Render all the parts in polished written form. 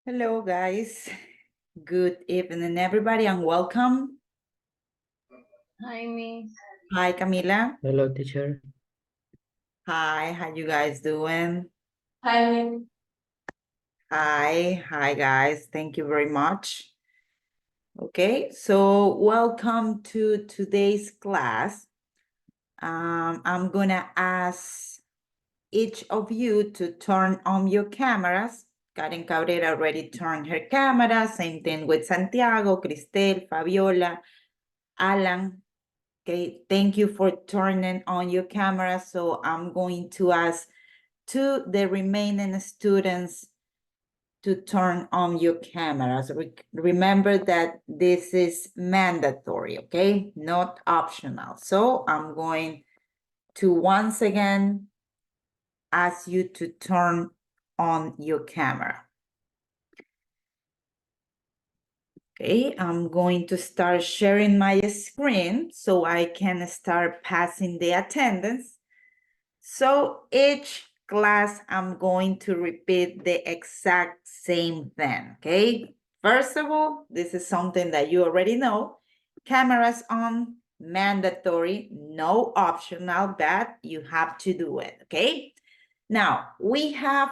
Hello, guys. Good evening, everybody, and welcome. Hi, Miss. Hi, Camila. Hello, teacher. Hi, how you guys doing? Hi, Miss. Hi, guys. Thank you very much. Okay, so welcome to today's class. I'm gonna ask each of you to turn on your cameras. Karen Cabrera already turned her camera. Same thing with Santiago, Cristel, Fabiola, Alan. Okay, thank you for turning on your camera. So I'm going to ask to the remaining students to turn on your cameras. Remember that this is mandatory, okay? Not optional. So I'm going to once again ask you to turn on your camera. Okay, I'm going to start sharing my screen so I can start passing the attendance. So each class, I'm going to repeat the exact same thing, okay? First of all, this is something that you already know. Cameras on, mandatory, no optional, but you have to do it, okay? Now, we have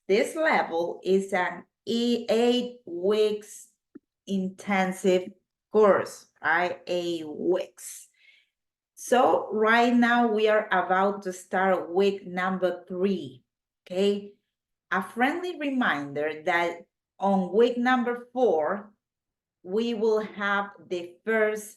this level is an 8 weeks intensive course, right? 8 weeks. So right now we are about to start week number 3, okay? A friendly reminder that on week number 4, we will have the first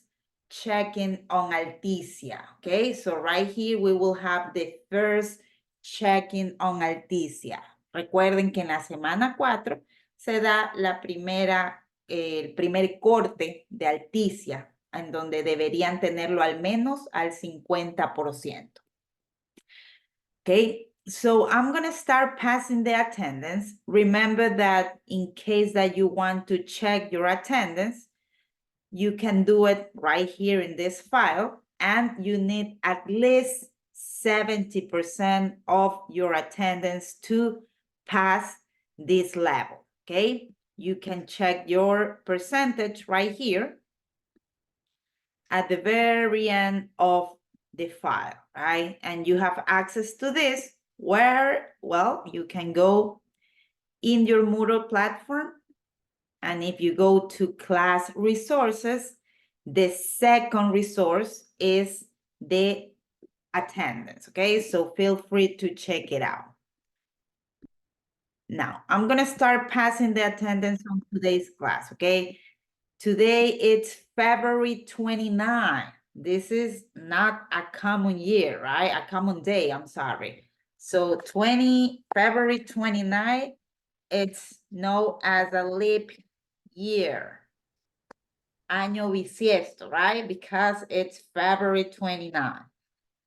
check-in on Alticia, okay? So right here we will have the first check-in on Alticia. Recuerden que en la semana 4 se da el primer corte de Alticia, en donde deberían tenerlo al menos al 50%. Okay, so I'm going to start passing the attendance. Remember that in case that you want to check your attendance, you can do it right here in this file, and you need at least 70% of your attendance to pass this level, okay? You can check your percentage right here at the very end of the file, right? And you have access to this where, well, you can go in your Moodle platform. And if you go to class resources, the second resource is the attendance, okay? So feel free to check it out. Now, I'm gonna start passing the attendance on today's class, okay? Today it's February 29. This is not a common year, right? A common day, I'm sorry. So February 29, it's known as a leap year. Año bisiesto, right? Because it's February 29.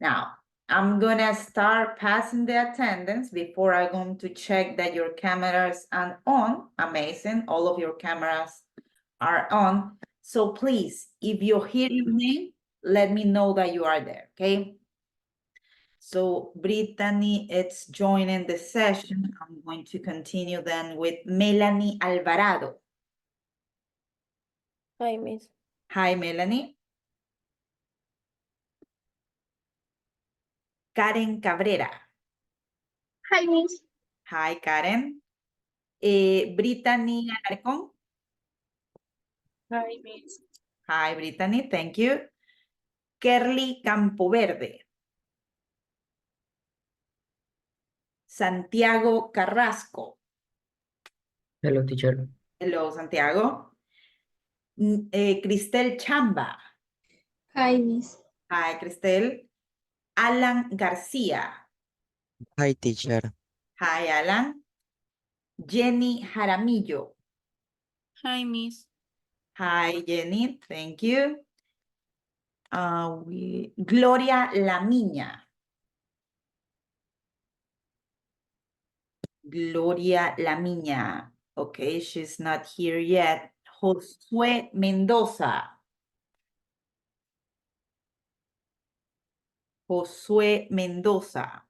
Now, I'm gonna start passing the attendance before I'm going to check that your cameras are on. Amazing, all of your cameras are on. So please, if you hear your name, let me know that you are there, okay? So Brittany, it's joining the session. I'm going to continue then with Melanie Alvarado. Hi, Miss. Hi, Melanie. Karen Cabrera. Hi, Miss. Hi, Karen. Brittany Alarcón. Hi, Miss. Hi, Brittany. Thank you. Kerly Campoverde. Santiago Carrasco. Hello, teacher. Hello, Santiago. Cristel Chamba. Hi, Miss. Hi, Cristel. Alan García. Hi, teacher. Hi, Alan. Jenny Jaramillo. Hi, Miss. Hi, Jenny. Thank you. Gloria Lamiña. Gloria Lamiña. Okay, she's not here yet. Josué Mendoza. Josué Mendoza.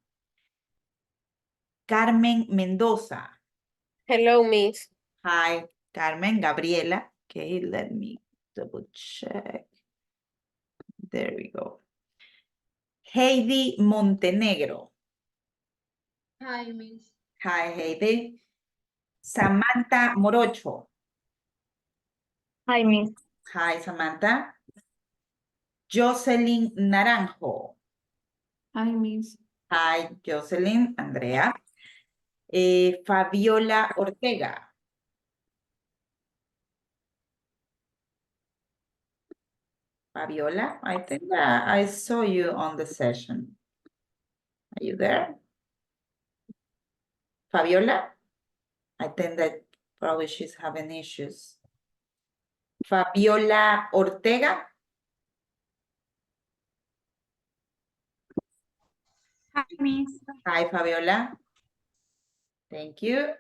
Carmen Mendoza. Hello, Miss. Hi, Carmen, Gabriela. Okay, let me double check. There we go. Heidi Montenegro. Hi, Miss. Hi, Heidi. Samantha Morocho. Hi, Miss. Hi, Samantha. Jocelyn Naranjo. Hi, Miss. Hi, Jocelyn, Andrea. Fabiola Ortega. Fabiola, I think that I saw you on the session. Are you there? Fabiola? I think that probably she's having issues. Fabiola Ortega? Hi, Miss. Hi, Fabiola. Thank you.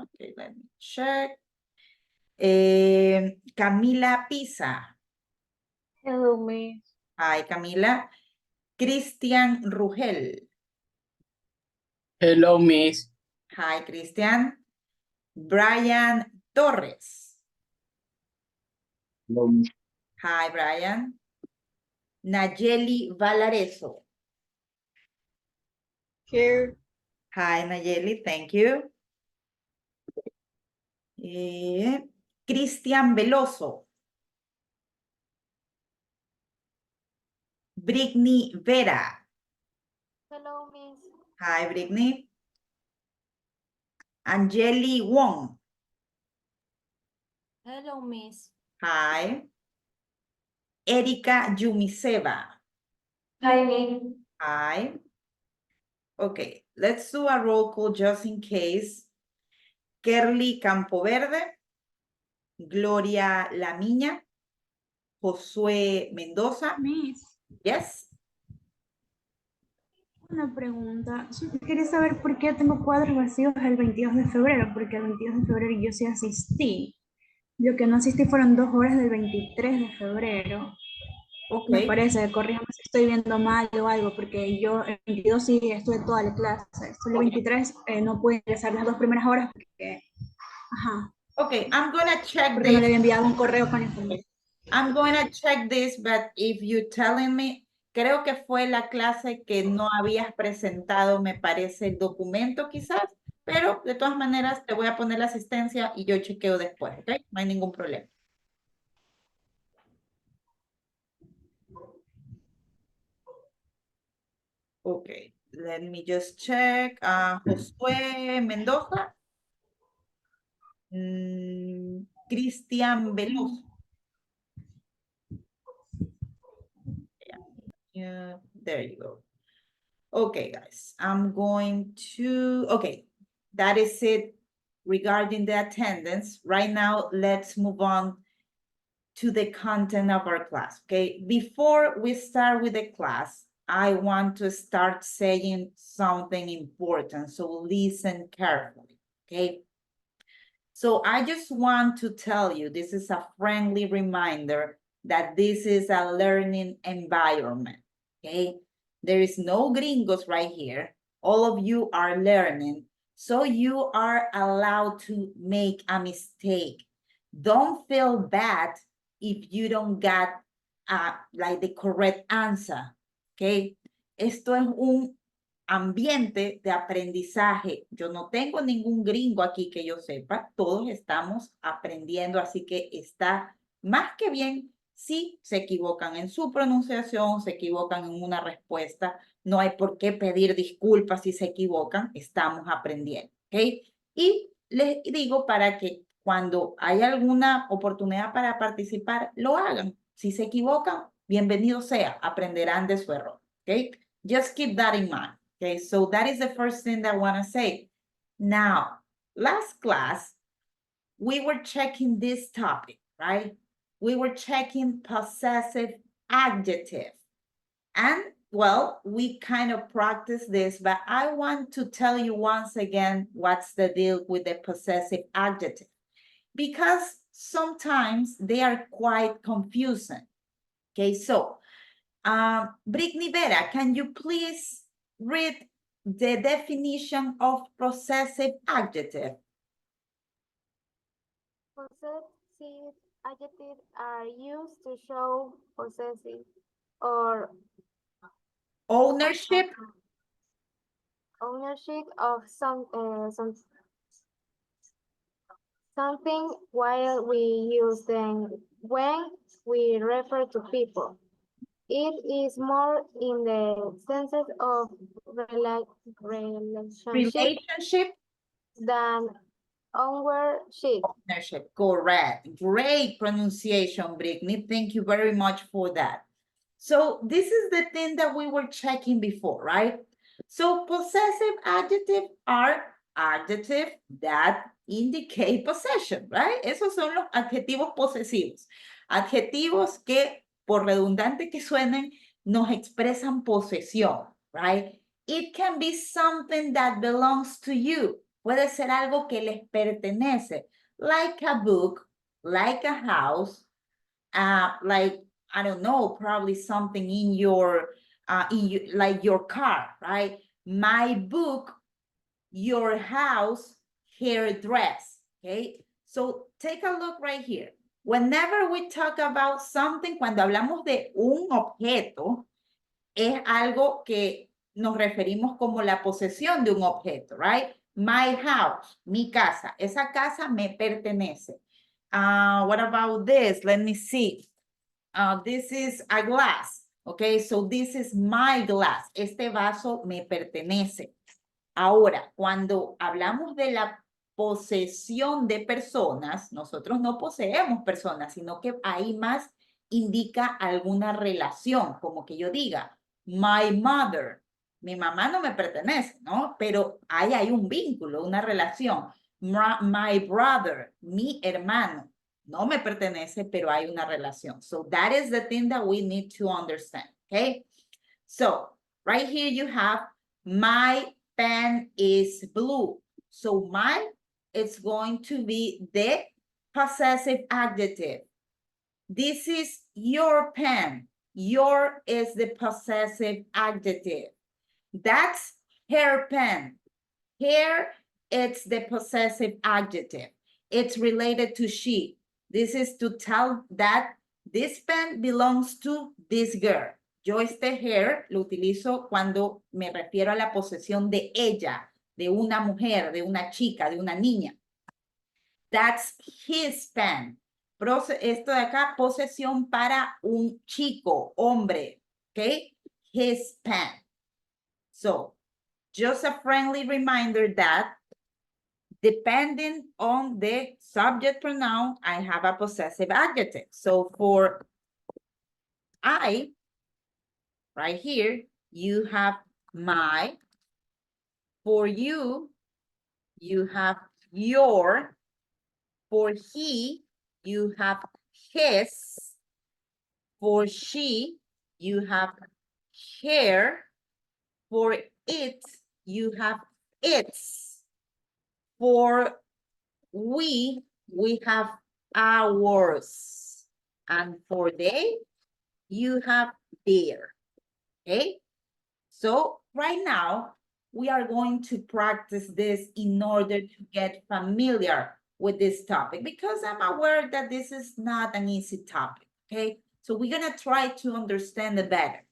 Okay, let me check. Camila Pisa. Hello, Miss. Hi, Camila. Cristian Rugel. Hello, Miss. Hi, Cristian. Brian Torres. Hello, Miss. Hi, Brian. Nayeli Valareso. Here. Hi, Nayeli, thank you. Cristian Veloso. Brittany Vera. Hello, Miss. Hi, Brittany. Angeli Wong. Hello, Miss. Hi. Erika Yumiseva. Hi, Miss. Hi. Okay, let's do a roll call just in case. Kerly Campoverde. Gloria Lamiña. Josué Mendoza. Miss, Yes. una pregunta. Quería saber por qué tengo cuadros vacíos el 22 de febrero, porque el 22 de febrero yo sí asistí. Lo que no asistí fueron 2 horas del 23 de febrero. Ok. Me parece, corríjame si estoy viendo mal o algo, porque yo el 22 sí estuve toda la clase. Solo el 23 no pude ingresar las 2 primeras horas porque, ajá, Okay, I'm gonna check porque no le this. había enviado un correo con información. I'm gonna check this, but if you're telling me, creo que fue la clase que no habías presentado, me parece, el documento quizás, pero de todas maneras te voy a poner la asistencia y yo chequeo después, ¿ok? No hay ningún problema. Okay, let me just check. Josué Mendoza. Cristian Veloso. Yeah, there you go. Okay, guys, I'm going to, okay, that is it regarding the attendance. Right now, let's move on to the content of our class, okay? Before we start with the class, I want to start saying something important, so listen carefully, okay? So I just want to tell you, this is a friendly reminder that this is a learning environment, okay? There is no gringos right here. All of you are learning, so you are allowed to make a mistake. Don't feel bad if you don't get like the correct answer, okay? Esto es un ambiente de aprendizaje. Yo no tengo ningún gringo aquí que yo sepa, todos estamos aprendiendo, así que está más que bien si se equivocan en su pronunciación, se equivocan en una respuesta, no hay por qué pedir disculpas si se equivocan, estamos aprendiendo, ¿ok? Y les digo para que cuando hay alguna oportunidad para participar, lo hagan. Si se equivocan, bienvenido sea, aprenderán de su error, ¿ok? Just keep that in mind. Okay, so that is the first thing that I want to say. Now, last class, we were checking this topic, right? We were checking possessive adjective. And, well, we kind of practiced this, but I want to tell you once again what's the deal with the possessive adjective. Because sometimes they are quite confusing. Okay, so, Brittany Vera, can you please read the definition of possessive adjective? Possessive adjectives are used to show possessive or Ownership, ownership of something while we use them when we refer to people. It is more in the senses of relationship relationship, than ownership. ownership. Correct. Great pronunciation, Brittany. Thank you very much for that. So this is the thing that we were checking before, right? So possessive adjectives are adjectives that indicate possession, right? Esos son los adjetivos posesivos. Adjetivos que, por redundante que suenen, nos expresan posesión, right? It can be something that belongs to you. Puede ser algo que les pertenece, like a book, like a house, like, I don't know, probably something in your, like your car, right? My book, your house, her dress, okay? So take a look right here. Whenever we talk about something, cuando hablamos de un objeto, es algo que nos referimos como la posesión de un objeto, right? My house, mi casa, esa casa me pertenece. What about this? Let me see. This is a glass, okay? So this is my glass. Este vaso me pertenece. Ahora, cuando hablamos de la posesión de personas, nosotros no poseemos personas, sino que ahí más indica alguna relación, como que yo diga, my mother, mi mamá no me pertenece, ¿no? Pero ahí hay un vínculo, una relación. My brother, mi hermano, no me pertenece, pero hay una relación. So that is the thing that we need to understand, okay? So right here you have my pen is blue. So my is going to be the possessive adjective. This is your pen. Your is the possessive adjective. That's her pen. Her, it's the possessive adjective. It's related to she. This is to tell that this pen belongs to this girl. Yo este her lo utilizo cuando me refiero a la posesión de ella, de una mujer, de una chica, de una niña. That's his pen. Esto de acá, posesión para un chico, hombre, ¿ok? His pen. So, just a friendly reminder that depending on the subject pronoun, I have a possessive adjective. So for I, right here, you have my. For you, you have your. For he, you have his. For she, you have her. For it, you have its. For we have ours. And for they, you have their. Okay? So right now, we are going to practice this in order to get familiar with this topic because I'm aware that this is not an easy topic, okay? So we're gonna try to understand it better.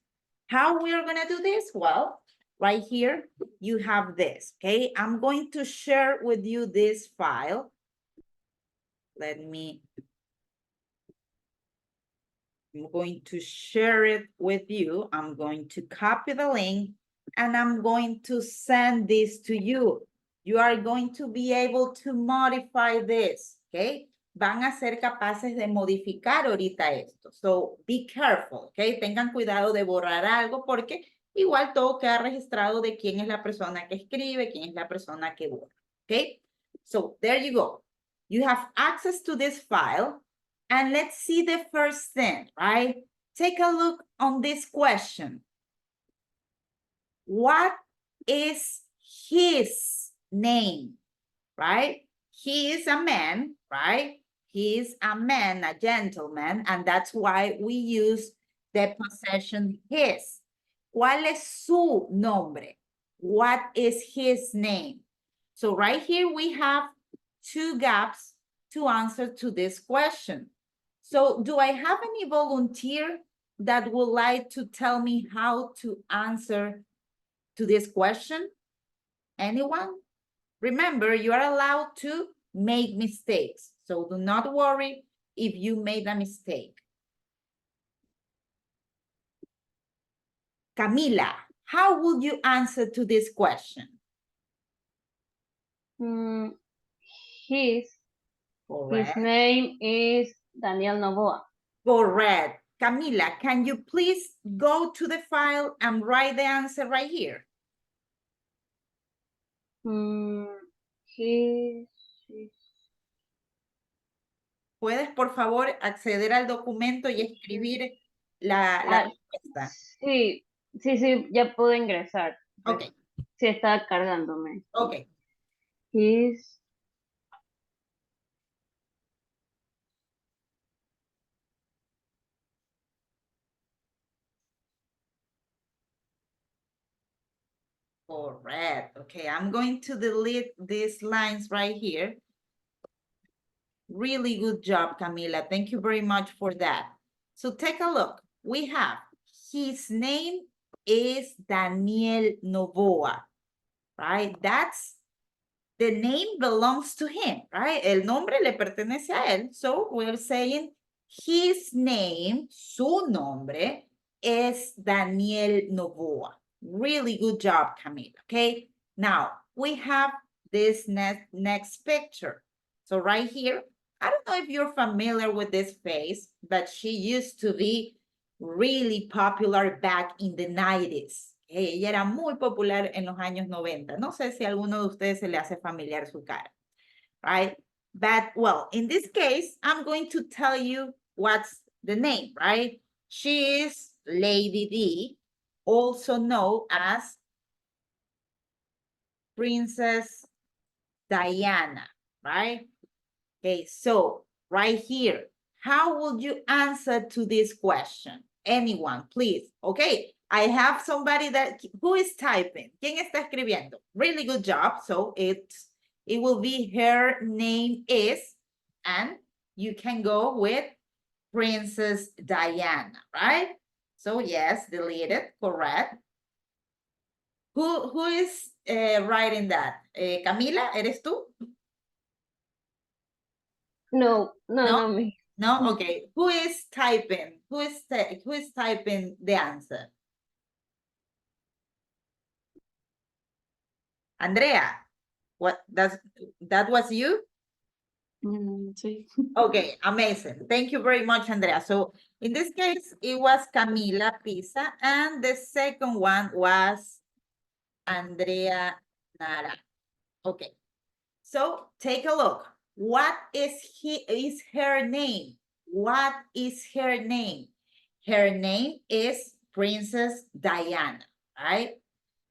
How we are gonna do this? Well, right here, you have this, okay? I'm going to share with you this file. I'm going to share it with you. I'm going to copy the link and I'm going to send this to you. You are going to be able to modify this, okay? Van a ser capaces de modificar ahorita esto. So be careful, okay? Tengan cuidado de borrar algo porque igual todo queda registrado de quién es la persona que escribe, quién es la persona que borra, okay? So there you go. You have access to this file. And let's see the first thing, right? Take a look on this question. What is his name, right? He is a man, right? He is a man, a gentleman, and that's why we use the possession his. ¿Cuál es su nombre? What is his name? So right here we have two gaps to answer to this question. So do I have any volunteer that would like to tell me how to answer to this question? Anyone? Remember, you are allowed to make mistakes. So do not worry if you made a mistake. Camila, how would you answer to this question? His Correct. name is Daniel Novoa. Correct. Camila, can you please go to the file and write the answer right here? His, ¿Puedes, por favor, acceder al documento y escribir la respuesta? sí, ya puedo ingresar. Ok, Sí, está cargándome. ok. His Correct. Okay, I'm going to delete these lines right here. Really good job, Camila. Thank you very much for that. So take a look. We have, his name is Daniel Novoa, right? That's, the name belongs to him, right? El nombre le pertenece a él. So we're saying his name, su nombre, es Daniel Novoa. Really good job, Camila, okay? Now, we have this next picture. So right here, I don't know if you're familiar with this face, but she used to be really popular back in the 90s. Ella era muy popular en los años 90. No sé si a alguno de ustedes se le hace familiar su cara, right? But, well, in this case, I'm going to tell you what's the name, right? She is Lady D, also known as Princess Diana, right? Okay, so right here, how would you answer to this question? Anyone, please. Okay, I have somebody who is typing. ¿Quién está escribiendo? Really good job. So it will be her name is, and you can go with Princess Diana, right? So yes, delete it, correct. Who is writing that? Camila, ¿eres tú? no me. No, okay. Who is typing? Who is typing the answer? Andrea, that was you? Sí. Okay, amazing. Thank you very much, Andrea. So in this case, it was Camila Pisa, and the second one was Andrea Nara. Okay, so take a look. What is her name? What is her name? Her name is Princess Diana, right?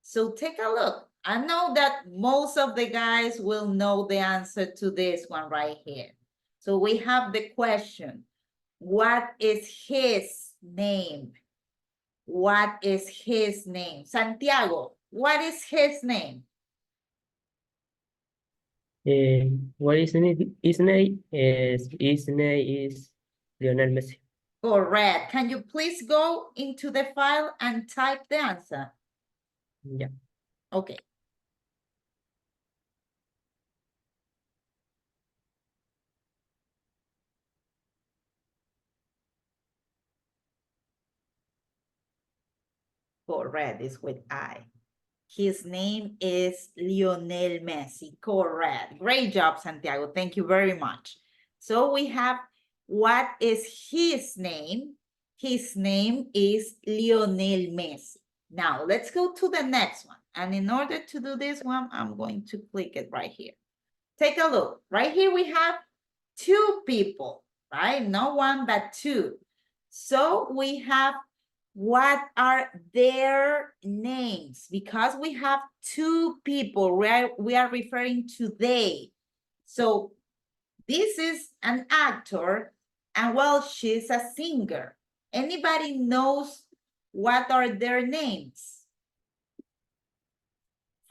So take a look. I know that most of the guys will know the answer to this one right here. So we have the question, what is his name? What is his name? Santiago, what is his name? What is his name? His name is Lionel Messi. Correct. Can you please go into the file and type the answer? Yeah. Okay. Correct, is with I. His name is Lionel Messi. Correct. Great job, Santiago. Thank you very much. So we have, what is his name? His name is Lionel Messi. Now let's go to the next one. And in order to do this one, I'm going to click it right here. Take a look. Right here we have two people, right? Not one, but two. So we have, what are their names? Because we have two people, we are referring to they. So this is an actor, and well, she's a singer. Anybody knows what are their names?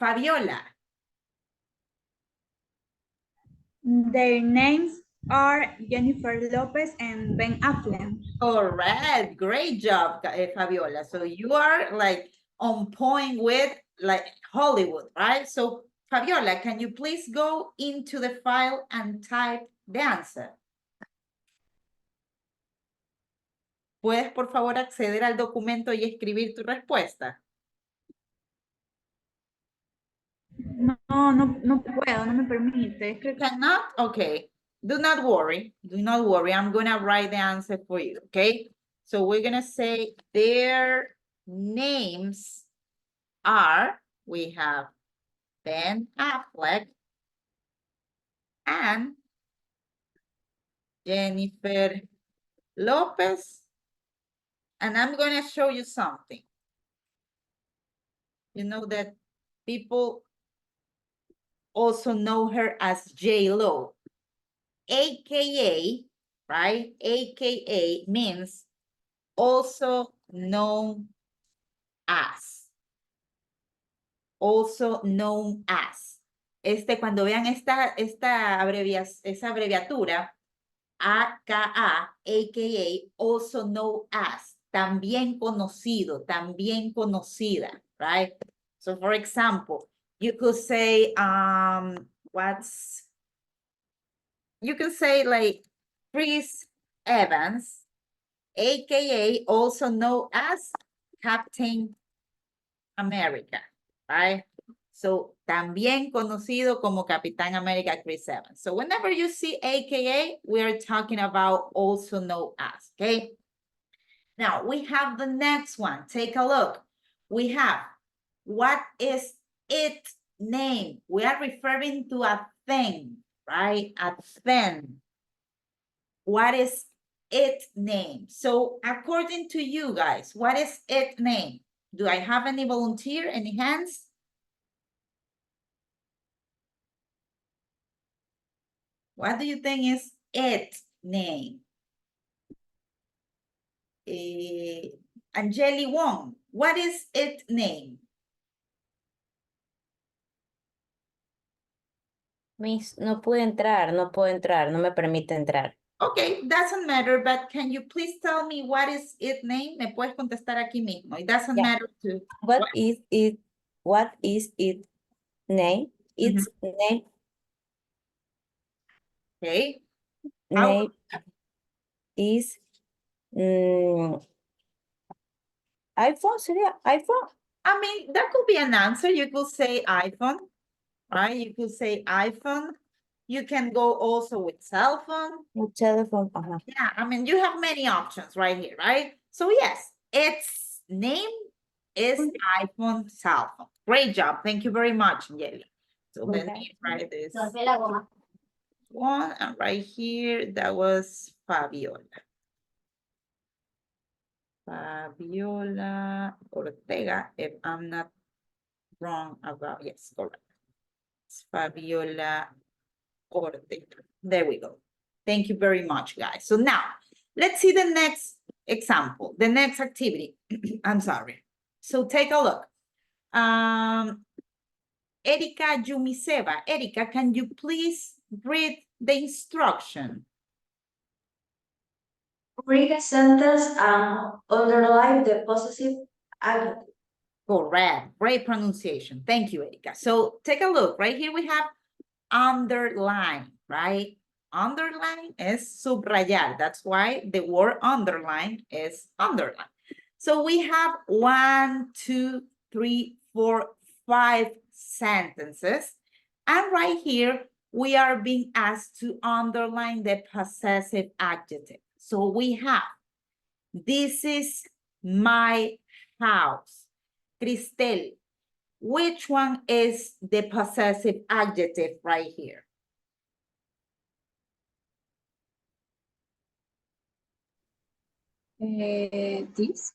Fabiola. Their names are Jennifer Lopez and Ben Affleck. Correct. Great job, Fabiola. So you are like on point with like Hollywood, right? So Fabiola, can you please go into the file and type the answer? ¿Puedes, por favor, acceder al documento y escribir tu respuesta? No puedo, no me permite. Creo que Cannot? Okay. Do not worry. Do not worry. I'm going to write the answer for you, okay? So we're going to say their names are, we have Ben Affleck and Jennifer Lopez. And I'm going to show you something. You know that people also know her as J-Lo, AKA, right? AKA means also known as. Also known as. Cuando vean esa abreviatura, AKA, AKA, also known as, también conocido, también conocida, right? So for example, you could say, you can say like Chris Evans, AKA, also known as Captain America, right? So, también conocido como Capitán América Chris Evans. So, whenever you see AKA, we're talking about also known as, okay? Now, we have the next one. Take a look. We have, what is its name? We are referring to a thing, right? A thing. What is its name? So, according to you guys, what is its name? Do I have any volunteer, any hands? What do you think is its name? Angeli Wong, what is its name? Miss, no pude entrar, no puedo entrar, no me permite entrar. Okay, doesn't matter, but can you please tell me what is its name? Me puedes contestar aquí mismo. It doesn't Yeah. matter to. What is it? What is its name? Its name. Okay. Name is iPhone. Sería iPhone. I mean, that could be an answer. You could say iPhone, right? You could say iPhone. You can go also with cell phone. Telephone. Ajá. Yeah, I mean, you have many options right here, right? So yes, its name is iPhone cell phone. Great job. Thank you very much, Angeli. So let me write this one, and right here, that was Fabiola. Fabiola Ortega, if I'm not wrong about, yes, correct. It's Fabiola Ortega. There we go. Thank you very much, guys. So now, let's see the next example, the next activity. I'm sorry. So take a look. Erika Yumiseva. Erika, can you please read the instruction? Read a sentence and underline the possessive adjective. Correct. Great pronunciation. Thank you, Erika. So take a look. Right here we have underline, right? Underline is subrayar. That's why the word underline is underline. So we have 1, 2, 3, 4, 5 sentences. And right here, we are being asked to underline the possessive adjective. So we have, this is my house. Cristel, which one is the possessive adjective right here? This.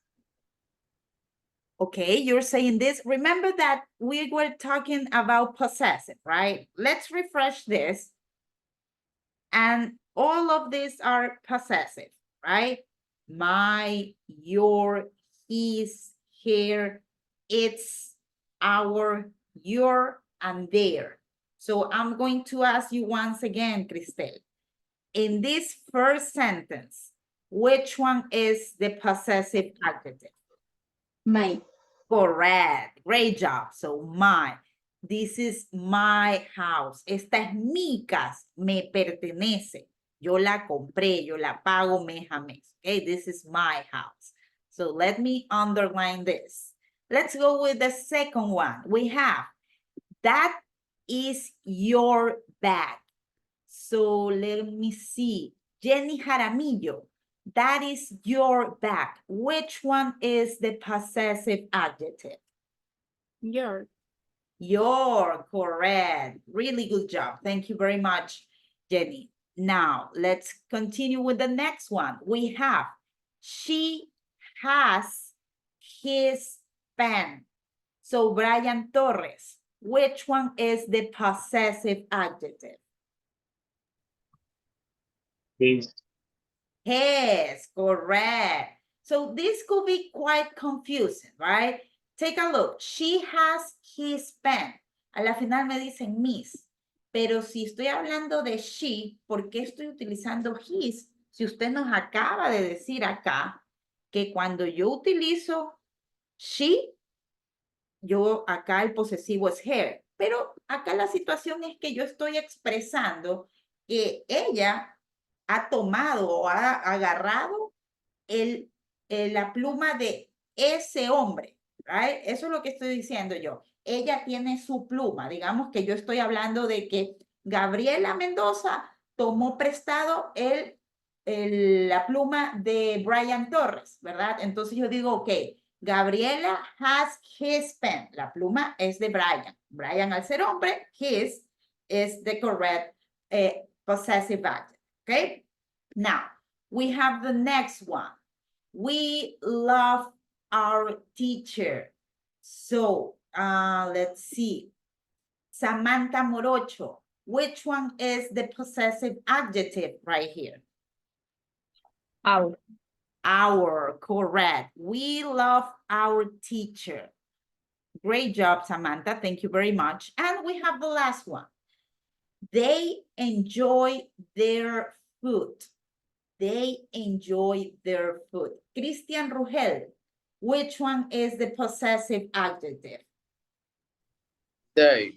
Okay, you're saying this. Remember that we were talking about possessive, right? Let's refresh this. And all of these are possessive, right? My, your, his, her, its, our, your, and their. So I'm going to ask you once again, Cristel. in this first sentence, which one is the possessive adjective? My. Correct. Great job. So my. This is my house. Esta es mi casa. Me pertenece. Yo la compré. Yo la pago mes a mes. Okay, this is my house. So let me underline this. Let's go with the second one. We have, that is your bag. So let me see. Jenny Jaramillo, that is your bag. Which one is the possessive adjective? Your. Your, correct. Really good job. Thank you very much, Jenny. Now, let's continue with the next one. We have, she has his pen. So, Brian Torres, which one is the possessive adjective? His. His, correct. So, this could be quite confusing, right? Take a look. She has his pen. A la final me dicen Miss. Pero si estoy hablando de she, ¿por qué estoy utilizando his? Si usted nos acaba de decir acá que cuando yo utilizo she, yo acá el posesivo es her. Pero acá la situación es que yo estoy expresando que ella ha tomado o ha agarrado la pluma de ese hombre. Right? Eso es lo que estoy diciendo yo. Ella tiene su pluma. Digamos que yo estoy hablando de que Gabriela Mendoza tomó prestado la pluma de Brian Torres, ¿verdad? Entonces yo digo, ok, Gabriela has his pen. La pluma es de Brian. Brian, al ser hombre, his is the correct possessive adjective. Okay? Now, we have the next one. We love our teacher. So, let's see. Samantha Morocho, which one is the possessive adjective right here? Our. Our, correct. We love our teacher. Great job, Samantha. Thank you very much. And we have the last one. They enjoy their food. They enjoy their food. Christian Rugel, which one is the possessive adjective? There.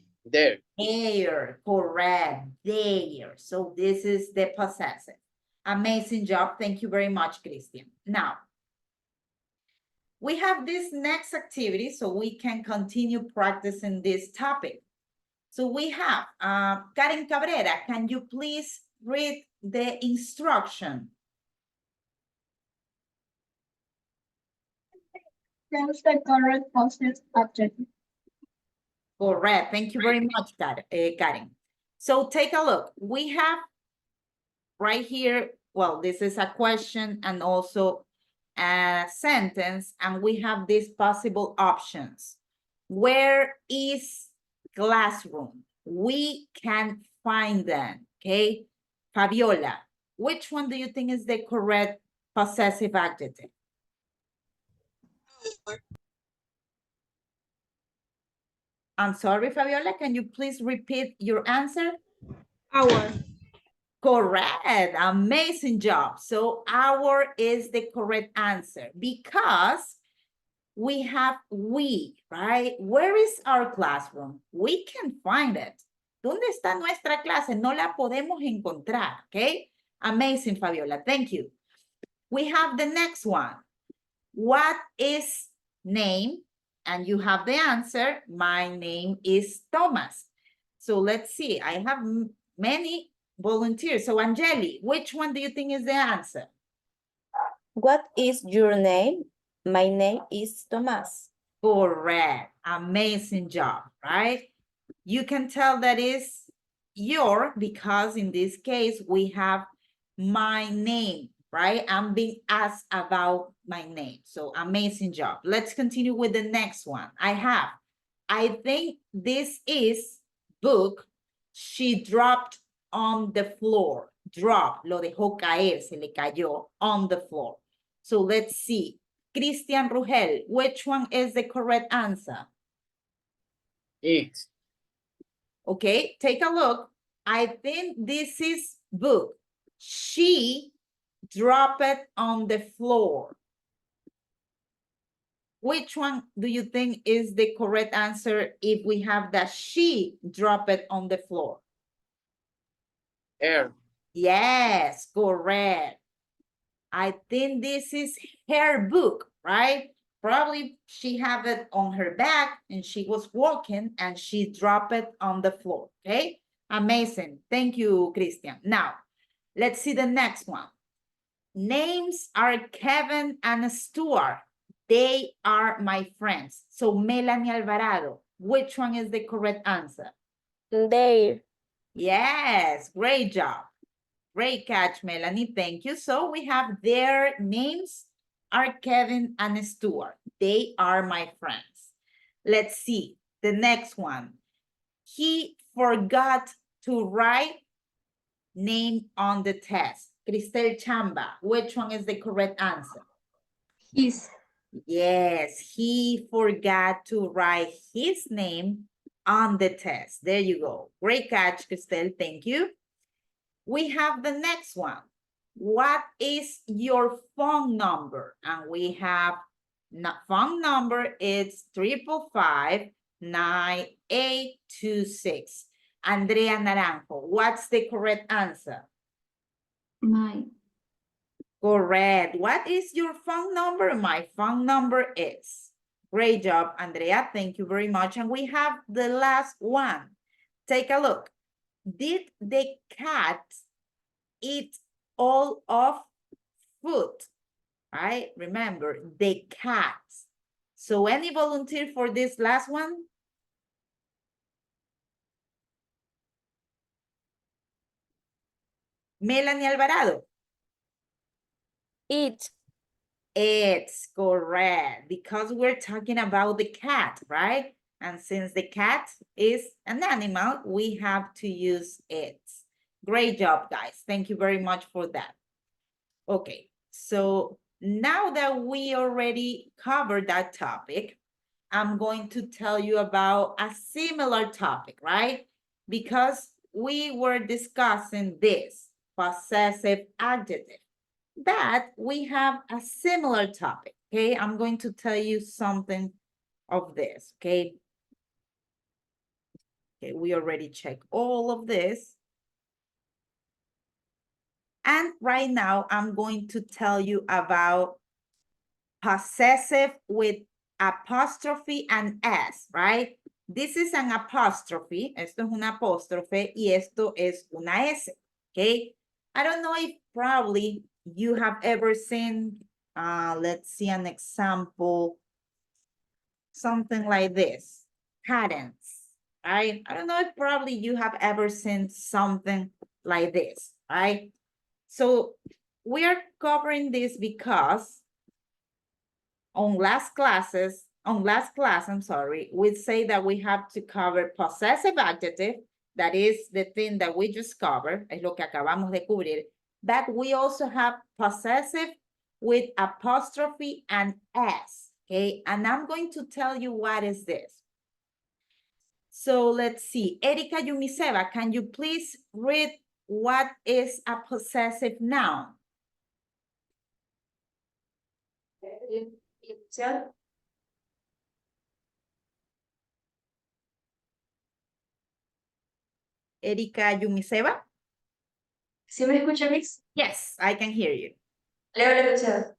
Their, correct, their. So this is the possessive. Amazing job. Thank you very much, Christian. Now, we have this next activity so we can continue practicing this topic. So we have, Karen Cabrera, can you please read the instruction? That's the correct possessive adjective. Correct. Thank you very much, Karen. So take a look. We have right here, well, this is a question and also a sentence, and we have these possible options. Where is classroom? We can find them, okay? Fabiola, which one do you think is the correct possessive adjective? I'm sorry, Fabiola, can you please repeat your answer? Our. Correct, amazing job. So our is the correct answer because we have we, right? Where is our classroom? We can find it. ¿Dónde está nuestra clase? No la podemos encontrar, okay? Amazing, Fabiola, thank you. We have the next one. What is name? And you have the answer. My name is Thomas. So let's see. I have many volunteers. So Angeli, which one do you think is the answer? What is your name? My name is Thomas. Correct. Amazing job, right? You can tell that is your because in this case we have my name, right? I'm being asked about my name. So amazing job. Let's continue with the next one. I think this is book she dropped on the floor. Drop, lo dejó caer, se le cayó on the floor. So let's see. Christian Rugel, which one is the correct answer? It. Okay, take a look. I think this is book. She dropped it on the floor. Which one do you think is the correct answer if we have that she dropped it on the floor? Air. Yes, correct. I think this is her book, right? Probably she have it on her back and she was walking and she dropped it on the floor, okay? Amazing. Thank you, Christian. Now, let's see the next one. Names are Kevin and Stuart. They are my friends. So Melanie Alvarado, which one is the correct answer? There. Yes, great job. Great catch, Melanie. Thank you. So we have their names are Kevin and Stuart. They are my friends. Let's see the next one. He forgot to write name on the test. Cristel Chamba, which one is the correct answer? His. Yes, he forgot to write his name on the test. There you go. Great catch, Cristel. Thank you. We have the next one. What is your phone number? And we have phone number, it's 555-9826. Andrea Naranjo, what's the correct answer? My. Correct. What is your phone number? My phone number is. Great job, Andrea. Thank you very much. And we have the last one. Take a look. Did the cat eat all of food? Right? Remember, the cat. So any volunteer for this last one? Melanie Alvarado. It. It's correct because we're talking about the cat, right? And since the cat is an animal, we have to use it. Great job, guys. Thank you very much for that. Okay, so now that we already covered that topic, I'm going to tell you about a similar topic, right? Because we were discussing this, possessive adjective. But we have a similar topic, okay? I'm going to tell you something of this, okay? Okay, we already checked all of this. And right now, I'm going to tell you about possessive with apostrophe and S, right? This is an apostrophe. Esto es una apóstrofe y esto es una S, okay? I don't know if probably you have ever seen, let's see an example, something like this, cadence, right? I don't know if probably you have ever seen something like this, right? So we are covering this because on last class, we say that we have to cover possessive adjective, that is the thing that we just covered, es lo que acabamos de cubrir, but we also have possessive with apostrophe and S, okay? And I'm going to tell you what is this. So let's see, Erika Yumiseva, can you please read what is a possessive noun? Erika Yumiseva? ¿Sí me escucha, Miss? Yes, I can hear you. Leo la escuchado.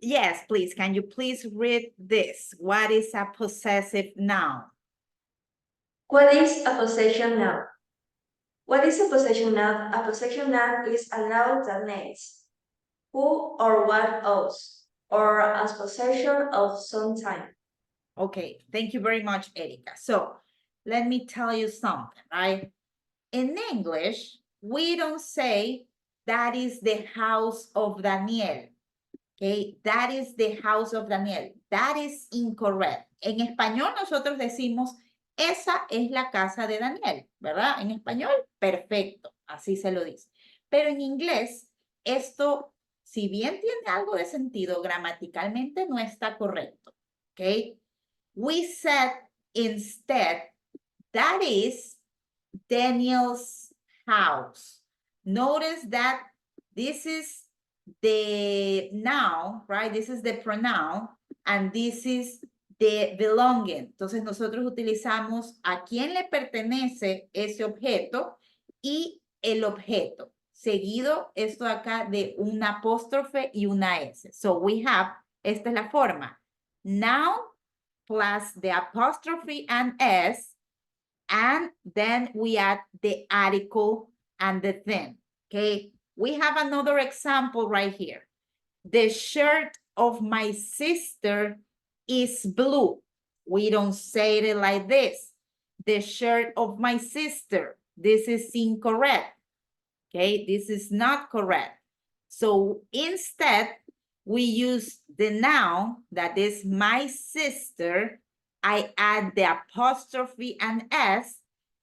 Yes, please. Can you please read this? What is a possessive noun? What is a possession noun? What is a possession noun? A possession noun is a noun that names who or what owes, or as possession of some time. Okay, thank you very much, Erika. So let me tell you something, right? In English, we don't say that is the house of Daniel. Okay, that is the house of Daniel. That is incorrect. En español nosotros decimos, esa es la casa de Daniel, ¿verdad? En español, perfecto, así se lo dice. Pero en inglés, esto, si bien tiene algo de sentido, gramaticalmente no está correcto. Okay, we said instead, that is Daniel's house. Notice that this is the noun, right? This is the pronoun, and this is the belonging. Entonces nosotros utilizamos a quién le pertenece ese objeto y el objeto. Seguido esto acá de una apóstrofe y una S. So we have, esta es la forma. Noun plus the apostrophe and S, and then we add the article and the thing, okay? We have another example right here. The shirt of my sister is blue. We don't say it like this. The shirt of my sister. This is incorrect. Okay, this is not correct. So instead, we use the noun that is my sister. I add the apostrophe and S,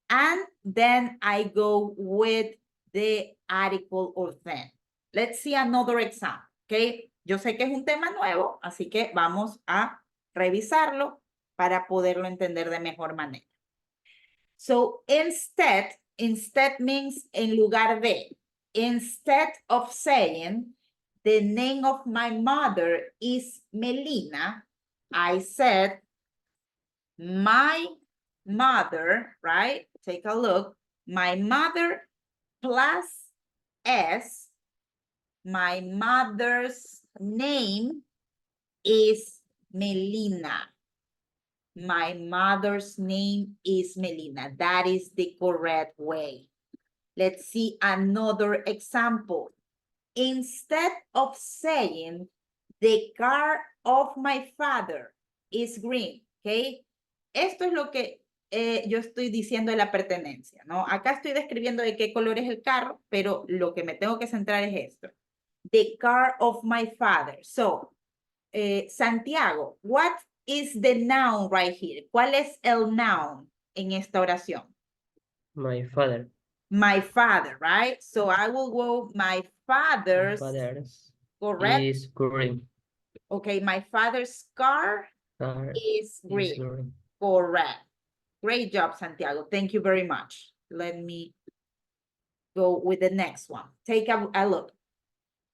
and then I go with the article or thing. Let's see another example, okay? Yo sé que es un tema nuevo, así que vamos a revisarlo para poderlo entender de mejor manera. So instead means en lugar de. Instead of saying the name of my mother is Melina, I said my mother, right? Take a look. My mother plus S. My mother's name is Melina. My mother's name is Melina. That is the correct way. Let's see another example. Instead of saying the car of my father is green, okay? Esto es lo que yo estoy diciendo de la pertenencia, ¿no? Acá estoy describiendo de qué color es el carro, pero lo que me tengo que centrar es esto. The car of my father. So, Santiago, what is the noun right here? ¿Cuál es el noun en esta oración? My father. My father, right? So I will go my father's, Father's correct? is green. Okay, my father's car Car is is green. green. Correct. Great job, Santiago. Thank you very much. Let me go with the next one. Take a look.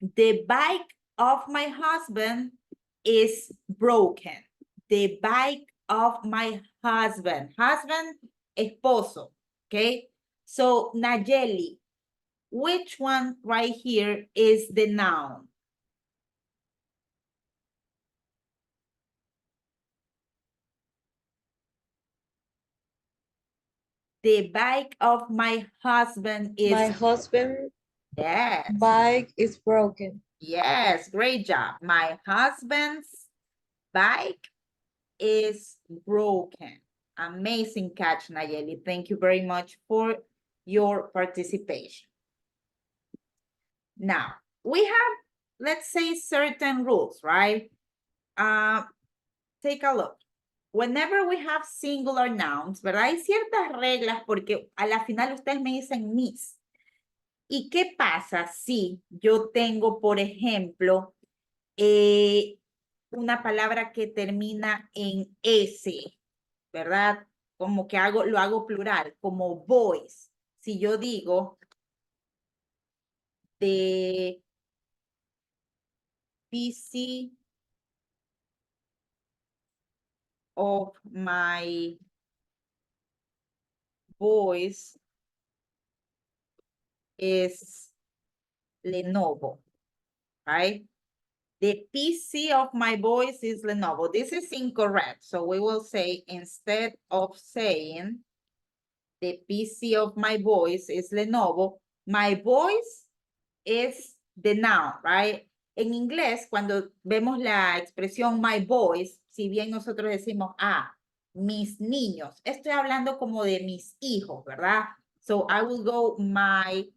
The bike of my husband is broken. The bike of my husband. Husband, esposo. Okay? So, Nayeli, which one right here is the noun? The bike of my husband is... My husband Yes. bike is broken. Yes, great job. My husband's bike is broken. Amazing catch, Nayeli. Thank you very much for your participation. Now, we have, let's say, certain rules, right? Take a look. Whenever we have singular nouns, ¿verdad? Hay ciertas reglas porque a la final ustedes me dicen Miss. ¿Y qué pasa si yo tengo, por ejemplo, una palabra que termina en S, ¿verdad? Como que lo hago plural, como boys. Si yo digo the PC of my boys is Lenovo, right? The PC of my boys is Lenovo. This is incorrect. So we will say, instead of saying the PC of my boys is Lenovo, my boys is the noun, right? En inglés, cuando vemos la expresión my boys, si bien nosotros decimos, mis niños, estoy hablando como de mis hijos, ¿verdad? So I will go my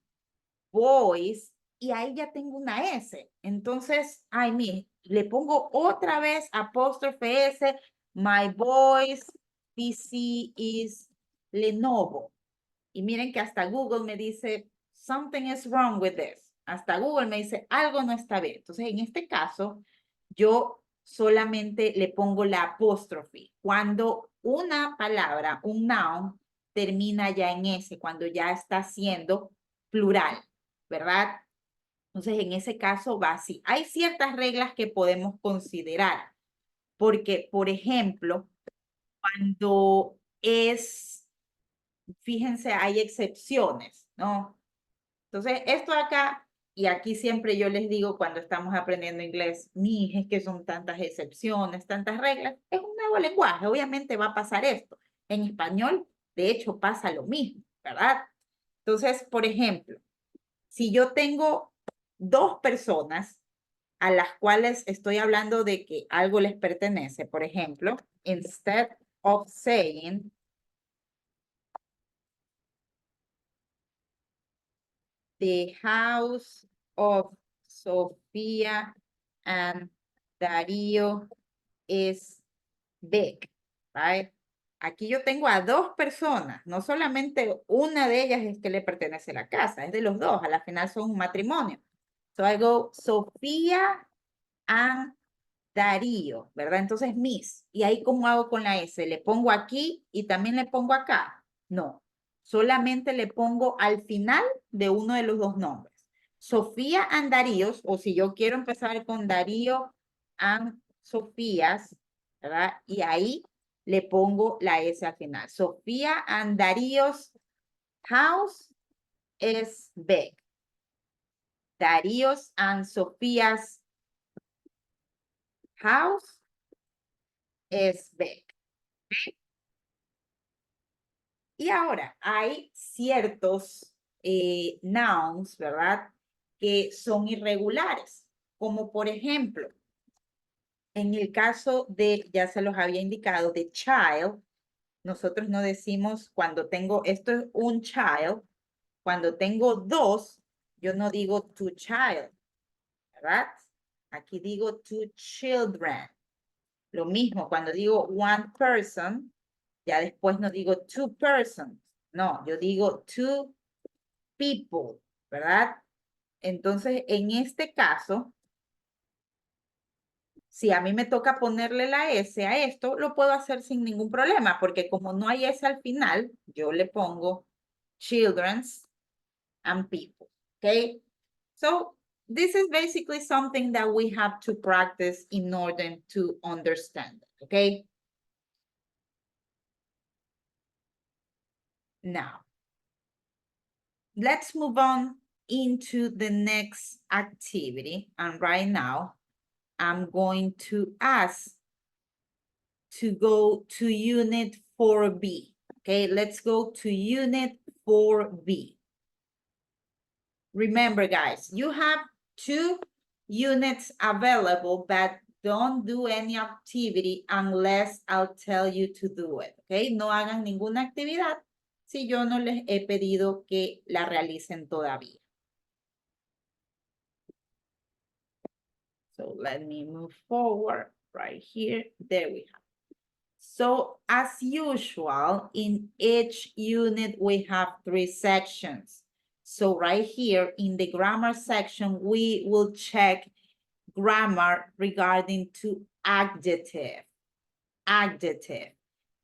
boys, y ahí ya tengo una S. Entonces, le pongo otra vez apóstrofe S, my boys PC is Lenovo. Y miren que hasta Google me dice, something is wrong with this. Hasta Google me dice, algo no está bien. Entonces, en este caso, yo solamente le pongo la apóstrofe. Cuando una palabra, un noun, termina ya en S, cuando ya está siendo plural, ¿verdad? Entonces, en ese caso va así. Hay ciertas reglas que podemos considerar, porque, por ejemplo, cuando fíjense, hay excepciones, ¿no? Entonces, esto acá, y aquí siempre yo les digo cuando estamos aprendiendo inglés, es que son tantas excepciones, tantas reglas, es un nuevo lenguaje, obviamente va a pasar esto. En español, de hecho, pasa lo mismo, ¿verdad? Entonces, por ejemplo, si yo tengo dos personas a las cuales estoy hablando de que algo les pertenece, por ejemplo, instead of saying the house of Sofía and Darío is big, right? Aquí yo tengo a dos personas, no solamente una de ellas es que le pertenece la casa, es de los dos, a la final son un matrimonio. So I go Sofía and Darío, ¿verdad? Entonces Miss, ¿y ahí cómo hago con la S? ¿Le pongo aquí y también le pongo acá? No, solamente le pongo al final de uno de los dos nombres. Sofía and Darío, o si yo quiero empezar con Darío and Sofías, ¿verdad? Y ahí le pongo la S al final. Sofía and Darío's house is big. Darío's and Sofía's house is big. Y ahora hay ciertos nouns, ¿verdad? Que son irregulares, como por ejemplo, en el caso de, ya se los había indicado, de child, nosotros no decimos cuando tengo, esto es un child, cuando tengo dos, yo no digo two child, ¿verdad? Aquí digo two children. Lo mismo, cuando digo one person, ya después no digo two persons, no, yo digo two people, ¿verdad? Entonces, en este caso, si a mí me toca ponerle la S a esto, lo puedo hacer sin ningún problema, porque como no hay S al final, yo le pongo children's and people, okay? So, this is basically something that we have to practice in order to understand, okay? Now, let's move on into the next activity. And right now, I'm going to ask to go to unit 4B. Okay, let's go to unit 4B. Remember, guys, you have 2 units available, but don't do any activity unless I'll tell you to do it. Okay, no hagan ninguna actividad si yo no les he pedido que la realicen todavía. So let me move forward right here. There we have. So as usual, in each unit, we have 3 sections. So right here in the grammar section, we will check grammar regarding to adjective.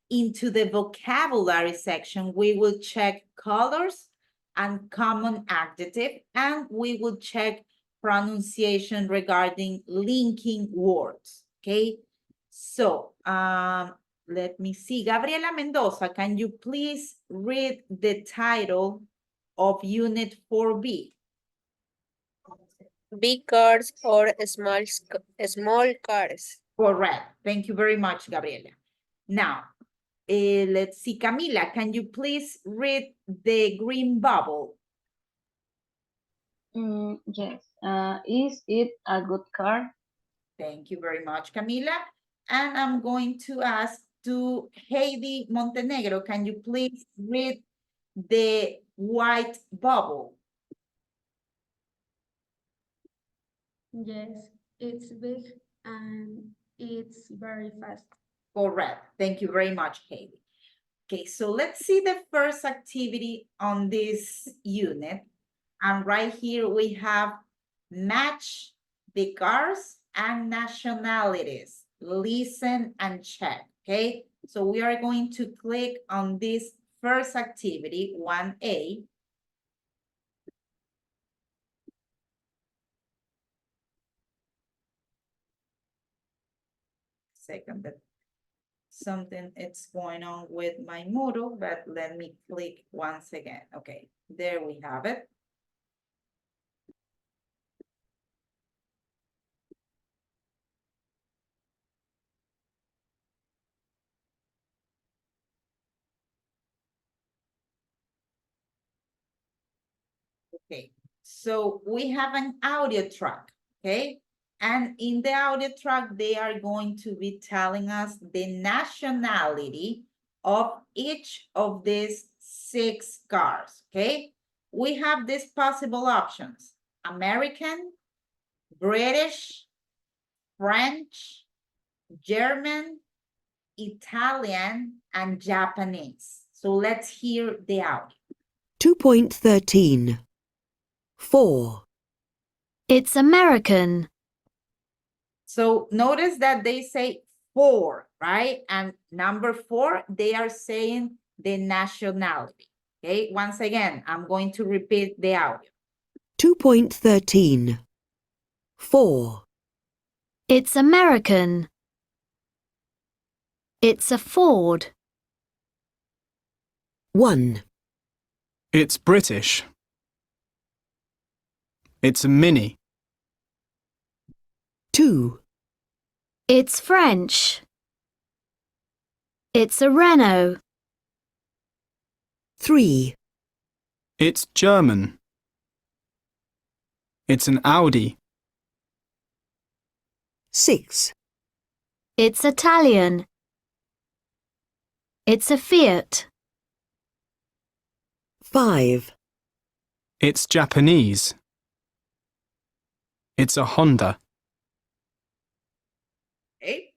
Into the vocabulary section, we will check colors and common adjective, and we will check pronunciation regarding linking words, okay? So, let me see. Gabriela Mendoza, can you please read the title of Unit 4B? Big cars or small cars. Correct. Thank you very much, Gabriela. Now, let's see. Camila, can you please read the green bubble? Yes. Is it a good car? Thank you very much, Camila. And I'm going to ask to Heidi Montenegro, can you please read the white bubble? Yes, it's big and it's very fast. Correct. Thank you very much, Heidi. Okay, so let's see the first activity on this unit. And right here we have match the cars and nationalities. Listen and check, okay? So we are going to click on this first activity, 1A. second, but something it's going on with my Moodle, but let me click once again. Okay, there we have it. Okay, so we have an audio track, okay? And in the audio track, they are going to be telling us the nationality of each of these 6 cars, okay? We have these possible options: American, British, French, German, Italian, and Japanese. So let's hear the audio. 2.13. 4. It's American. So notice that they say 4, right? And number 4, they are saying the nationality. Okay, once again, I'm going to repeat the audio. 2.13. 4. It's American. It's a Ford. 1. It's British. It's a Mini. 2. It's French. It's a Renault. 3. It's German. It's an Audi. 6. It's Italian. It's a Fiat. 5. It's Japanese. It's a Honda. Okay,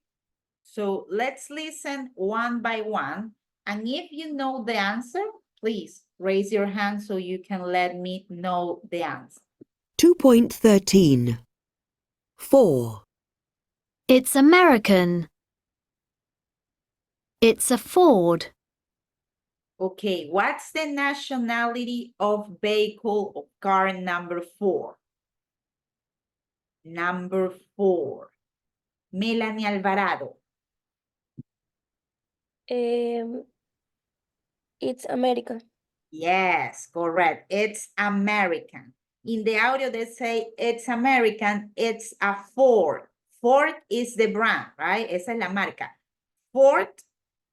so let's listen one by one. And if you know the answer, please raise your hand so you can let me know the answer. 2.13. 4. It's American. It's a Ford. Okay, what's the nationality of vehicle of car number 4? Number 4. Melanie Alvarado. It's American. Yes, correct. It's American. In the audio, they say it's American. It's a Ford. Ford is the brand, right? Esa es la marca. Ford,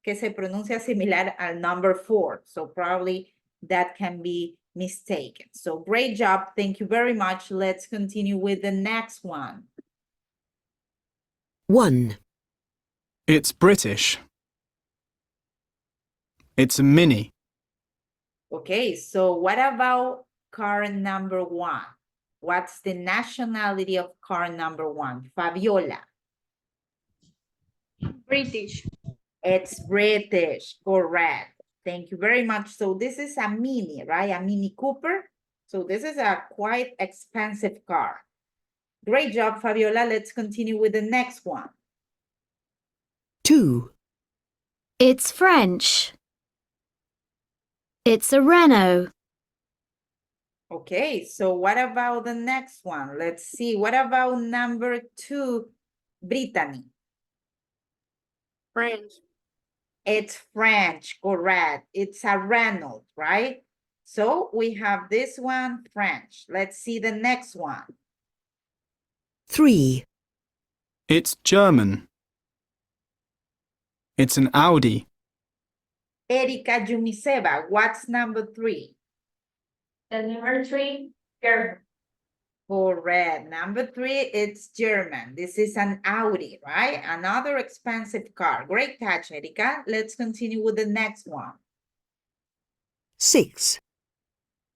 que se pronuncia similar al number 4. So probably that can be mistaken. So great job. Thank you very much. Let's continue with the next one. 1. It's British. It's a Mini. Okay, so what about car number 1? What's the nationality of car number 1? Fabiola. British. It's British, correct. Thank you very much. So this is a Mini, right? A Mini Cooper. So this is a quite expensive car. Great job, Fabiola. Let's continue with the next one. 2. It's French. It's a Renault. Okay, so what about the next one? Let's see. What about number 2, Brittany? French. It's French, correct. It's a Renault, right? So we have this one, French. Let's see the next one. 3. It's German. It's an Audi. Erika Jumiseva, what's number 3? The number 3, German. Correct. Number 3, it's German. This is an Audi, right? Another expensive car. Great catch, Erika. Let's continue with the next one. 6.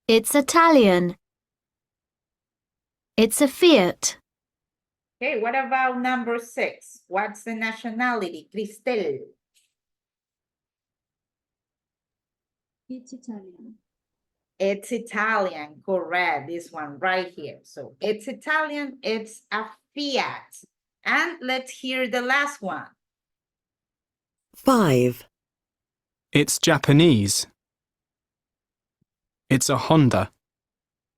It's Italian. It's a Fiat. Okay, what about number 6? What's the nationality? Cristel. It's Italian. It's Italian, correct. This one right here. So it's Italian, it's a Fiat. And let's hear the last one. 5. It's Japanese. It's a Honda.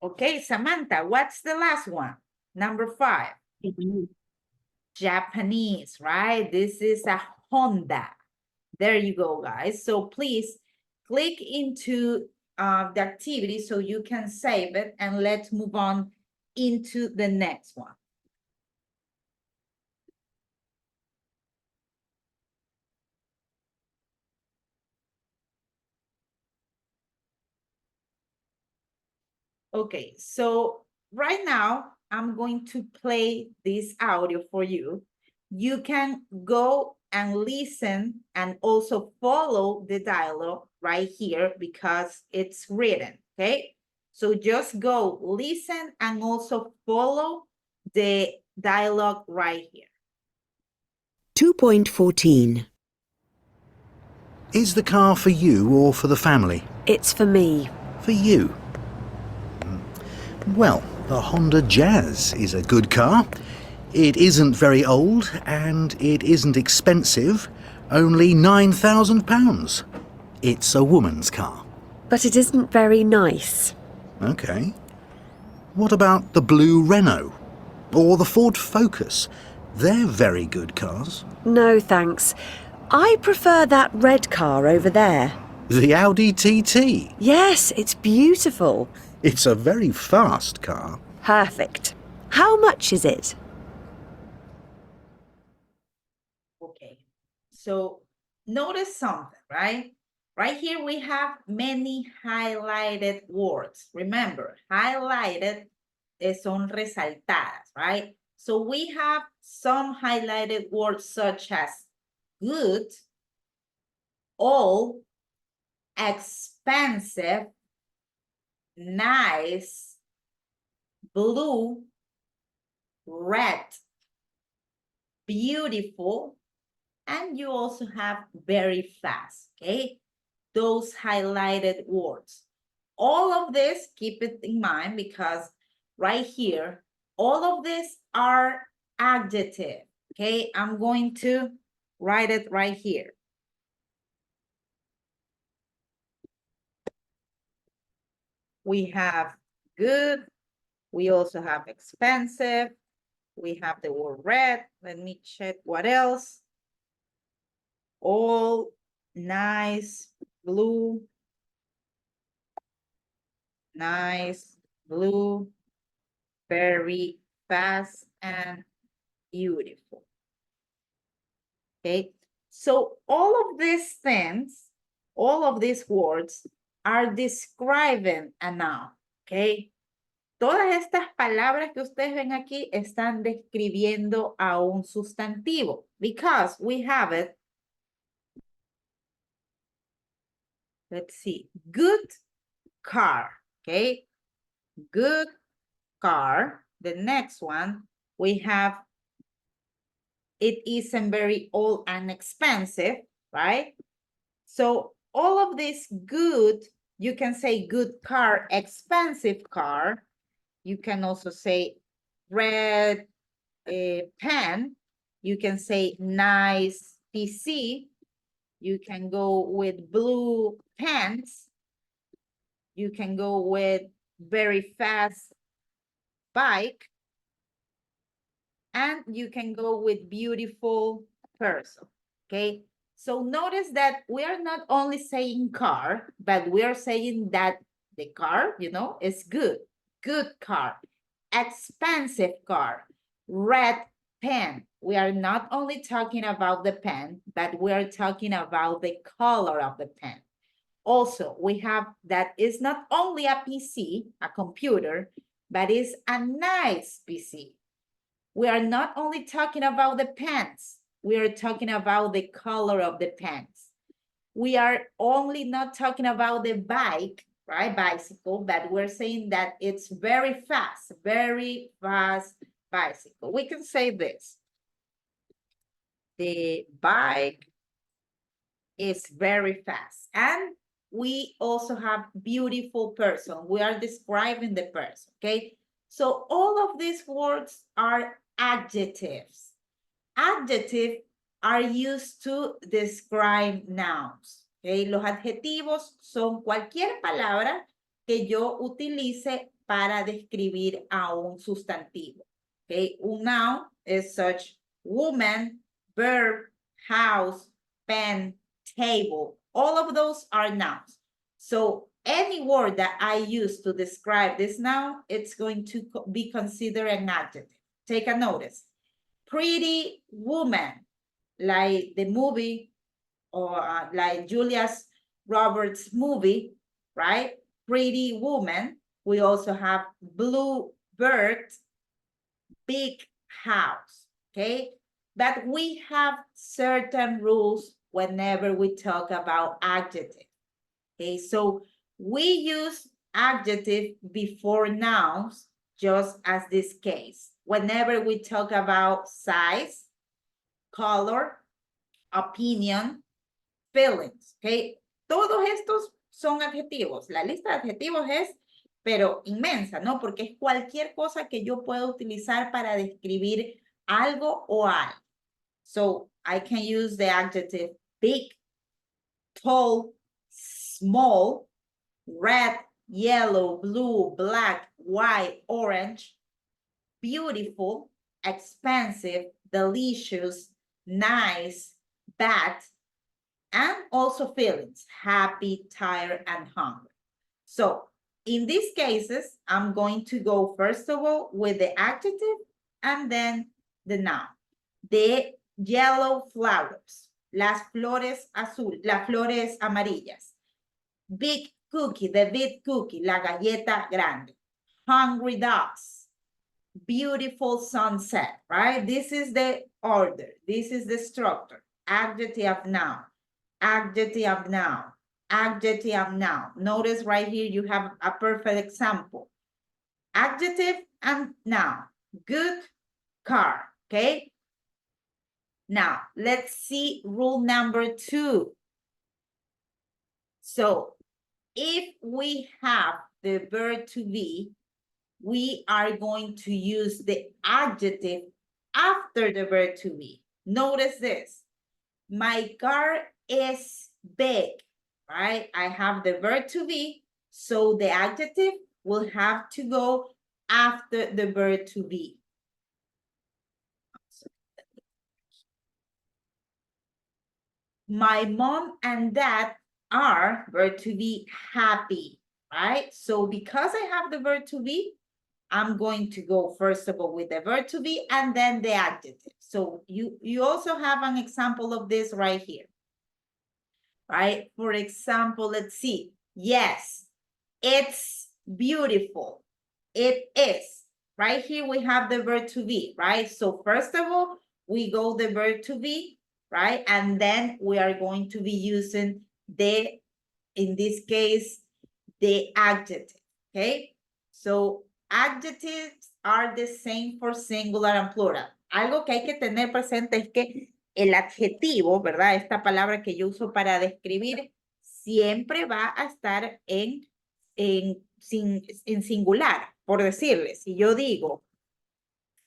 Okay, Samantha, what's the last one? Number 5. Japanese, right? This is a Honda. There you go, guys. So please click into the activity so you can save it, and let's move on into the next one. Okay, so right now I'm going to play this audio for you. You can go and listen and also follow the dialogue right here because it's written, okay? So just go listen and also follow the dialogue right here. 2.14. Is the car for you or for the family? It's for me. For you. Well, the Honda Jazz is a good car. It isn't very old and it isn't expensive, only £9,000. It's a woman's car. But it isn't very nice. Okay. What about the blue Renault? Or the Ford Focus? They're very good cars. No, thanks. I prefer that red car over there. The Audi TT. Yes, it's beautiful. It's a very fast car. Perfect. How much is it? Okay, so notice something, right? Right here we have many highlighted words. Remember, highlighted son resaltadas, right? So we have some highlighted words such as good, old, expensive, nice, blue, red, beautiful, and you also have very fast, okay? Those highlighted words. All of this, keep it in mind because right here, all of these are adjective, okay? I'm going to write it right here. We have good, we also have expensive, we have the word red. Let me check what else. All, nice, blue, nice, blue, very fast, and beautiful. Okay, so all of these things, all of these words are describing a noun, okay? Todas estas palabras que ustedes ven aquí están describiendo a un sustantivo because we have it. Let's see, good car, okay? Good car. The next one, we have it isn't very old and expensive, right? So all of this good, you can say good car, expensive car. You can also say red pen. You can say nice PC. You can go with blue pants. You can go with very fast bike. And you can go with beautiful person, okay? So notice that we are not only saying car, but we are saying that the car, you know, is good. Good car, expensive car, red pen. We are not only talking about the pen, but we are talking about the color of the pen. Also, we have that is not only a PC, a computer, but it's a nice PC. We are not only talking about the pens, we are talking about the color of the pens. We are only not talking about the bike, right? Bicycle, but we're saying that it's very fast bicycle. We can say this. The bike is very fast. And we also have beautiful person. We are describing the person, okay? So all of these words are adjectives. Adjectives are used to describe nouns. Okay? Los adjetivos son cualquier palabra que yo utilice para describir a un sustantivo. Okay? Un noun is such woman, verb, house, pen, table. All of those are nouns. So any word that I use to describe this noun, it's going to be considered an adjective. Take a notice. Pretty woman, like the movie, or like Julia Roberts movie, right? Pretty woman. We also have blue bird, big house, okay? But we have certain rules whenever we talk about adjective, okay? So we use adjective before nouns, just as this case. Whenever we talk about size, color, opinion, feelings, okay? Todos estos son adjetivos. La lista de adjetivos es, pero inmensa, ¿no? Porque es cualquier cosa que yo pueda utilizar para describir algo o algo. So, I can use the adjective big, tall, small, red, yellow, blue, black, white, orange, beautiful, expensive, delicious, nice, bad, and also feelings, happy, tired, and hungry. So in these cases, I'm going to go first of all with the adjective and then the noun. The yellow flowers, las flores azul, las flores amarillas. Big cookie, the big cookie, la galleta grande. Hungry dogs, beautiful sunset, right? This is the order. This is the structure. Adjective, noun. Adjective, noun. Adjective, noun. Notice right here you have a perfect example. Adjective and noun. Good car, okay? Now, let's see rule number 2. So, if we have the verb to be, we are going to use the adjective after the verb to be. Notice this. My car is big, right? I have the verb to be, so the adjective will have to go after the verb to be. My mom and dad are verb to be happy, right? So because I have the verb to be, I'm going to go first of all with the verb to be and then the adjective. So you also have an example of this right here, right? For example, let's see. Yes, it's beautiful. It is. Right here we have the verb to be, right? So first of all, we go the verb to be, right? And then we are going to be using the, in this case, the adjective, okay? So adjectives are the same for singular and plural. Algo que hay que tener presente es que el adjetivo, ¿verdad? Esta palabra que yo uso para describir siempre va a estar en singular, por decirles. Si yo digo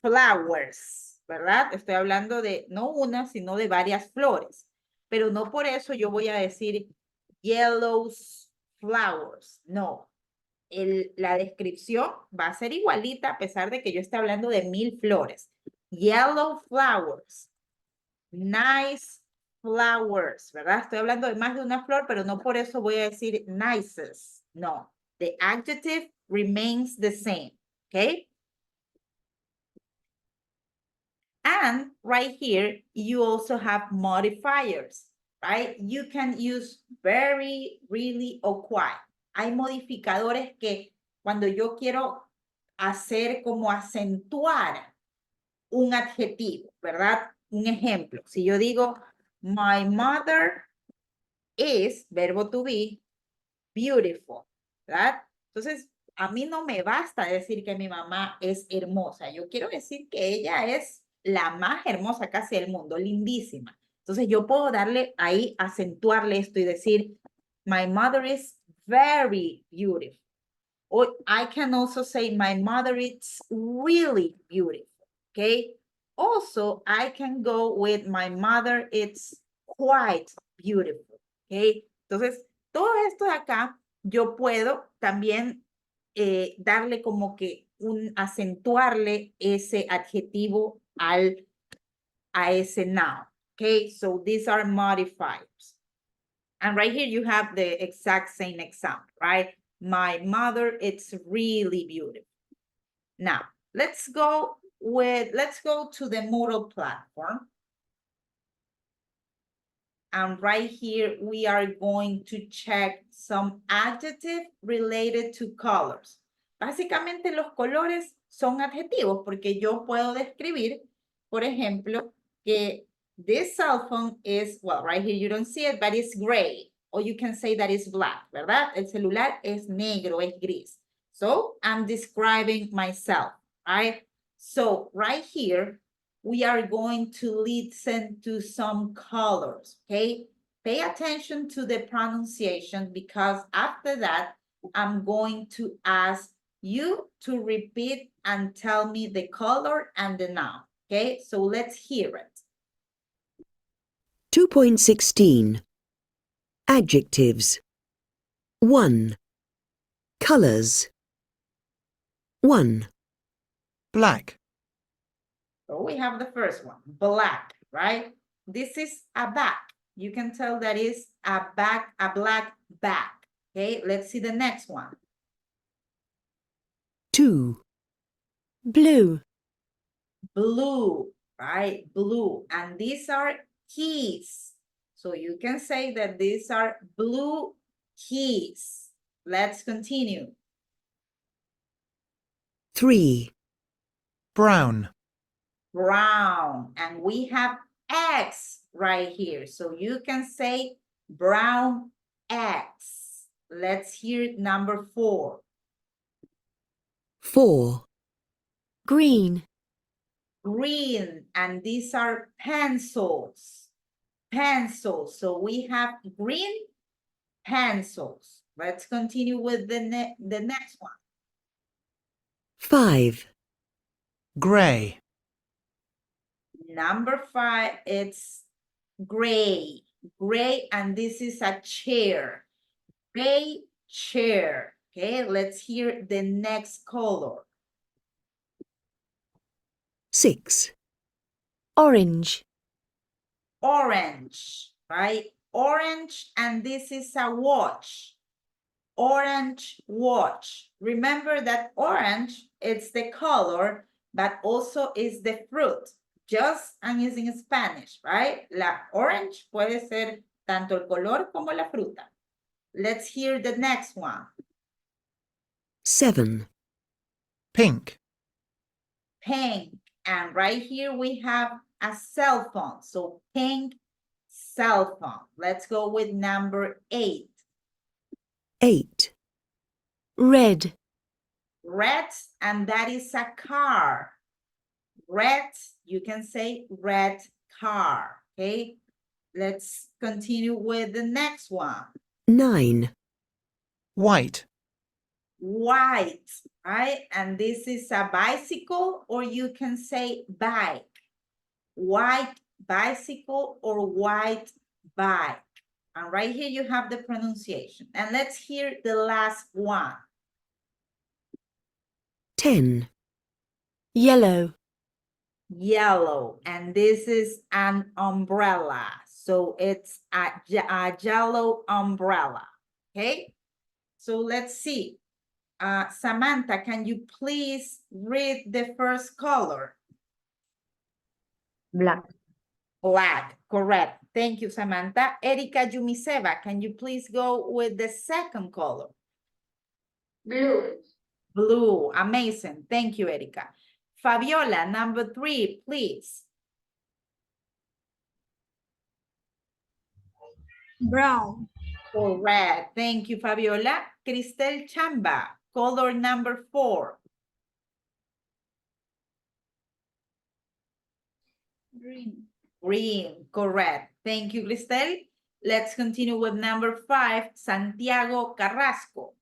flowers, ¿verdad? Estoy hablando de no una, sino de varias flores. Pero no por eso yo voy a decir yellow flowers. No. La descripción va a ser igualita a pesar de que yo esté hablando de 1000 flores. Yellow flowers. Nice flowers, ¿verdad? Estoy hablando de más de una flor, pero no por eso voy a decir nicest. No. The adjective remains the same. Okay? And right here, you also have modifiers, right? You can use very, really, or quite. Hay modificadores que cuando yo quiero hacer como acentuar un adjetivo, ¿verdad? Un ejemplo, si yo digo, my mother is, verbo to be, beautiful, ¿verdad? Entonces, a mí no me basta decir que mi mamá es hermosa. Yo quiero decir que ella es la más hermosa casi del mundo, lindísima. Entonces, yo puedo darle ahí, acentuarle esto y decir, my mother is very beautiful. Or I can also say my mother is really beautiful, okay? Also, I can go with my mother is quite beautiful, okay? Entonces, todo esto de acá, yo puedo también darle como que acentuarle ese adjetivo a ese noun. Okay, so these are modifiers. And right here you have the exact same example, right? My mother, it's really beautiful. Now, let's go to the Moodle platform. And right here, we are going to check some adjective related to colors. Básicamente los colores son adjetivos porque yo puedo describir, por ejemplo, que this cell phone is, well, right here you don't see it, but it's gray. Or you can say that it's black, ¿verdad? El celular es negro, es gris. So I'm describing myself, right? So right here, we are going to listen to some colors, okay? Pay attention to the pronunciation because after that, I'm going to ask you to repeat and tell me the color and the noun, okay? So let's hear it. 2.16 Adjectives 1. Colors 1. Black. So we have the first one, black, right? This is a bag. You can tell that is a bag, a black bag. Okay, let's see the next one. 2. Blue Blue, right? Blue. And these are keys. So you can say that these are blue keys. Let's continue. 3. Brown. Brown. And we have X right here. So you can say brown X. Let's hear number 4. 4. Green Green. And these are pencils. Pencils. So we have green pencils. Let's continue with the next one. 5. Gray. Number 5, it's gray. Gray, and this is a chair. Gray chair. Okay, let's hear the next color. 6. Orange Orange, right? Orange, and this is a watch. Orange watch. Remember that orange, it's the color, but also is the fruit. Just and is in Spanish, right? La orange puede ser tanto el color como la fruta. Let's hear the next one. 7. Pink. Pink. And right here we have a cell phone. So pink cell phone. Let's go with number 8. 8. Red Red, and that is a car. Red, you can say red car, okay? Let's continue with the next one. 9. White. White, right? And this is a bicycle, or you can say bike. White bicycle or white bike. And right here you have the pronunciation. And let's hear the last one. 10. Yellow Yellow, and this is an umbrella. So it's a yellow umbrella, okay? So let's see. Samantha, can you please read the first color? Black. Black, correct. Thank you, Samantha. Erika Yumiseva, can you please go with the second color? Blue. Blue, amazing. Thank you, Erika. Fabiola, number 3, please. Brown. Correct. Thank you, Fabiola. Cristel Chamba, color number 4. Green. Green, correct. Thank you, Cristel. Let's continue with number 5, Santiago Carrasco.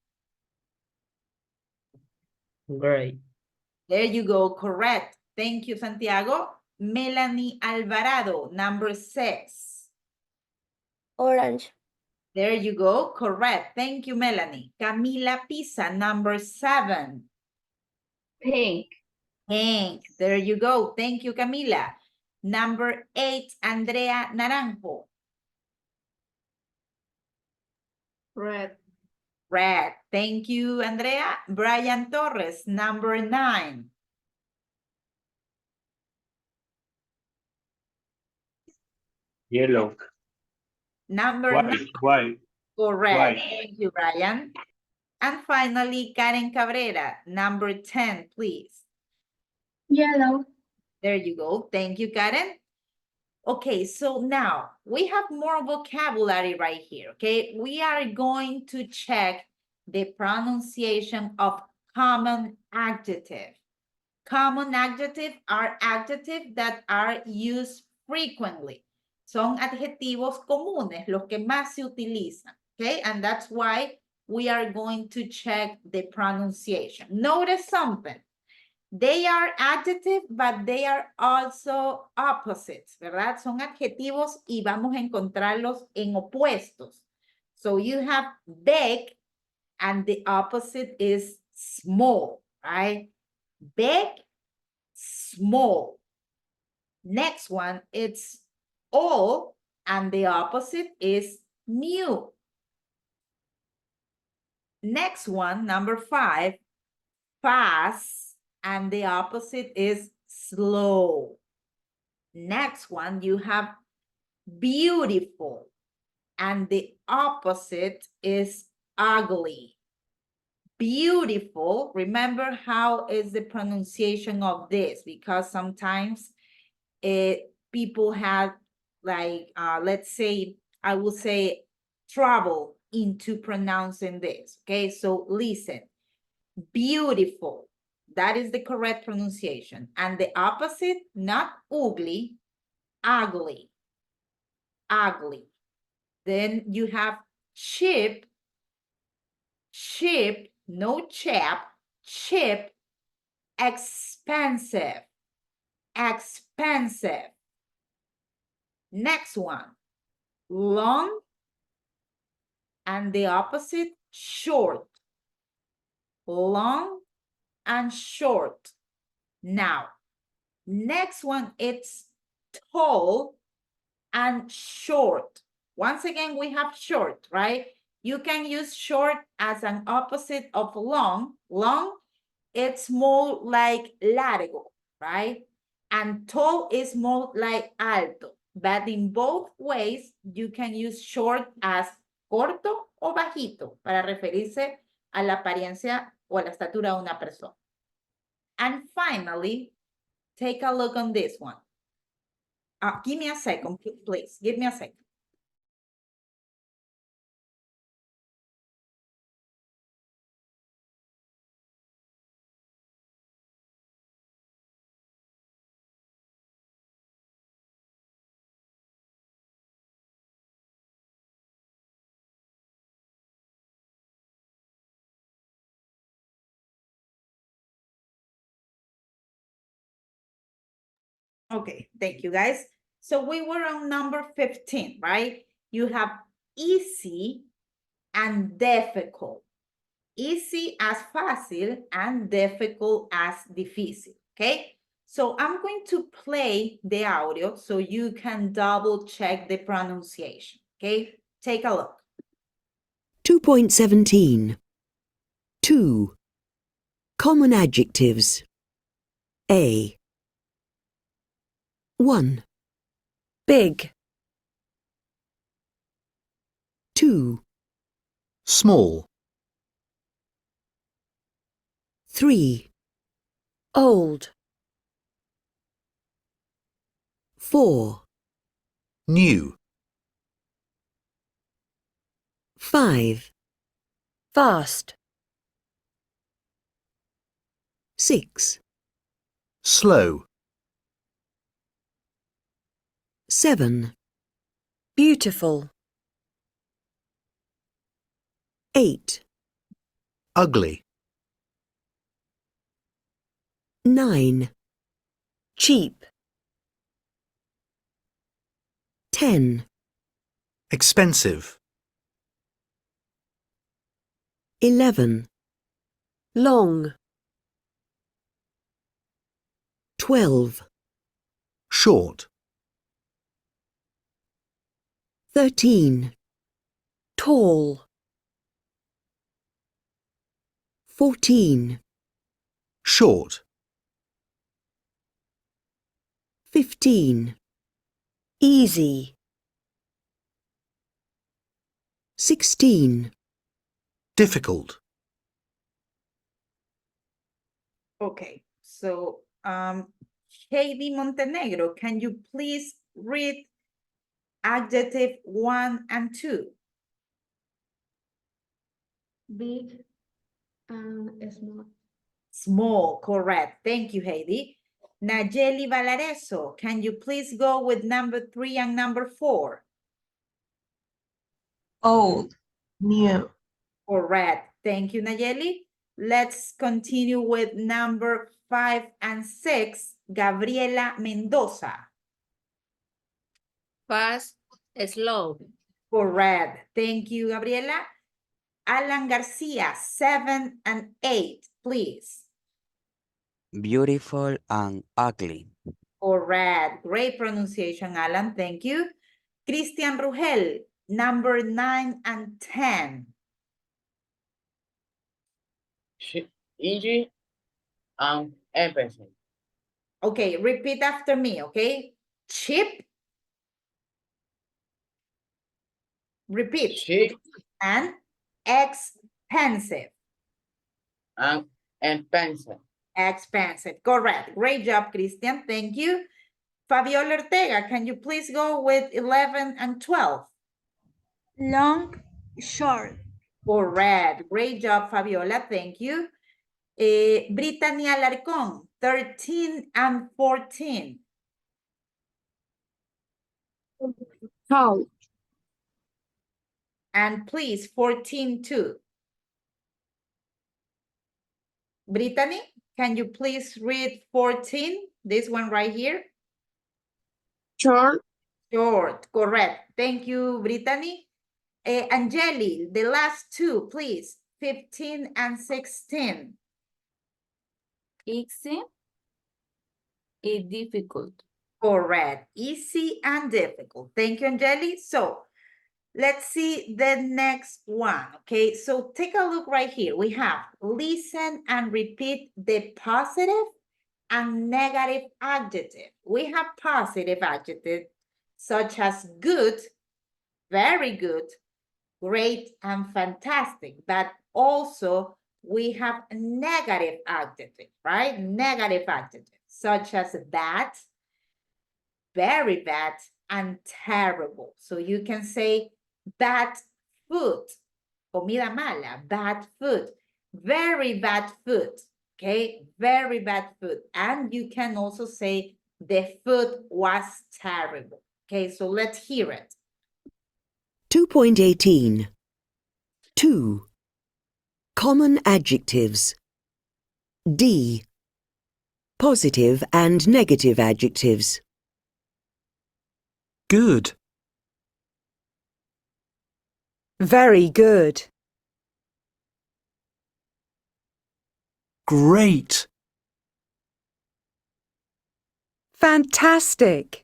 Gray. There you go, correct. Thank you, Santiago. Melanie Alvarado, number 6. Orange. There you go, correct. Thank you, Melanie. Camila Pisa, number 7. Pink. Pink, there you go. Thank you, Camila. Number 8, Andrea Naranjo. Red. Red. Thank you, Andrea. Brian Torres, number 9. Yellow. Number 9. White. Correct. White. Thank you, Brian. And finally, Karen Cabrera, number 10, please. Yellow. There you go. Thank you, Karen. Okay, so now we have more vocabulary right here, okay? We are going to check the pronunciation of common adjective. Common adjective are adjectives that are used frequently. Son adjetivos comunes, los que más se utilizan, okay? And that's why we are going to check the pronunciation. Notice something. They are adjective, but they are also opposites, ¿verdad? Son adjetivos y vamos a encontrarlos en opuestos. So you have big, and the opposite is small, right? Big, small. Next one, it's old, and the opposite is new. Next one, number 5, fast, and the opposite is slow. Next one, you have beautiful, and the opposite is ugly. Beautiful, remember how is the pronunciation of this, because sometimes people have like, let's say, I will say trouble into pronouncing this, okay? So listen, beautiful. That is the correct pronunciation. And the opposite, not ugly, ugly, ugly. Then you have cheap, cheap, no chap, cheap, expensive, expensive. Next one, long, and the opposite, short, long, and short. Now, next one, it's tall and short. Once again, we have short, right? You can use short as an opposite of long. Long, it's more like largo, right? And tall is more like alto. But in both ways, you can use short as corto o bajito para referirse a la apariencia o a la estatura de una persona. And finally, take a look on this one. Give me a second, please. Give me a second. Okay, thank you guys. So we were on number 15, right? You have easy and difficult. Easy as fácil and difficult as difícil, okay? So I'm going to play the audio so you can double check the pronunciation, okay? Take a look. 2.17. 2. Common adjectives. A. 1. Big. 2. Small. 3. Old. 4. New. 5. Fast. 6. Slow. 7. Beautiful. 8. Ugly. 9. Cheap. 10. Expensive. 11. Long. 12. Short. 13. Tall. 14. Short. 15. Easy. 16. Difficult. Okay, so Heidi Montenegro, can you please read adjective 1 and 2? Big and small. Small, correct. Thank you, Heidi. Nayeli Valareso, can you please go with number 3 and number 4? Old, new. Correct. Thank you, Nayeli. Let's continue with number 5 and 6, Gabriela Mendoza. Fast, slow. Correct. Thank you, Gabriela. Alan Garcia, 7 and 8, please. Beautiful and ugly. Correct. Great pronunciation, Alan. Thank you. Christian Rugel, number 9 and 10. Easy and empathy. Okay, repeat after me, okay? Cheap. Repeat. Cheap And expensive. and expensive. Expensive. Correct. Great job, Christian. Thank you. Fabiola Ortega, can you please go with 11 and 12? Long, short. Correct. Great job, Fabiola. Thank you. Brittany Alarcón, 13 and 14. Tall. And please, 14 too. Brittany, can you please read 14? This one right here. Short. Short, correct. Thank you, Brittany. Angeli, the last two, please. 15 and 16. Easy is difficult. Correct. Easy and difficult. Thank you, Angeli. So let's see the next one. Okay, so take a look right here. We have listen and repeat the positive and negative adjective. We have positive adjectives such as good, very good, great, and fantastic. But also we have negative adjectives, right? Negative adjectives such as bad, very bad, and terrible. So you can say bad food, comida mala, bad food, very bad food, okay? Very bad food. And you can also say the food was terrible. Okay, so let's hear it. 2.18. 2. Common adjectives. D. Positive and negative adjectives. Good. Very good. Great. Fantastic.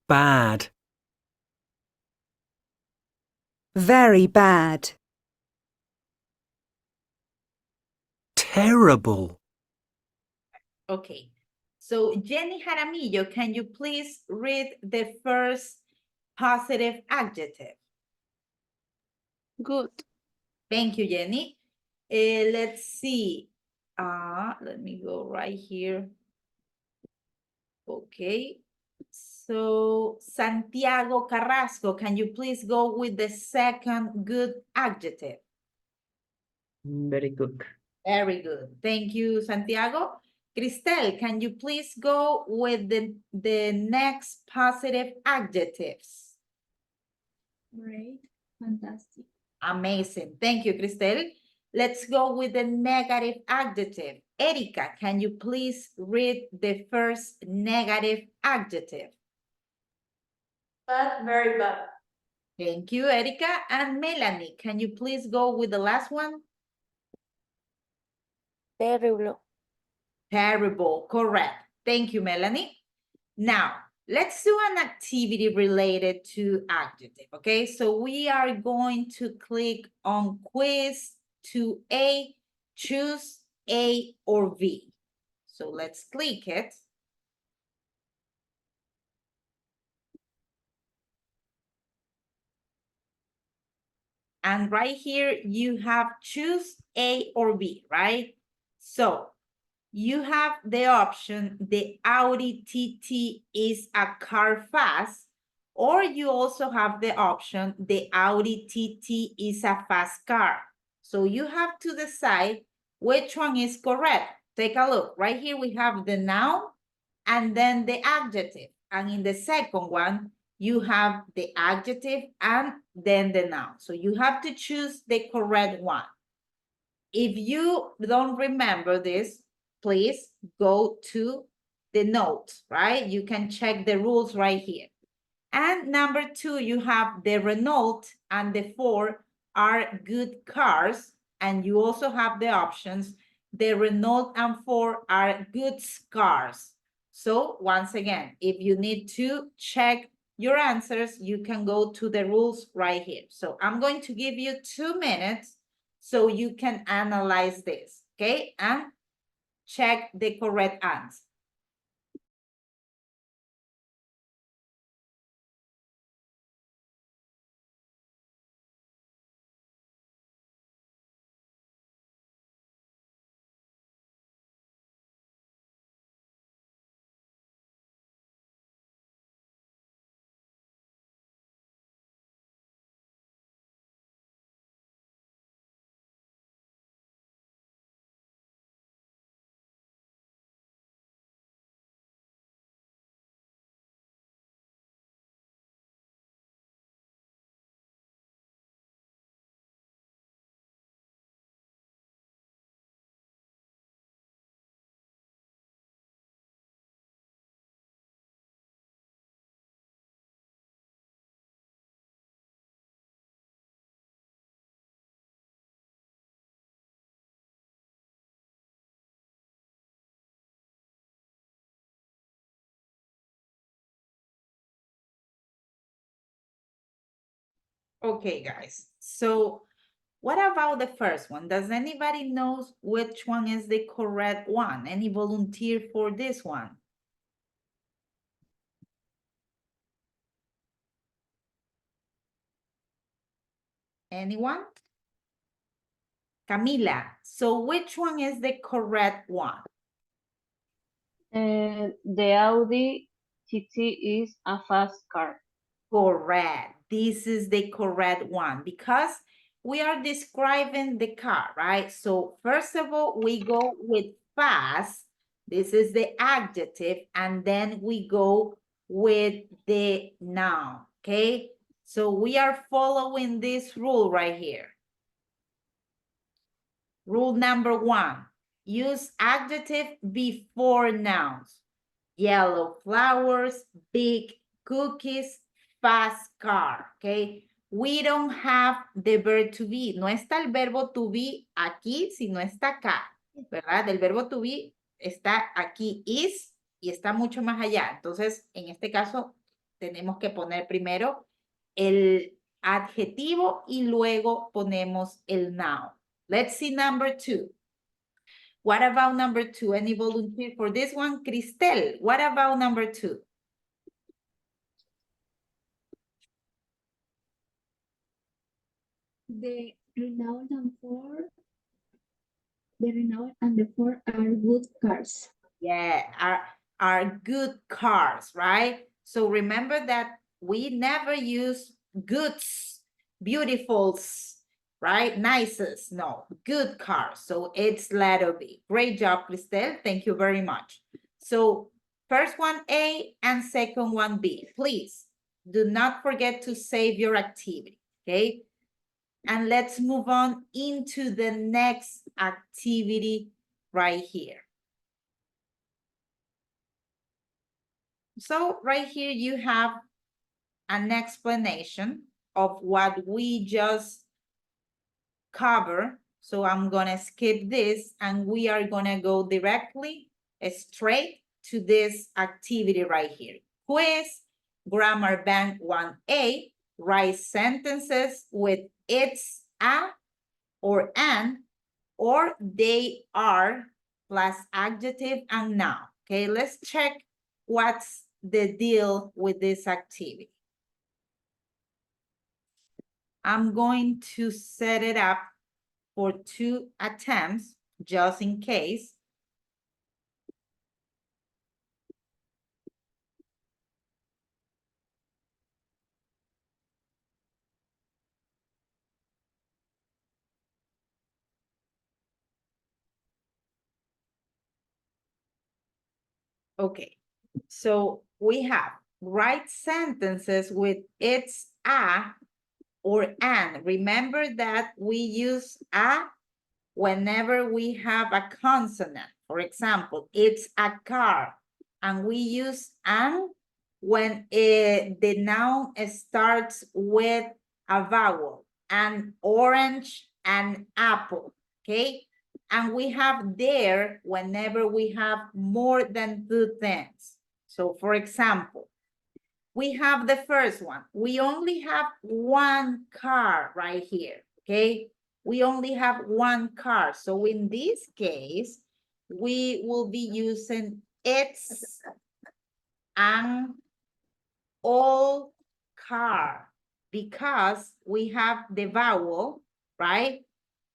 Bad. Very bad. Terrible. Okay, so Jenny Jaramillo, can you please read the first positive adjective? Good. Thank you, Jenny. Let's see. Let me go right here. Okay. So Santiago Carrasco, can you please go with the second good adjective? Very good. Very good. Thank you, Santiago. Cristel, can you please go with the next positive adjectives? Great. Fantastic. Amazing. Thank you, Cristel. Let's go with the negative adjective. Erica, can you please read the first negative adjective? Bad, very bad. Thank you, Erica. And Melanie, can you please go with the last one? Terrible. Terrible, correct. Thank you, Melanie. Now, Let's do an activity related to adjective, okay? So we are going to click on quiz 2A, choose A or B. So let's click it. And right here, you have choose A or B, right? So you have the option, the Audi TT is a car fast, or you also have the option, the Audi TT is a fast car. So you have to decide which one is correct. Take a look. Right here, we have the noun and then the adjective. And in the second one, you have the adjective and then the noun. So you have to choose the correct one. If you don't remember this, please go to the notes, right? You can check the rules right here. And number 2, you have the Renault and the Ford are good cars. And you also have the options, the Renault and Ford are good cars. So once again, if you need to check your answers, you can go to the rules right here. So I'm going to give you 2 minutes so you can analyze this, okay? And check the correct answer. Okay, guys. So what about the first one? Does anybody knows which one is the correct one? Any volunteer for this one? Anyone? Camila, so which one is the correct one? The Audi TT is a fast car. Correct. This is the correct one because we are describing the car, right? So first of all, we go with fast. This is the adjective, and then we go with the noun, okay? So we are following this rule right here. Rule number 1, use adjective before nouns. Yellow flowers, big cookies, fast car, okay? We don't have the verb to be. No está el verbo to be aquí, sino está acá, ¿verdad? El verbo to be está aquí, is, y está mucho más allá. Entonces, en este caso, tenemos que poner primero el adjetivo y luego ponemos el noun. Let's see number 2. What about number 2? Any volunteer for this one? Cristel, what about number 2? The Renault and Ford. The Renault and the Ford are good cars. Yeah, are good cars, right? So remember that we never use goods, beautifuls, right? Nicest, no, good cars. So it's letter B. Great job, Cristel. Thank you very much. So first one A and second one B. Please do not forget to save your activity, okay? And let's move on into the next activity right here. So right here you have an explanation of what we just covered. So I'm gonna skip this and we are gonna go directly straight to this activity right here. quiz, Grammar Bank 1A, write sentences with it's a or an, or they are plus adjective and noun. Okay, let's check what's the deal with this activity. I'm going to set it up for 2 attempts, just in case. Okay, so we have write sentences with it's a or an. Remember that we use a whenever we have a consonant. For example, it's a car. And we use an when the noun starts with a vowel. An orange, an apple, okay? And we have there whenever we have more than 2 things. So for example, we have the first one. We only have 1 car right here, okay? We only have 1 car. So in this case, we will be using it's an old car because we have the vowel, right?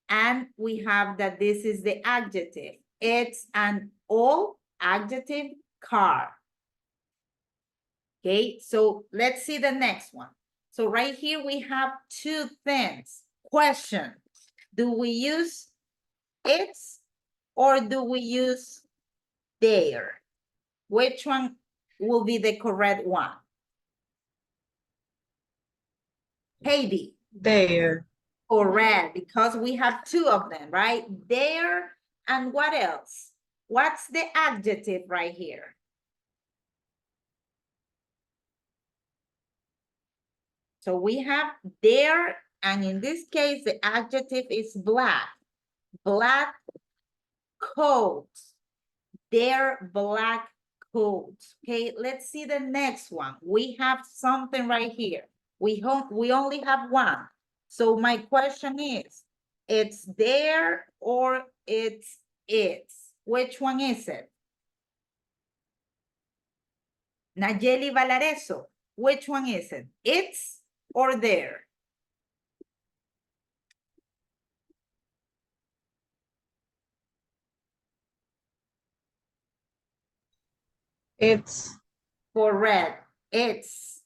And we have that this is the adjective. It's an old adjective car. Okay, so let's see the next one. So right here we have 2 things. Question, do we use it's or do we use their? Which one will be the correct one? Heidi. There. Correct, because we have 2 of them, right? There and what else? What's the adjective right here? So we have there, and in this case, the adjective is black. Black coats. Their black coats. Okay, let's see the next one. We have something right here. We only have 1. So my question is, it's there or it's. Which one is it? Nayeli Valareso, which one is it? It's or there? It's. Correct, it's.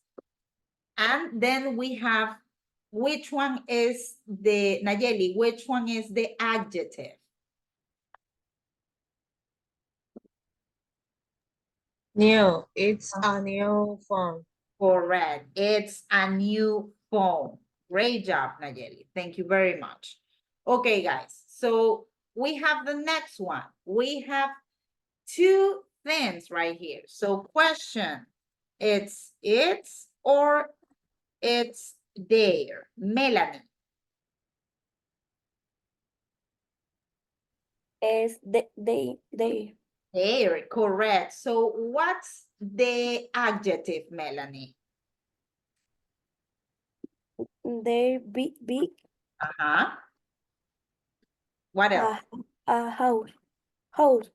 And then we have, which one is the, Nayeli, which one is the adjective? New. It's a new phone. Correct, it's a new phone. Great job, Nayeli. Thank you very much. Okay, guys, so we have the next one. We have 2 things right here. So question, it's or it's there? Melanie. Es they. There, correct. So what's the adjective, Melanie? They're big. Uh-huh. What else? House.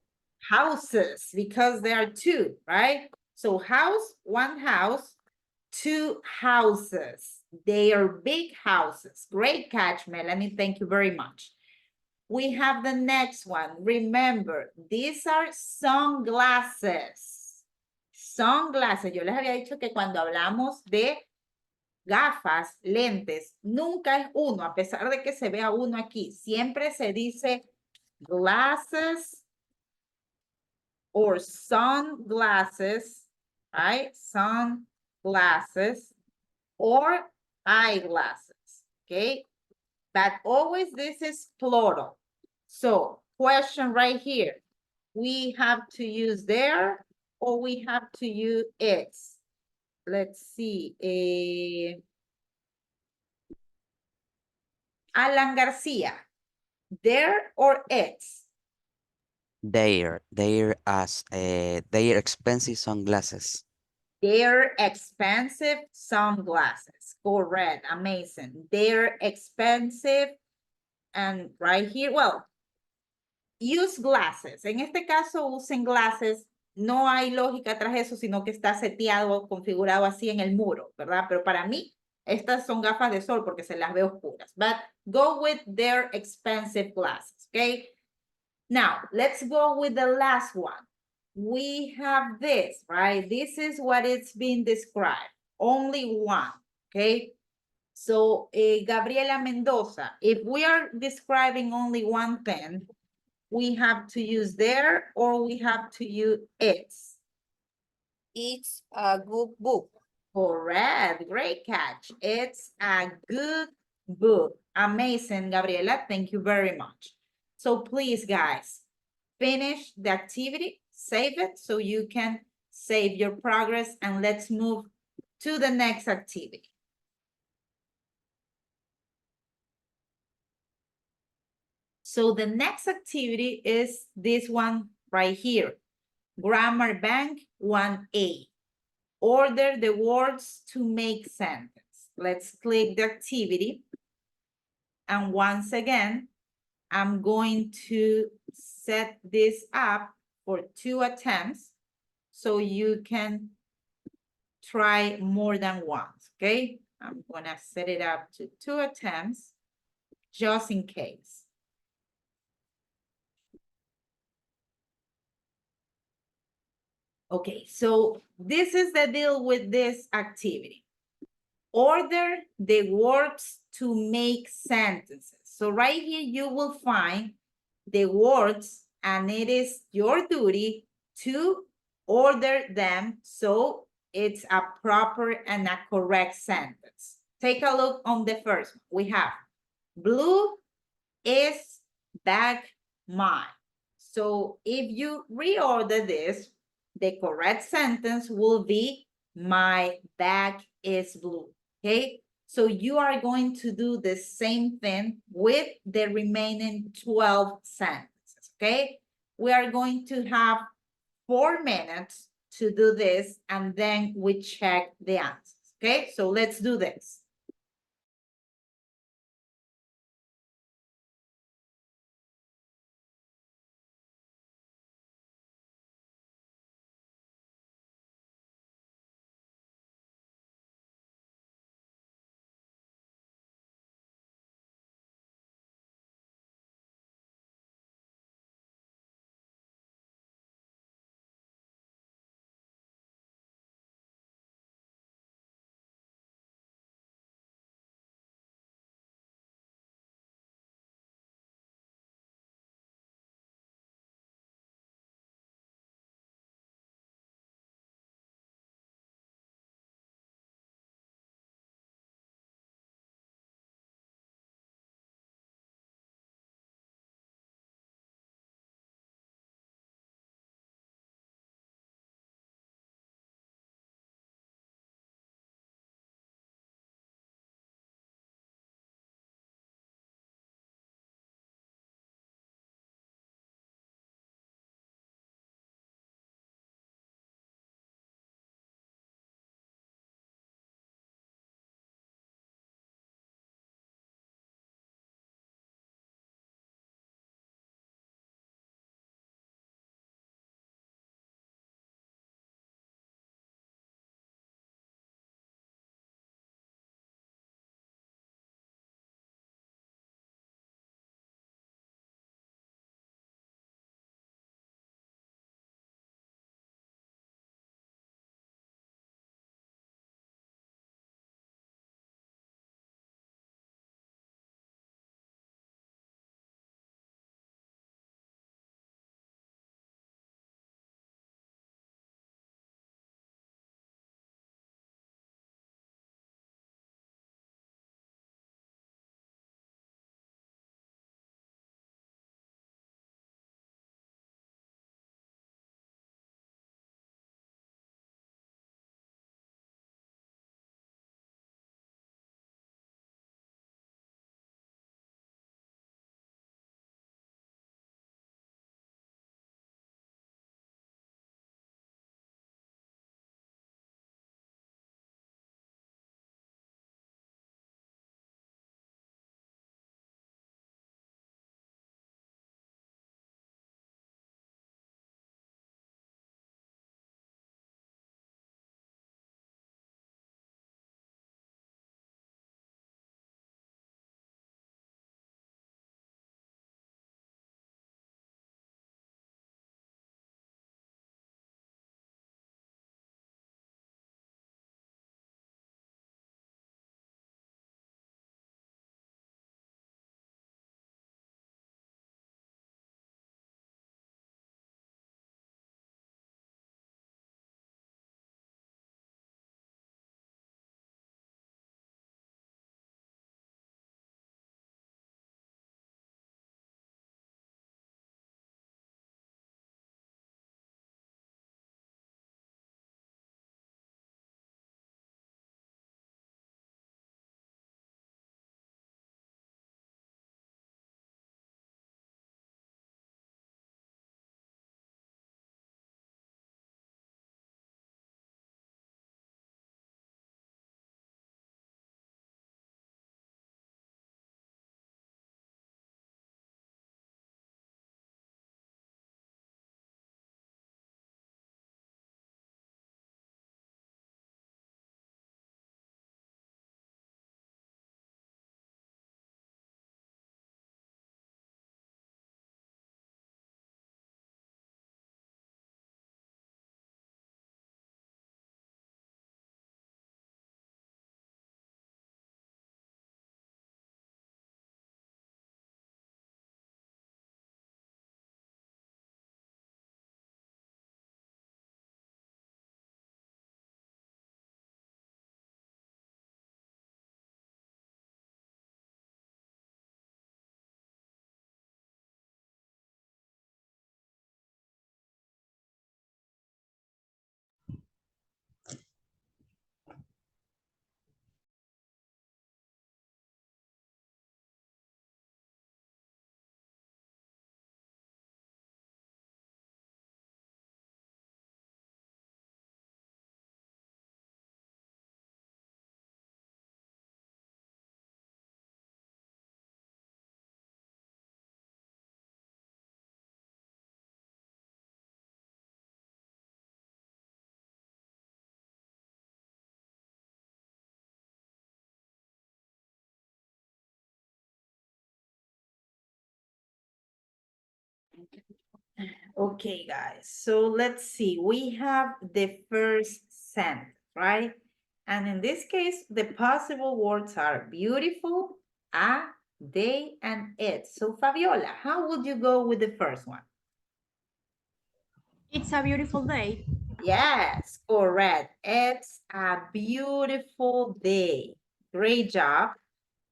Houses, because there are 2, right? So house, 1 house, 2 houses. They are big houses. Great catch, Melanie. Thank you very much. We have the next one. Remember, these are sunglasses. Sunglasses. Yo les había dicho que cuando hablamos de gafas, lentes, nunca es 1, a pesar de que se vea 1 aquí. Siempre se dice glasses or sunglasses, right? Sunglasses or eyeglasses, okay? But always this is plural. So question right here, we have to use there or we have to use it's. Let's see. Alan Garcia, there or it's? They're expensive sunglasses. They're expensive sunglasses. Correct. Amazing. They're expensive. And right here, well, use glasses. En este caso, usen glasses. No hay lógica tras eso, sino que está seteado, configurado así en el muro, ¿verdad? Pero para mí, estas son gafas de sol porque se las ve oscuras. But go with their expensive glasses, okay? Now, let's go with the last one. We have this, right? This is what it's being described. Only one, okay? So, Gabriela Mendoza, if we are describing only one thing, we have to use their or we have to use its. It's a good book. Correct. Great catch. It's a good book. Amazing, Gabriela. Thank you very much. So please, guys, finish the activity, save it so you can save your progress, and let's move to the next activity. So the next activity is this one right here. Grammar Bank 1A. Order the words to make sentence. Let's click the activity. And once again, I'm going to set this up for 2 attempts so you can try more than once, okay? I'm gonna set it up to 2 attempts just in case. Okay, so this is the deal with this activity. Order the words to make sentences. So right here, you will find the words and it is your duty to order them so it's a proper and a correct sentence. Take a look on the first one. We have blue is bag mine. So if you reorder this, the correct sentence will be my bag is blue, okay? So you are going to do the same thing with the remaining 12 sentences, okay? We are going to have 4 minutes to do this and then we check the answers, okay? So let's do this. Okay, guys, so let's see. We have the first sentence, right? And in this case, the possible words are beautiful, a, they, and it. So Fabiola, how would you go with the first one? It's a beautiful day. Yes, correct. It's a beautiful day. Great job.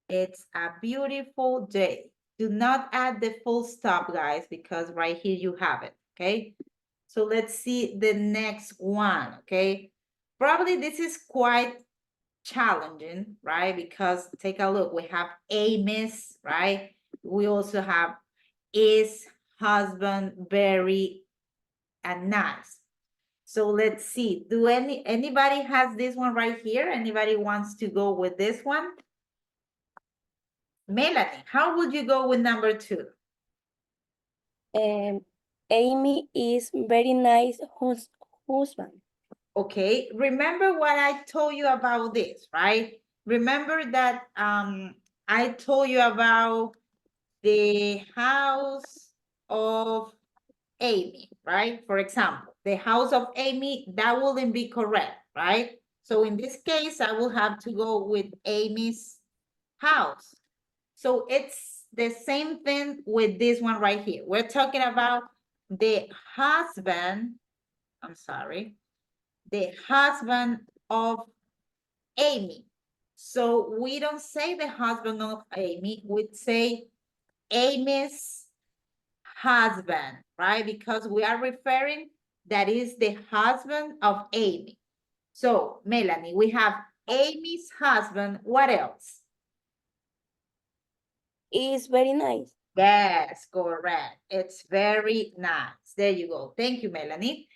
It's a beautiful day. Do not add the full stop, guys, because right here you have it, okay? So let's see the next one, okay? Probably this is quite challenging, right? Because take a look, we have Amos, right? We also have is, husband, very, and nice. So let's see, do anybody has this one right here? Anybody wants to go with this one? Melanie, how would you go with number 2? Amy is very nice husband. Okay, remember what I told you about this, right? Remember that I told you about the house of Amy, right? For example, the house of Amy, that wouldn't be correct, right? So in this case, I will have to go with Amy's house. So it's the same thing with this one right here. We're talking about the husband, I'm sorry, the husband of Amy. So we don't say the husband of Amy, we'd say Amy's husband, right? Because we are referring that is the husband of Amy. So Melanie, we have Amy's husband. What else? Is very nice. Yes, correct. It's very nice. There you go. Thank you, Melanie.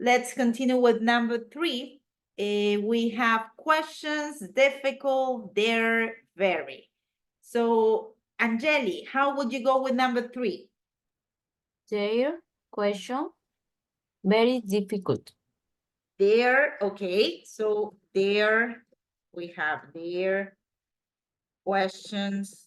Let's continue with number 3. We have questions, difficult, they're very. So, Angeli, how would you go with number 3? Their question, very difficult. There, okay. So there we have their questions,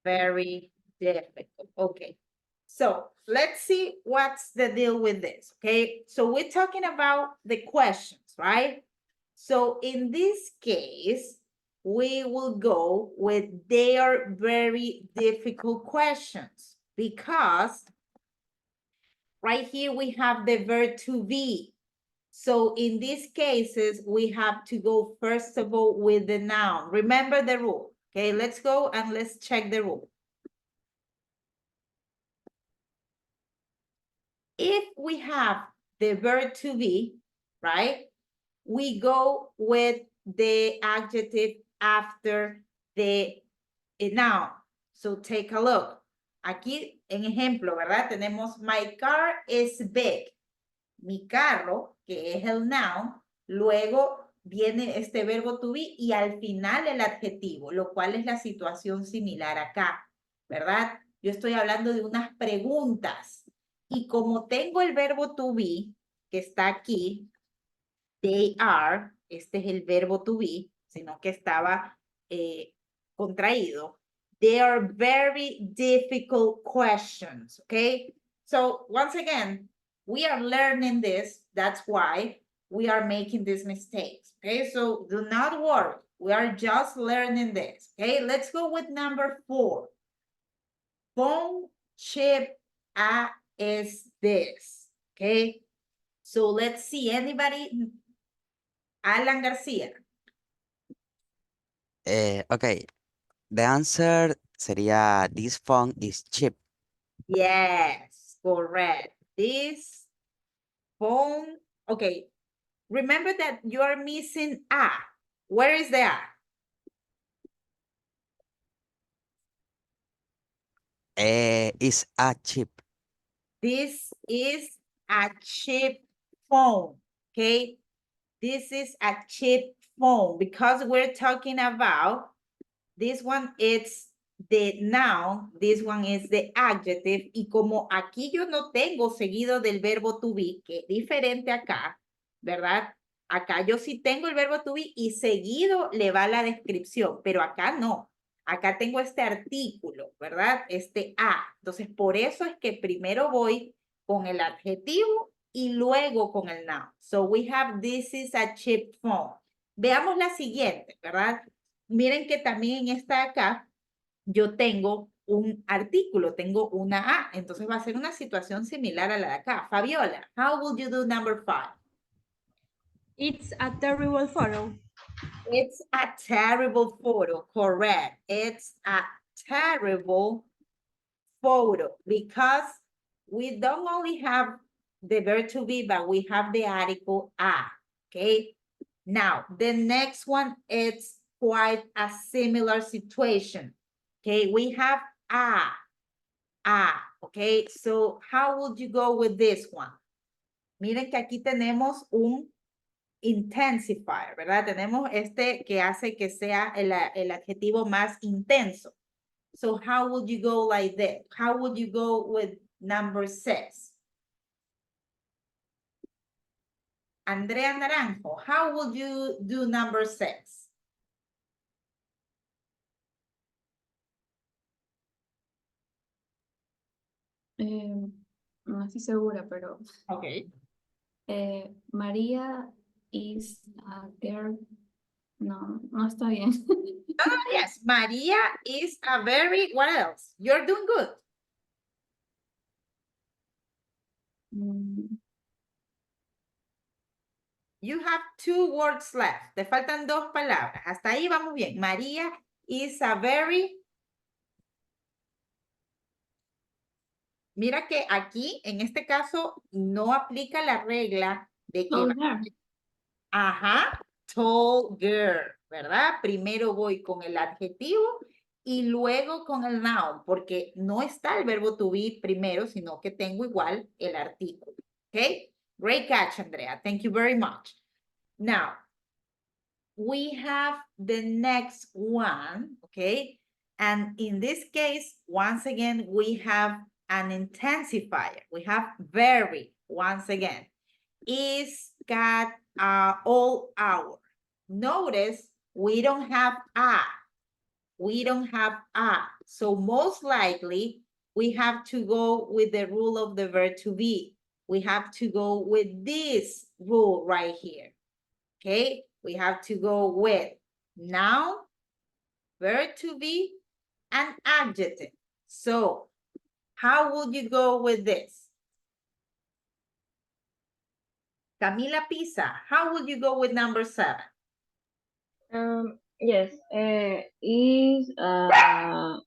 very difficult. Okay. So let's see what's the deal with this, okay? So we're talking about the questions, right? So in this case, we will go with they are very difficult questions because right here we have the verb to be. So in these cases, we have to go first of all with the noun. Remember the rule, okay? Let's go and let's check the rule. If we have the verb to be, right, we go with the adjective after the noun. So take a look. Aquí, en ejemplo, ¿verdad? Tenemos my car is big. Mi carro, que es el noun, luego viene este verbo to be y al final el adjetivo, lo cual es la situación similar acá, ¿verdad? Yo estoy hablando de unas preguntas. Y como tengo el verbo to be, que está aquí, they are, este es el verbo to be, sino que estaba contraído. They are very difficult questions, okay? So, once again, we are learning this. That's why we are making these mistakes, okay? So, do not worry. We are just learning this, okay? Let's go with number 4. Phone chip is this, okay? So let's see, anybody? Alan Garcia. Okay, the answer sería this phone is cheap. Yes, correct. This phone, okay. Remember that you are missing a. Where is the a? Is a cheap. This is a cheap phone, okay? This is a cheap phone because we're talking about this one, it's the noun, this one is the adjective, y como aquí yo no tengo seguido del verbo to be, que es diferente acá, ¿verdad? Acá yo sí tengo el verbo to be y seguido le va la descripción, pero acá no. acá tengo este artículo, ¿verdad? Este a. Entonces, por eso es que primero voy con el adjetivo y luego con el noun. So, we have this is a cheap phone. Veamos la siguiente, ¿verdad? Miren que también en esta de acá, yo tengo un artículo, tengo una A. Entonces va a ser una situación similar a la de acá. Fabiola, how would you do number 5? It's a terrible photo. It's a terrible photo, correct. It's a terrible photo because we don't only have the verb to be, but we have the article a, okay? Now, the next one is quite a similar situation, okay? We have a, okay? So how would you go with this one? Miren que aquí tenemos un intensifier, ¿verdad? Tenemos este que hace que sea el adjetivo más intenso. So how would you go like that? How would you go with number 6? Andrea Naranjo, how would you do number 6? No estoy segura, pero Okay. María is a girl. No, no está bien. Yes, Maria is a very, what else? You're doing good. You have 2 words left. Te faltan 2 palabras. Hasta ahí vamos bien. María is a very. Mira que aquí, en este caso, no aplica la regla de que... Tall girl. Ajá, tall girl, ¿verdad? Primero voy con el adjetivo y luego con el noun, porque no está el verbo to be primero, sino que tengo igual el artículo. Okay? Great catch, Andrea. Thank you very much. Now, we have the next one, okay? And in this case, once again, we have an intensifier. We have very, once again. Is, got, all hour. Notice we don't have a. We don't have a. So most likely, we have to go with the rule of the verb to be. We have to go with this rule right here. Okay? We have to go with noun, verb to be, and adjective. So, how would you go with this? Camila Pisa, how would you go with number 7? Yes, is our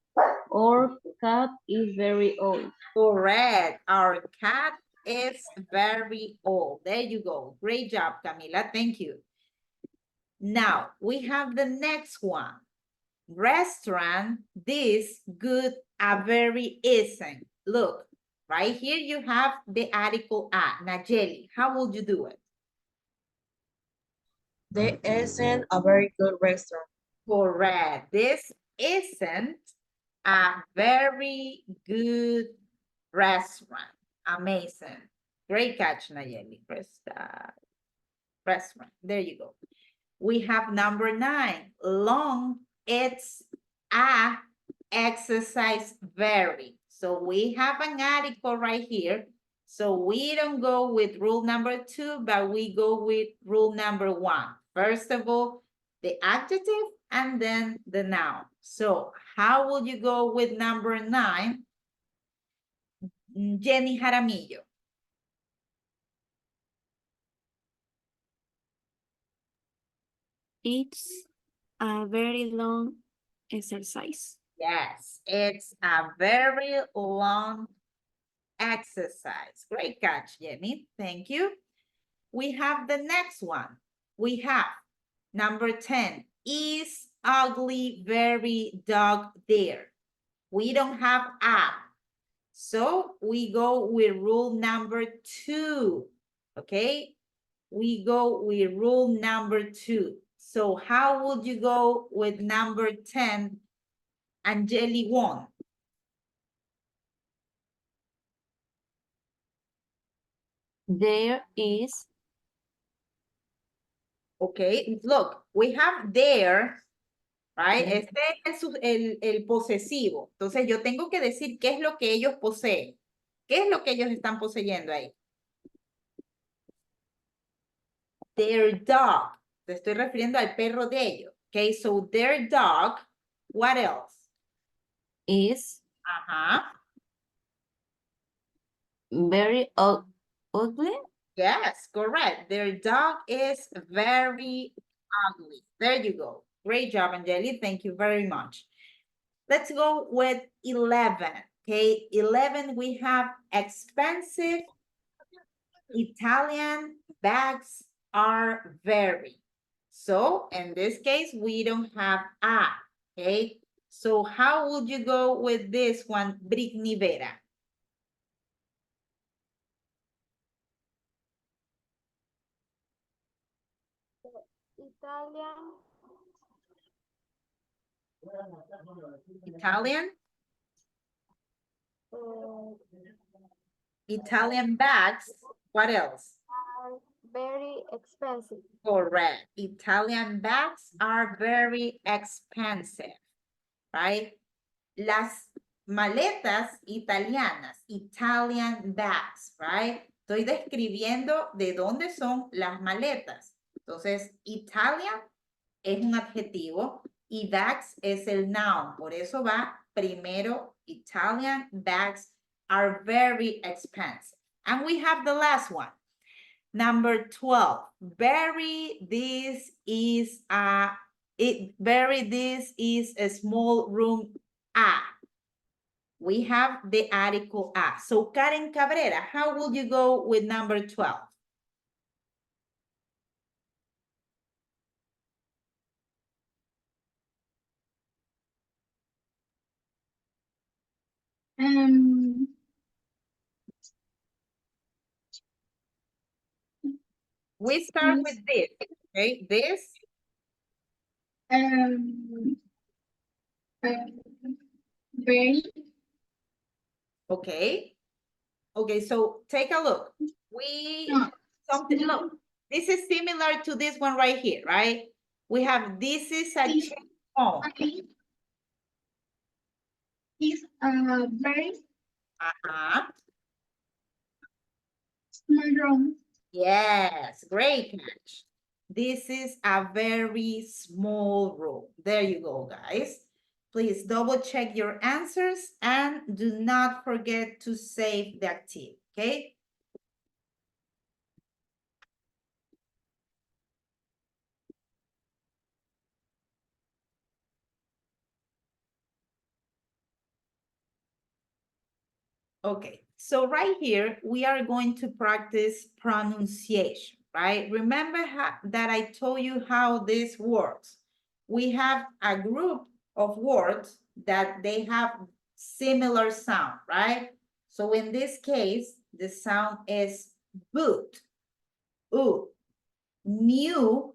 cat is very old. Correct. Our cat is very old. There you go. Great job, Camila. Thank you. Now, we have the next one. Restaurant, this, good, a very isn't. Look, right here you have the article a. Nayeli, how would you do it? There isn't a very good restaurant. Correct. This isn't a very good restaurant. Amazing. Great catch, Nayeli. Restaurant. There you go. We have number 9. Long, it's a exercise very. So we have an article right here. So we don't go with rule number 2, but we go with rule number 1. First of all, the adjective and then the noun. So how would you go with number 9? Jenny Jaramillo. It's a very long exercise. Yes, it's a very long exercise. Great catch, Jenny. Thank you. We have the next one. We have number 10. Is ugly very dog there? We don't have a. So we go with rule number 2. Okay? We go with rule number 2. So how would you go with number 10, Angeli Wong? There is. Okay, look, we have there, right? Yes. Este es el posesivo. Entonces yo tengo que decir qué es lo que ellos poseen. ¿Qué es lo que ellos están poseyendo ahí? Their dog. Te estoy refiriendo al perro de ellos. Okay, so their dog, what else? Is Ajá. very ugly. Yes, correct. Their dog is very ugly. There you go. Great job, Angeli. Thank you very much. Let's go with 11. Okay, 11, we have expensive Italian bags are very. So in this case, we don't have a. Okay, so how would you go with this one, Britney Vera? Italian? Italian bags. What else? Are very expensive. Correct. Italian bags are very expensive, right? Las maletas italianas, Italian bags, right? Estoy describiendo de dónde son las maletas. Entonces, Italia es un adjetivo y bags es el noun. Por eso va primero, Italian bags are very expensive. And we have the last one. Number 12, this is a small room a. We have the article a. So Karen Cabrera, how will you go with number 12? We start with this, okay? This. Very. Okay. Okay, so take a look. Look, this is similar to this one right here, right? We have, this is a chain phone. Is very Uh-huh. small room. Yes, great catch. This is a very small room. There you go, guys. Please double check your answers and do not forget to save the activity, okay? Okay, so right here, we are going to practice pronunciation, right? Remember that I told you how this works. We have a group of words that they have similar sound, right? So in this case, the sound is boot, ooh, new,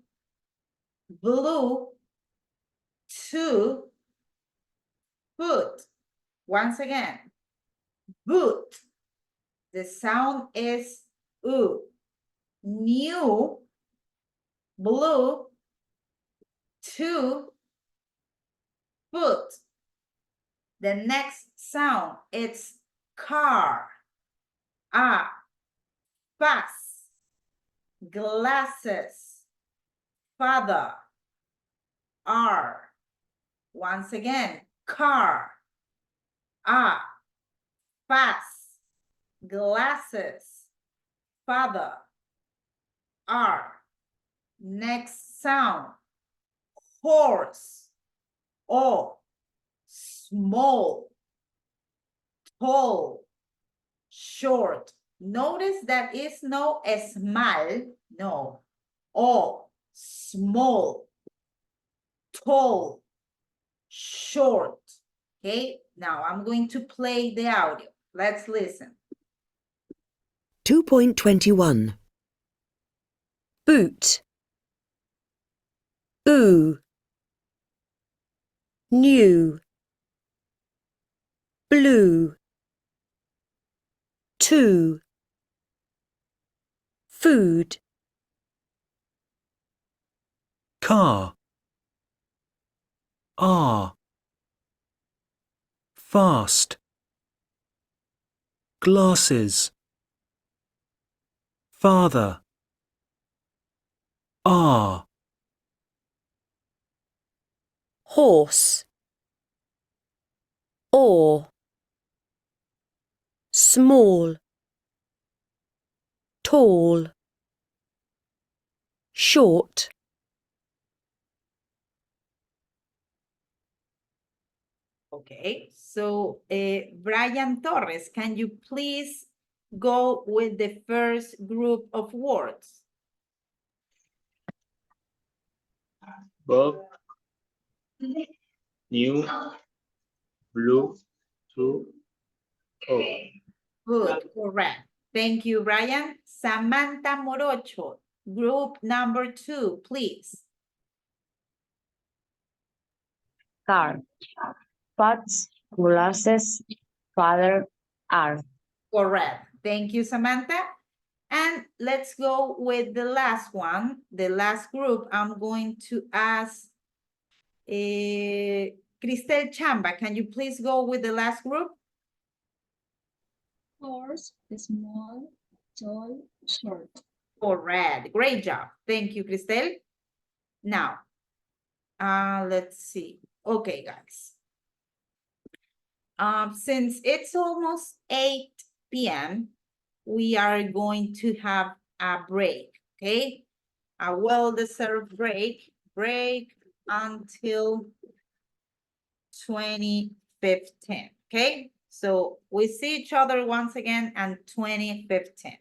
blue, to, foot. Once again, boot. The sound is ooh. New, blue, to, foot. The next sound, it's car, bus, glasses, father, R. Once again, car, bus, glasses, father, R. Next sound, horse, O, small, tall, short. Notice that is no small, no. O, small, tall, short. Okay, now I'm going to play the audio. Let's listen. 2.21 Boot. Ooh. New. Blue. To. Food. Car. are. Fast. Glasses. Father. Are. Horse. Or. Small. Tall. Short. Okay, so Brian Torres, can you please go with the first group of words? Bob, new, blue, two, oh. Good, correct. Thank you, Brian. Samantha Morocho, group number 2, please. Car. Pots, glasses, father, are. Correct. Thank you, Samantha. And let's go with the last one, the last group. I'm going to ask Cristel Chamba. Can you please go with the last group? Horse, small, tall, short. Correct. Great job. Thank you, Cristel. Now, let's see. Okay, guys. Since it's almost 8 p.m., we are going to have a break, okay? A well-deserved break until 2015, okay? So we see each other once again in 2015.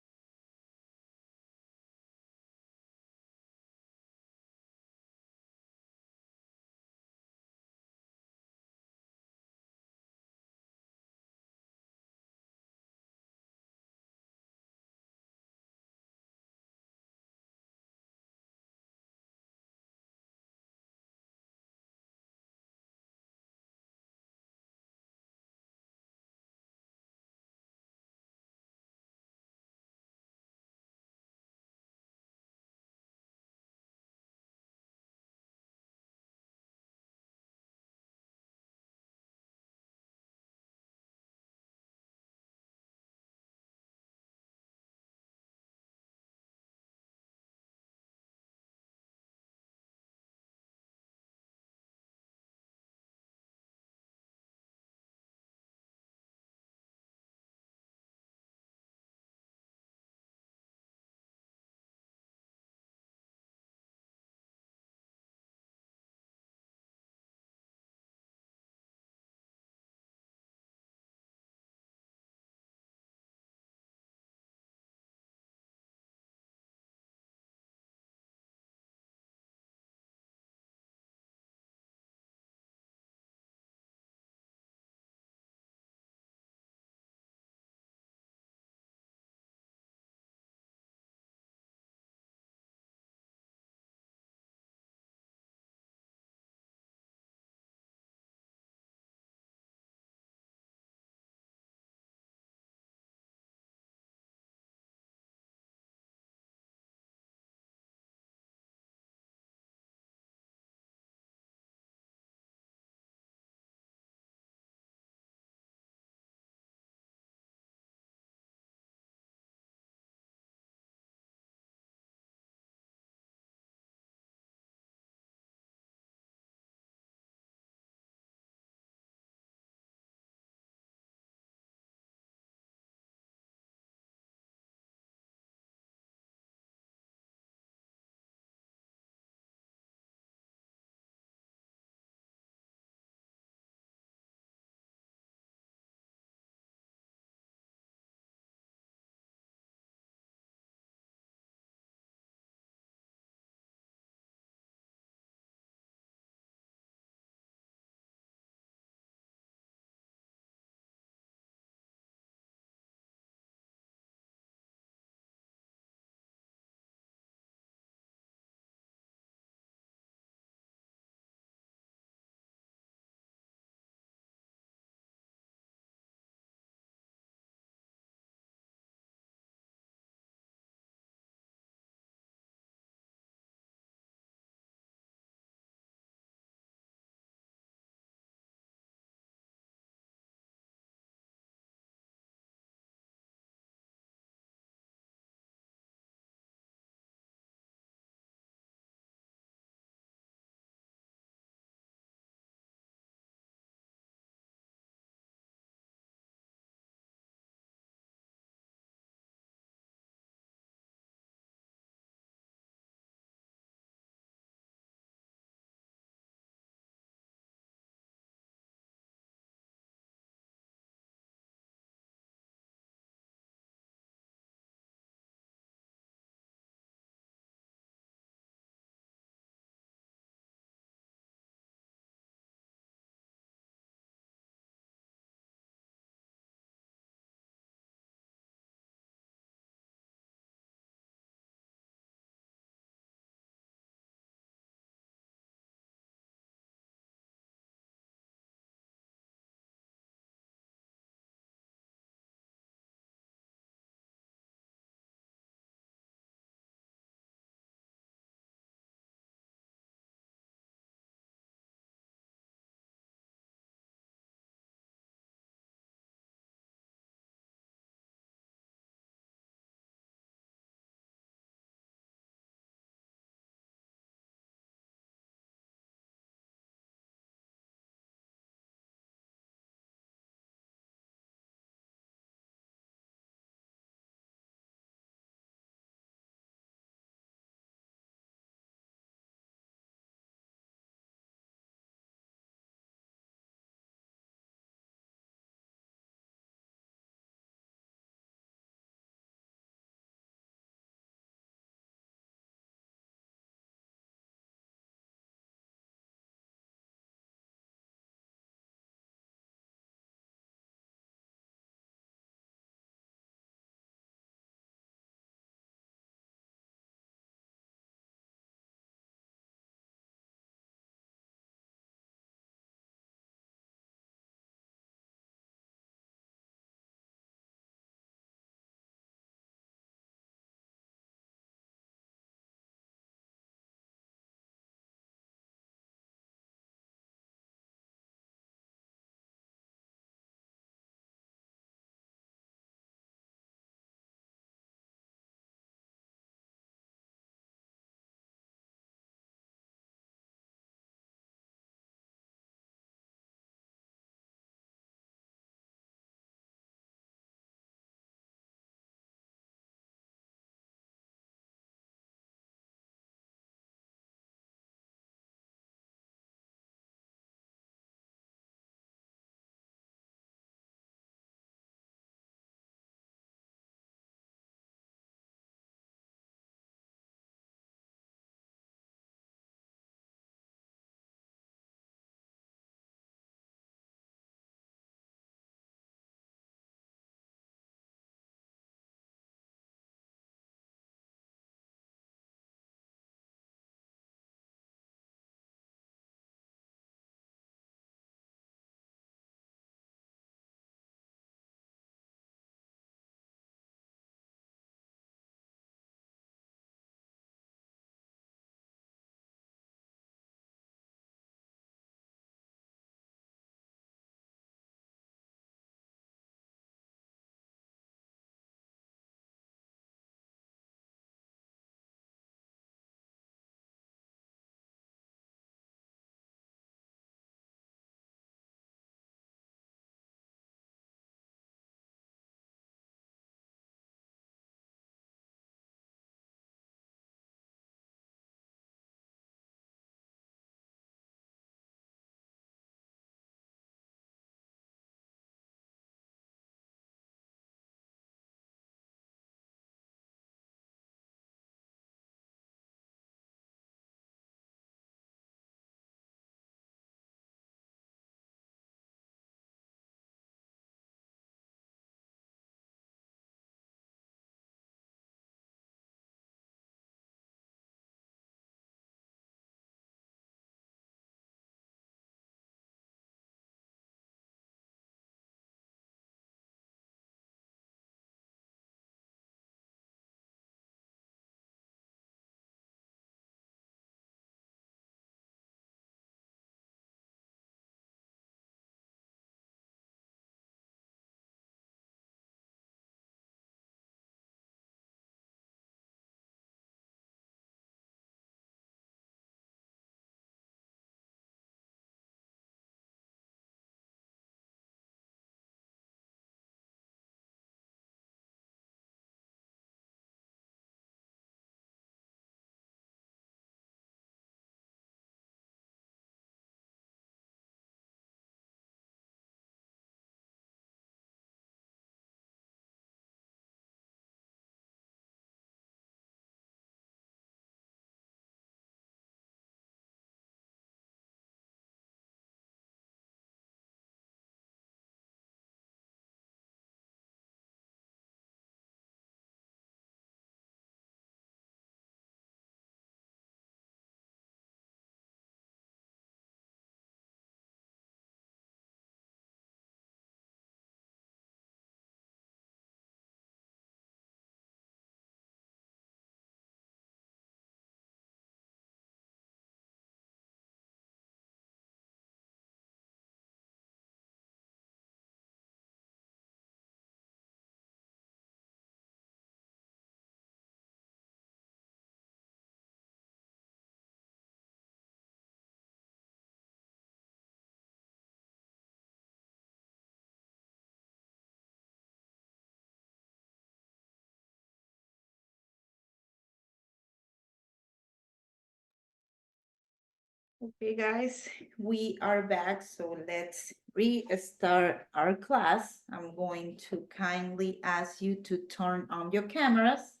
Okay, guys, we are back, so let's restart our class. I'm going to kindly ask you to turn on your cameras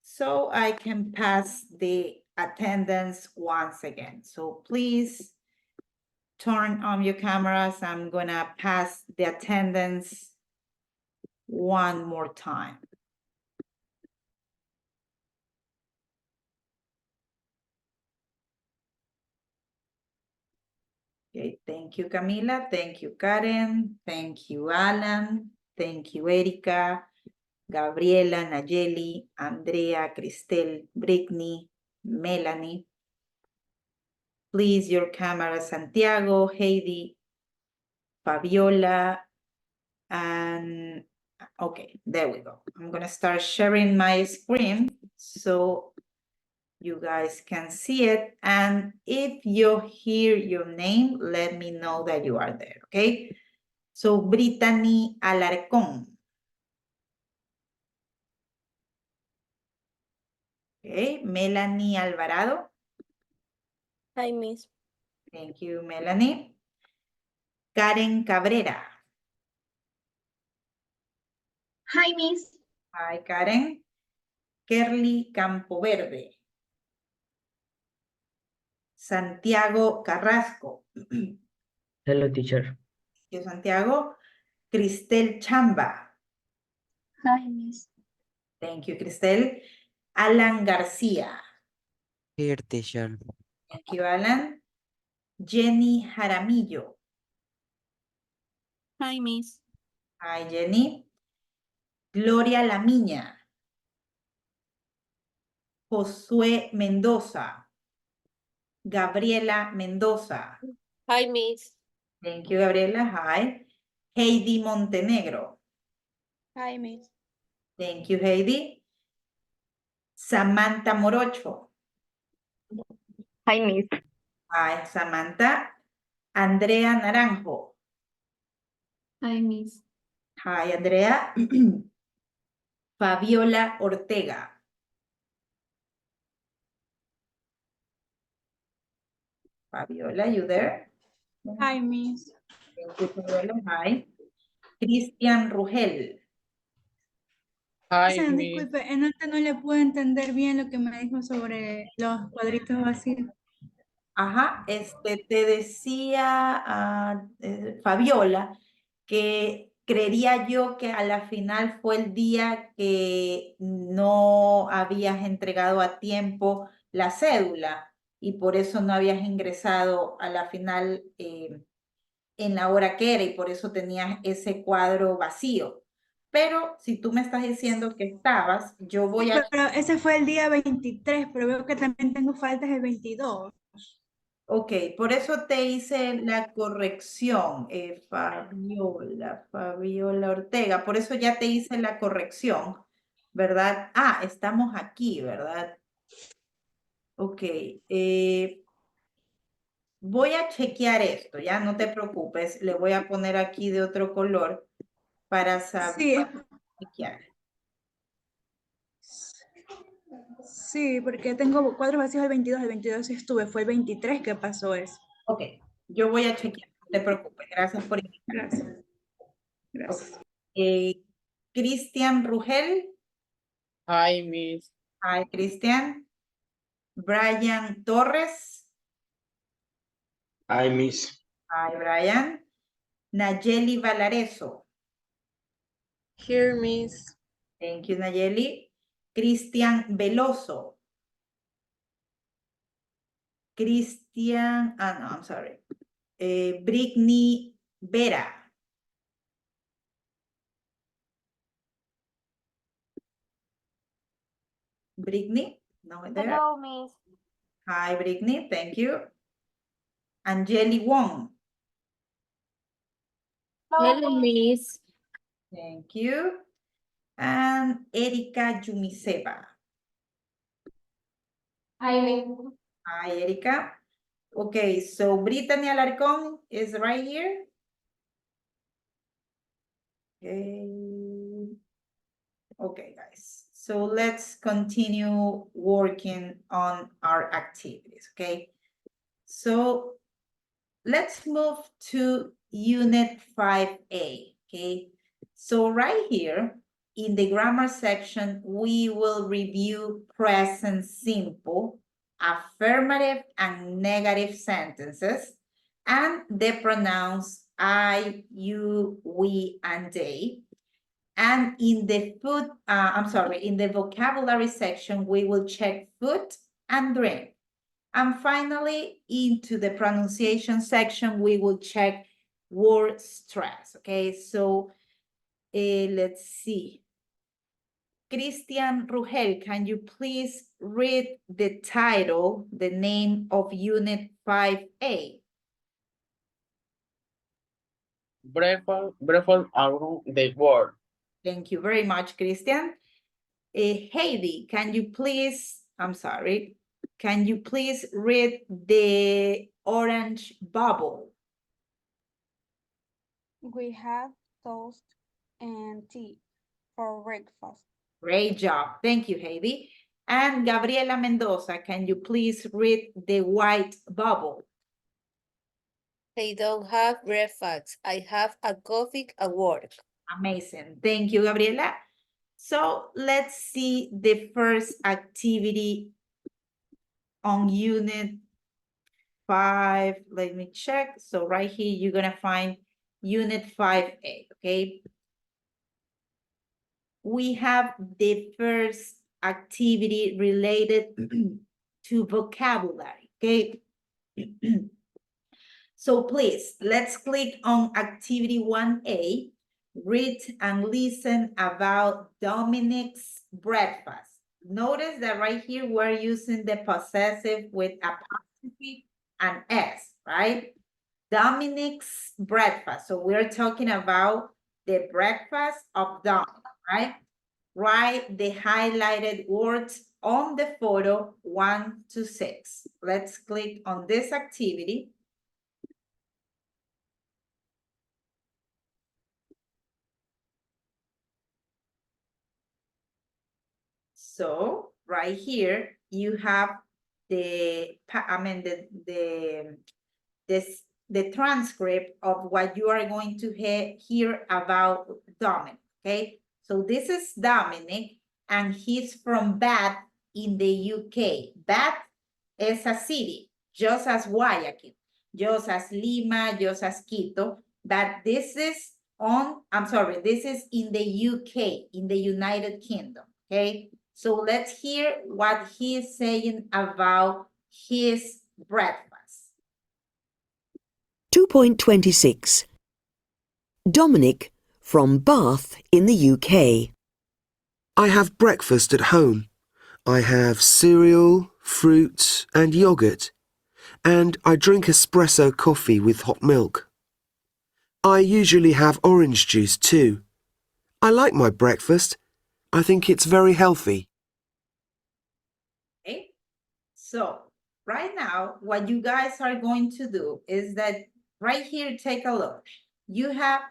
so I can pass the attendance once again. So please turn on your cameras. I'm gonna pass the attendance one more time. Okay, thank you, Camila. Thank you, Karen. Thank you, Alan. Thank you, Erika, Gabriela, Nayeli, Andrea, Cristel, Brittany, Melanie. Please, your camera, Santiago, Heidi, Fabiola, and okay, there we go. I'm gonna start sharing my screen so you guys can see it. And if you hear your name, let me know that you are there, okay? So, Brittany Alarcón. Okay, Melanie Alvarado. Hi, Miss. Thank you, Melanie. Karen Cabrera. Hi, Miss. Hi, Karen. Kerly Campoverde. Santiago Carrasco. Hello, teacher. Yo, Santiago. Cristel Chamba. Hi, Miss. Thank you, Cristel. Alan García. Here, teacher. Thank you, Alan. Jenny Jaramillo. Hi, Miss. Hi, Jenny. Gloria Lamiña. Josué Mendoza. Gabriela Mendoza. Hi, Miss. Thank you, Gabriela. Hi. Heidi Montenegro. Hi, Miss. Thank you, Heidi. Samantha Morocho. Hi, Miss. Hi, Samantha. Andrea Naranjo. Hi, Miss. Hi, Andrea. Fabiola Ortega. Fabiola, you there? Hi, Miss. Thank you, Fabiola. Hi. Cristian Rugel. Hi, Sean, Miss. disculpe, en alta no le puedo entender bien lo que me dijo sobre los cuadritos vacíos. Ajá, te decía Fabiola que creería yo que a la final fue el día que no habías entregado a tiempo la cédula y por eso no habías ingresado a la final en la hora que era y por eso tenías ese cuadro vacío. Pero si tú me estás diciendo que estabas, yo voy a... Pero ese fue el día 23, pero veo que también tengo faltas el 22. Ok, por eso te hice la corrección, Fabiola Ortega, por eso ya te hice la corrección, ¿verdad? Ah, estamos aquí, ¿verdad? Ok, voy a chequear esto, ya no te preocupes, le voy a poner aquí de otro color para saber chequear. Sí, porque tengo cuadros vacíos el 22 sí estuve, fue el 23 que pasó eso. Ok, yo voy a chequear, no te preocupes, gracias por invitarme. Gracias. Gracias. Cristian Rugel. Hi, Miss. Hi, Cristian. Brian Torres. Hi, Miss. Hi, Brian. Nayeli Valareso. Here, Miss. Thank you, Nayeli. Cristian Veloso. Cristian, no, I'm sorry. Brittany Vera. Brittany, no there. Hello, Miss. Hi, Brittany, thank you. Angeli Wong. Hello, Miss. Thank you. And Erika Yumiseva. Hi, Miss. Hi, Erika. Okay, so Brittany Alarcón is right here. Okay, guys. So let's continue working on our activities, okay? So let's move to Unit 5A, okay? So right here, in the grammar section, we will review present simple, affirmative and negative sentences, and the pronouns I, you, we, and they. And in the in the vocabulary section, we will check food and drink. And finally, into the pronunciation section, we will check word stress, okay? So let's see. Christian Rugel, can you please read the title, the name of Unit 5A? Breakfast around the world. Thank you very much, Christian. Heidi, can you please read the orange bubble? We have toast and tea for breakfast. Great job. Thank you, Heidi. And Gabriela Mendoza, can you please read the white bubble? I don't have breakfast. I have a coffee at work. Amazing. Thank you, Gabriela. So let's see the first activity on Unit 5. Let me check. So right here, you're going to find Unit 5A, okay? We have the first activity related to vocabulary, okay? So please, let's click on activity 1A, read and listen about Dominic's breakfast. Notice that right here, we're using the possessive with apostrophe and S, right? Dominic's breakfast. So we're talking about the breakfast of Dominic, right? Write the highlighted words on the photo 1 to 6. Let's click on this activity. So right here, you have the transcript of what you are going to hear about Dominic, okay? So this is Dominic, and he's from Bath in the UK. Bath is a city, just as Guayaquil, just as Lima, just as Quito, but this is this is in the UK, in the United Kingdom, okay? So let's hear what he is saying about his breakfast. 2.26. Dominic from Bath in the UK. I have breakfast at home. I have cereal, fruit and yogurt, and I drink espresso coffee with hot milk. I usually have orange juice too. I like my breakfast. I think it's very healthy. Okay, so right now, what you guys are going to do is that right here, take a look. You have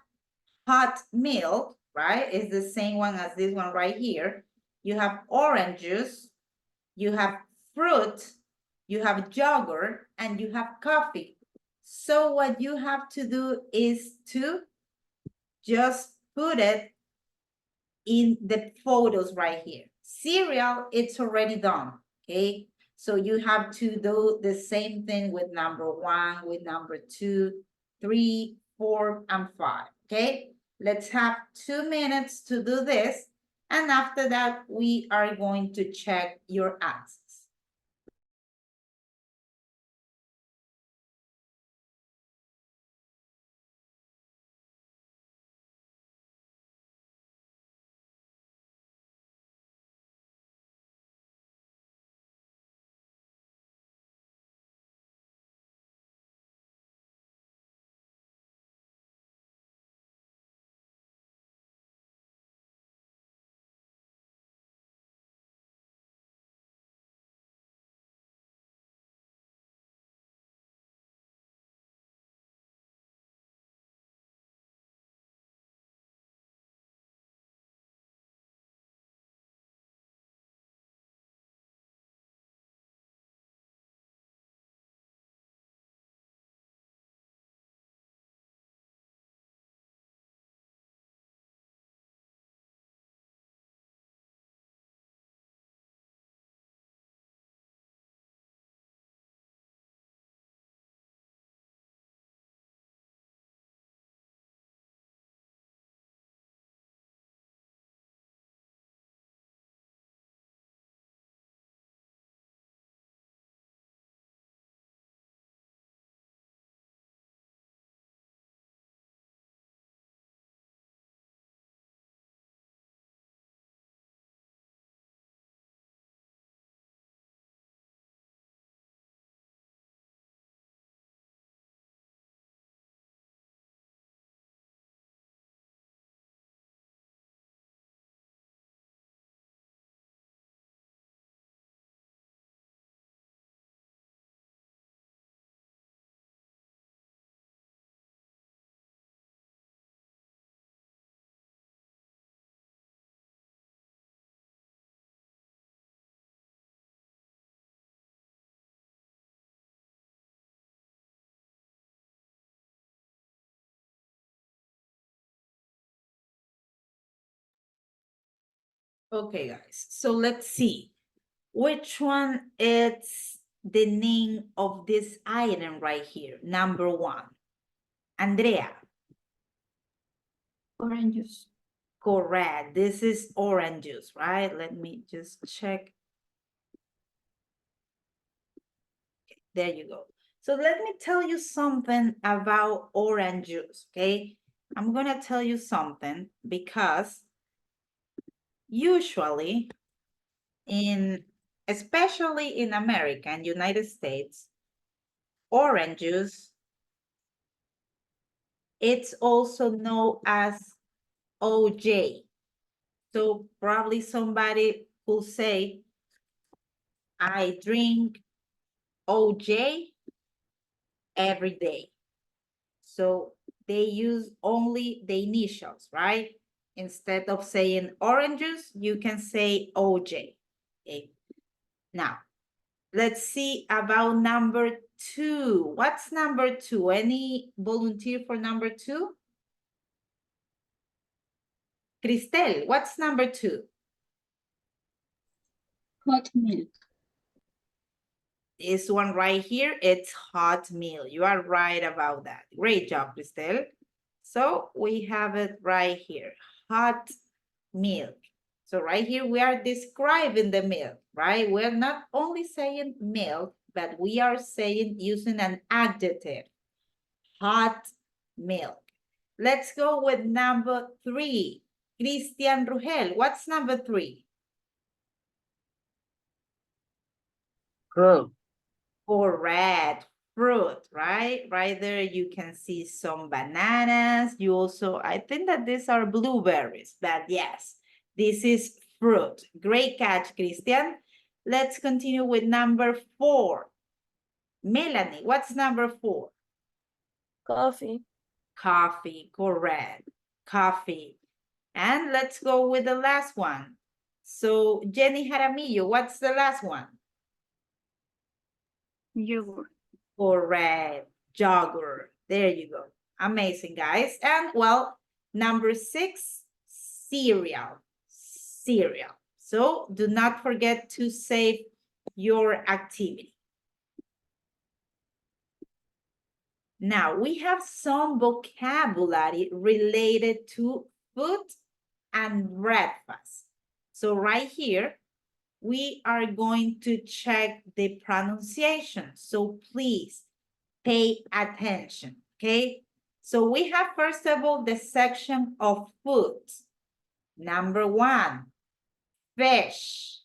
hot milk, right? It's the same one as this one right here. You have orange juice, you have fruit, you have yogurt, and you have coffee. So what you have to do is to just put it in the photos right here. Cereal, it's already done, okay? So you have to do the same thing with number 1, with number 2, 3, 4, and 5, okay? Let's have 2 minutes to do this. And after that, we are going to check your answers. Okay, guys, so let's see. Which one is the name of this item right here? Number one. Andrea. Orange juice. Correct. This is orange juice, right? Let me just check. There you go. So let me tell you something about orange juice, okay? I'm gonna tell you something because usually especially in America and United States, orange juice, it's also known as OJ. So probably somebody will say, I drink OJ every day. So they use only the initials, right? Instead of saying orange juice, you can say OJ. Okay. Now, let's see about number 2. What's number 2? Any volunteer for number 2? Cristel, what's number 2? Hot milk. This one right here, it's hot milk. You are right about that. Great job, Cristel. So we have it right here, hot milk. So right here, we are describing the milk, right? We're not only saying milk, but we are saying using an adjective, hot milk. Let's go with number 3. Christian Rugel, what's number 3? Fruit. Correct. Fruit, right? Right there, you can see some bananas. You also, I think that these are blueberries, but yes, this is fruit. Great catch, Christian. Let's continue with number 4. Melanie, what's number 4? Coffee. Coffee, correct. Coffee. And let's go with the last one. So Jenny Jaramillo, what's the last one? Yogurt. Correct. Yogurt. There you go. Amazing, guys. And well, number 6, cereal. Cereal. So do not forget to save your activity. Now we have some vocabulary related to food and breakfast. So right here, we are going to check the pronunciation. So please pay attention, okay? So we have, first of all, the section of food. Number 1, fish.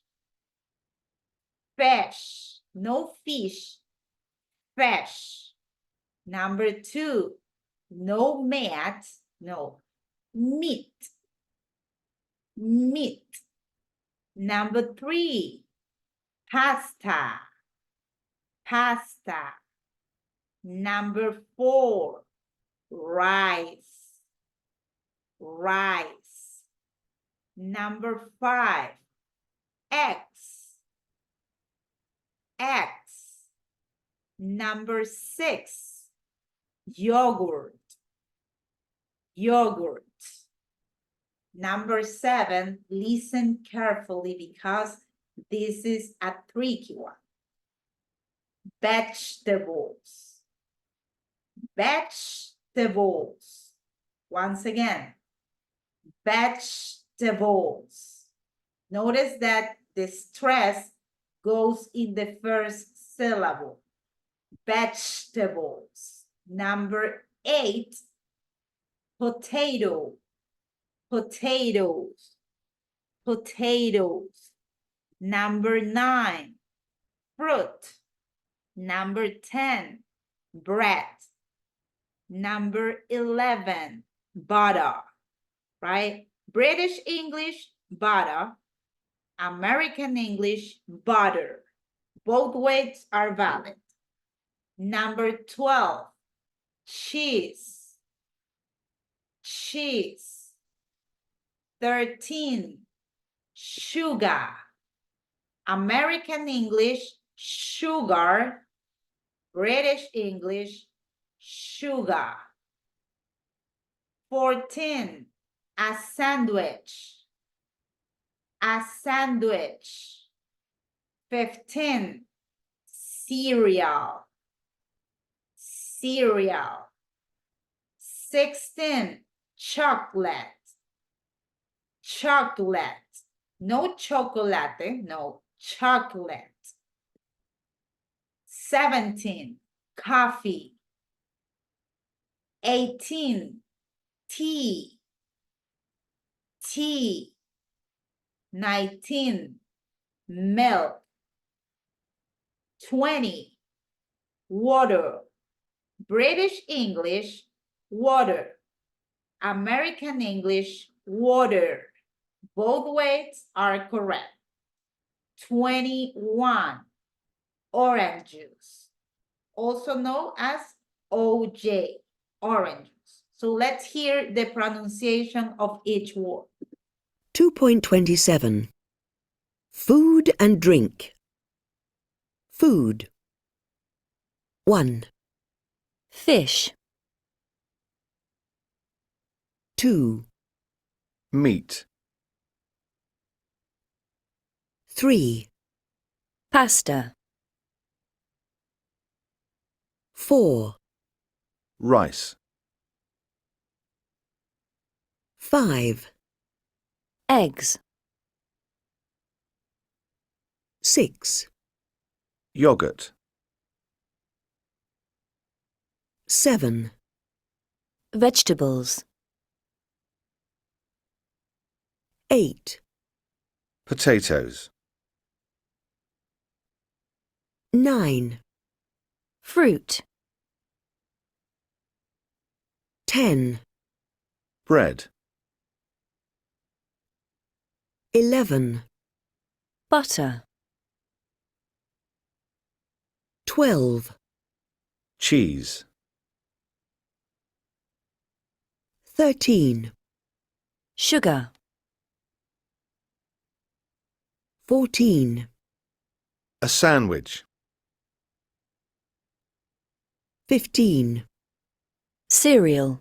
Fish, no fish, fish. Number 2, no meat, no, meat. Meat. Number 3, pasta. Pasta. Number 4, rice. Rice. Number 5, eggs. Eggs. Number 6, yogurt. Yogurt. Number 7, listen carefully because this is a tricky one. Vegetables. Vegetables. Once again, vegetables. Notice that the stress goes in the first syllable. Vegetables. Number 8, potato. Potatoes. Potatoes. Number 9, fruit. Number 10, bread. Number 11, butter, right? British English, butter. American English, butter. Both ways are valid. Number 12, cheese. Cheese. 13, sugar. American English, sugar. British English, sugar. 14, a sandwich. a sandwich. 15, cereal. Cereal. 16, chocolate. Chocolate. No chocolate, no, chocolate. 17, coffee. 18, tea. Tea. 19, milk. 20, water. British English, water. American English, water. Both ways are correct. 21, orange juice, also known as OJ, orange juice. So let's hear the pronunciation of each word. 2.27. Food and drink. Food. 1. Fish. 2. Meat. 3. Pasta. 4. Rice. 5. Eggs. 6. Yogurt. 7. Vegetables. 8. Potatoes. 9. Fruit. 10. Bread. 11. Butter. 12. Cheese. 13. Sugar. 14. A sandwich. 15. Cereal.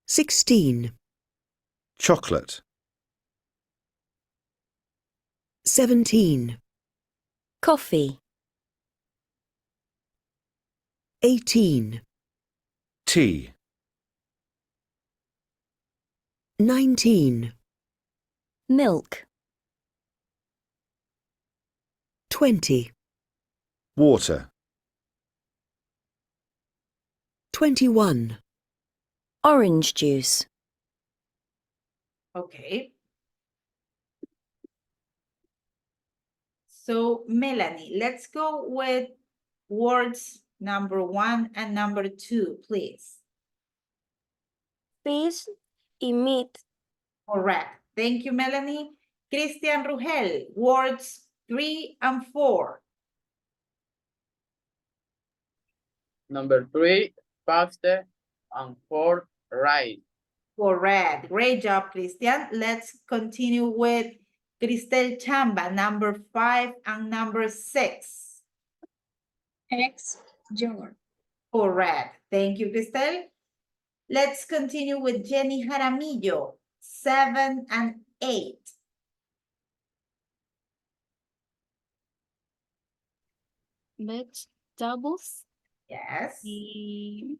16. Chocolate. 17. Coffee. 18. Tea. 19. Milk. 20. Water. 21. Orange juice. Okay. So, Melanie, let's go with words number 1 and number 2, please. Fish y meat. Correct. Thank you, Melanie. Christian Rugel, words 3 and 4. Number 3, pasta, and 4, rice. Correct. Great job, Christian. Let's continue with Cristel Chamba, number 5 and number 6. Eggs, yogurt. Correct. Thank you, Cristel. Let's continue with Jenny Jaramillo, 7 and 8. Vegetables. Yes. Y,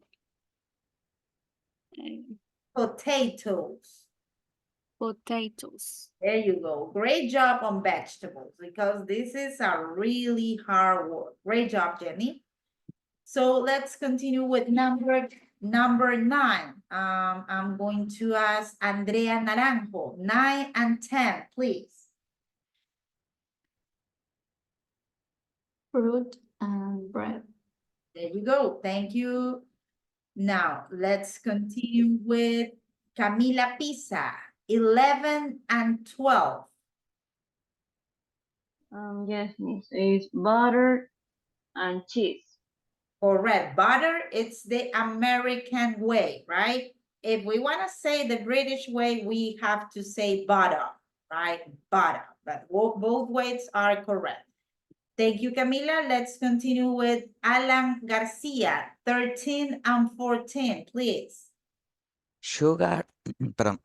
Potatoes. potatoes. There you go. Great job on vegetables because this is a really hard word. Great job, Jenny. So let's continue with number 9. I'm going to ask Andrea Naranjo, 9 and 10, please. Fruit and bread. There you go. Thank you. Now, let's continue with Camila Pisa, 11 and 12. Yes, miss. It's butter and cheese. Correct. Butter, it's the American way, right? If we want to say the British way, we have to say butter, right? Butter. But both ways are correct. Thank you, Camila. Let's continue with Alan Garcia, 13 and 14, please. Sugar, perdón,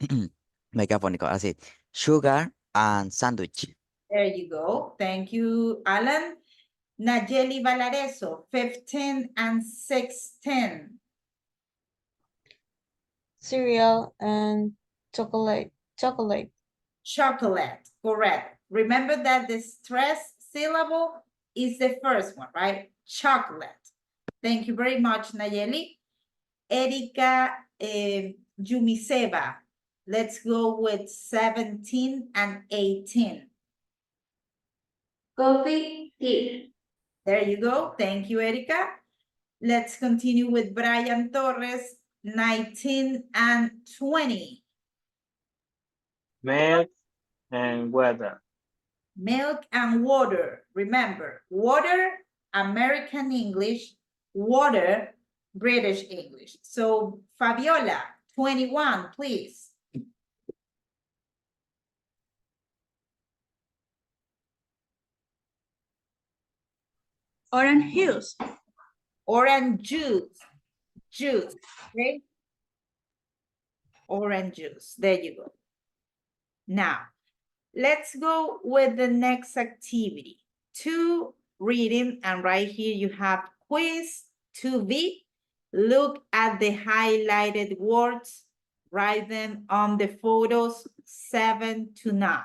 Megafónico, así. Sugar and sandwich. There you go. Thank you, Alan. Nayeli Valareso, 15 and 16. Cereal and chocolate. Chocolate. Chocolate, correct. Remember that the stress syllable is the first one, right? Chocolate. Thank you very much, Nayeli. Erika Jumiseva. Let's go with 17 and 18. Coffee, tea. There you go. Thank you, Erika. Let's continue with Brian Torres, 19 and 20. Milk and water. Milk and water. Remember, water, American English, water, British English. So, Fabiola, 21, please. Orange juice. Orange juice. Juice, okay? Orange juice. There you go. Now, let's go with the next activity. 2 reading, and right here you have quiz 2B. Look at the highlighted words, write them on the photos 7 to 9.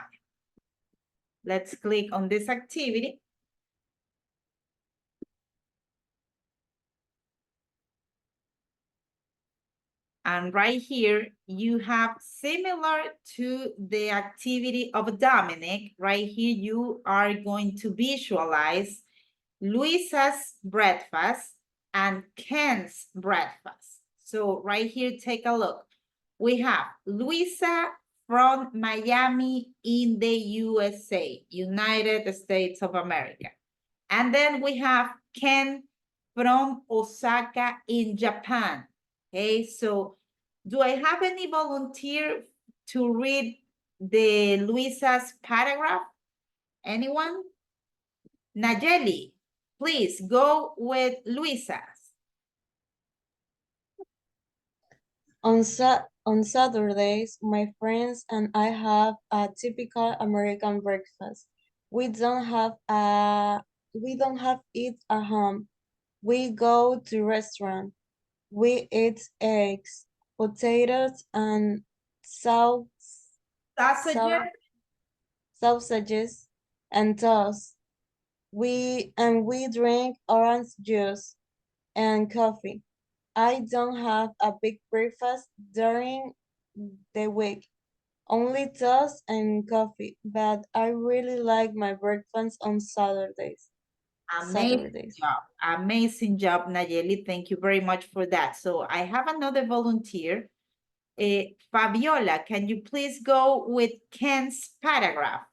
Let's click on this activity. And right here, you have similar to the activity of Dominic, right here, you are going to visualize Luisa's breakfast and Ken's breakfast. So right here, take a look. We have Luisa from Miami in the USA, United States of America. And then we have Ken from Osaka in Japan. Okay, so do I have any volunteer to read the Luisa's paragraph? Anyone? Nayeli, please go with Luisa's. On Saturdays, my friends and I have a typical American breakfast. We don't have it at home. We go to restaurant. We eat eggs, potatoes, and sausages and toast. We drink orange juice and coffee. I don't have a big breakfast during the week, only toast and coffee, but I really like my breakfast on Saturdays. Amazing job, Nayeli. Thank you very much for that. So I have another volunteer. Fabiola, can you please go with Ken's paragraph?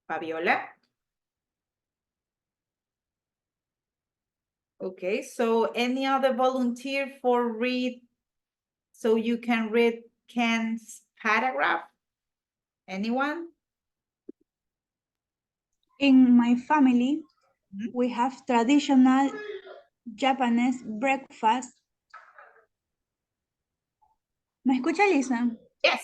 Fabiola? Okay, so any other volunteer for read, so you can read Ken's paragraph? Anyone? In my family, we have traditional Japanese breakfast. ¿Me escucha, Lisa? Yes.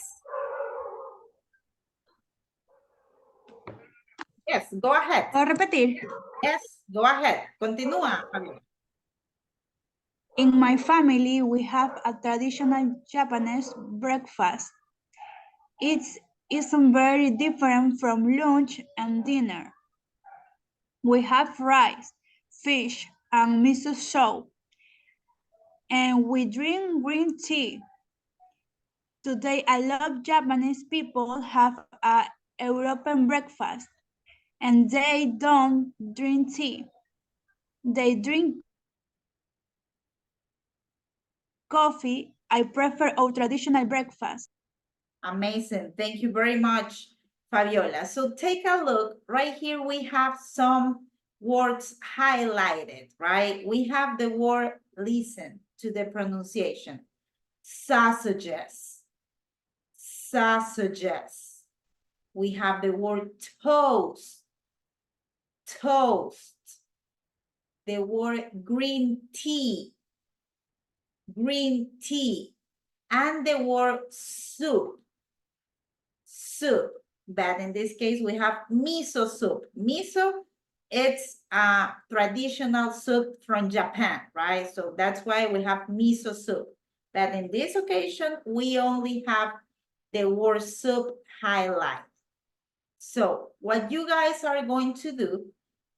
Yes, go ahead. ¿Puedo repetir? Yes, go ahead. Continúa, Fabiola. In my family, we have a traditional Japanese breakfast. It isn't very different from lunch and dinner. We have rice, fish, and miso soup, and we drink green tea. Today, a lot of Japanese people have a European breakfast, and they don't drink tea. They drink coffee. I prefer our traditional breakfast. Amazing. Thank you very much, Fabiola. So take a look. Right here, we have some words highlighted, right? We have the word, listen to the pronunciation. Sausages. Sausages. we have the word toast. Toast. The word green tea. Green tea. And the word soup. Soup. But in this case, we have miso soup. Miso, it's a traditional soup from Japan, right? So that's why we have miso soup. But in this occasion, we only have the word soup highlighted. So what you guys are going to do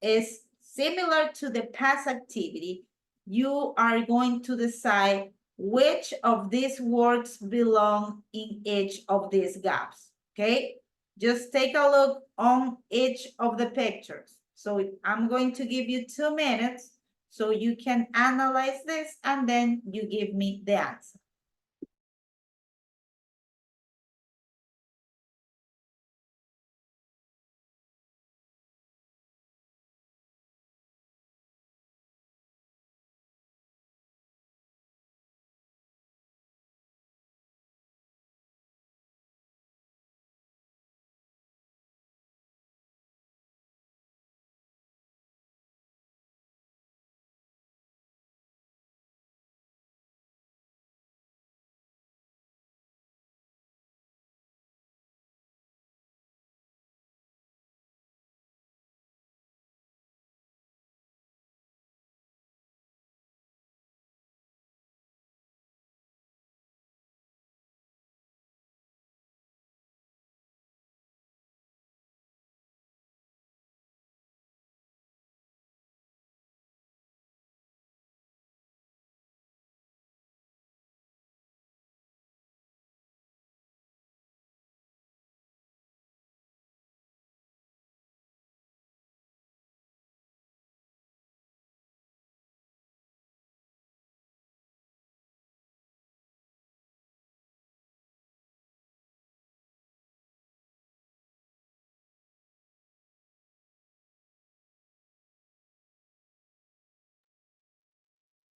is similar to the past activity, you are going to decide which of these words belong in each of these gaps, okay? Just take a look on each of the pictures. So I'm going to give you 2 minutes so you can analyze this and then you give me the answer.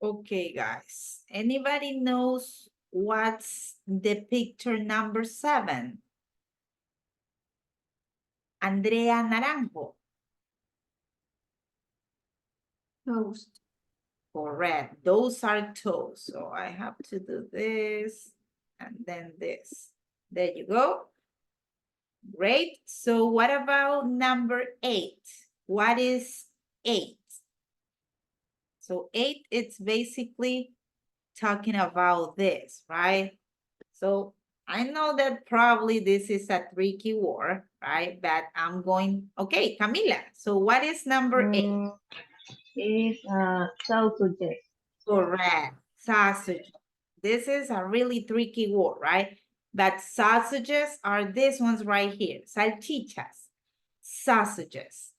Okay, guys. Anybody knows what's the picture number 7? Andrea Naranjo. Toast. Correct. Those are toes. So I have to do this and then this. There you go. Great. So what about number 8? What is 8? So 8, it's basically talking about this, right? So I know that probably this is a tricky word, right? But I'm going, okay, Camila. So what is number 8? Is sausages. Correct, sausage. This is a really tricky word, right? But sausages are these ones right here, salchichas, sausages.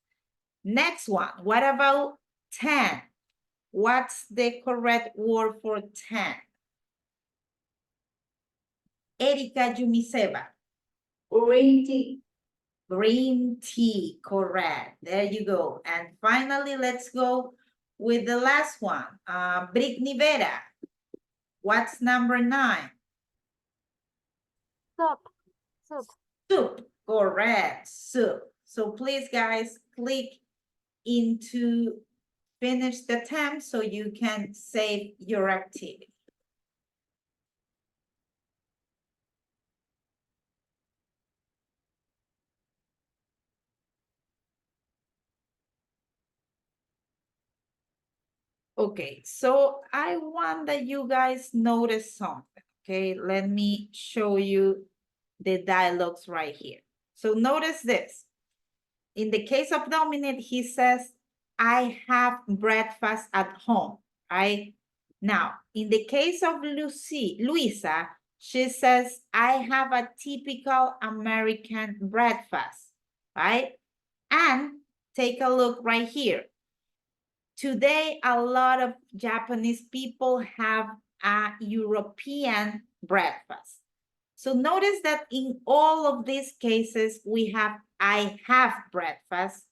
Next one, what about 10? What's the correct word for 10? Erika Yumiseva. Green tea. Green tea, correct. There you go. And finally, let's go with the last one. Brittany Vera. What's number 9? Soup. Soup. Soup, correct, soup. So please, guys, click into finish the attempt so you can save your activity. Okay, so I want that you guys notice something, okay? Let me show you the dialogues right here. So notice this. In the case of Dominic, he says, I have breakfast at home, right? Now, in the case of Luisa, she says, I have a typical American breakfast, right? And take a look right here. Today, a lot of Japanese people have a European breakfast. So notice that in all of these cases, we have I have breakfast,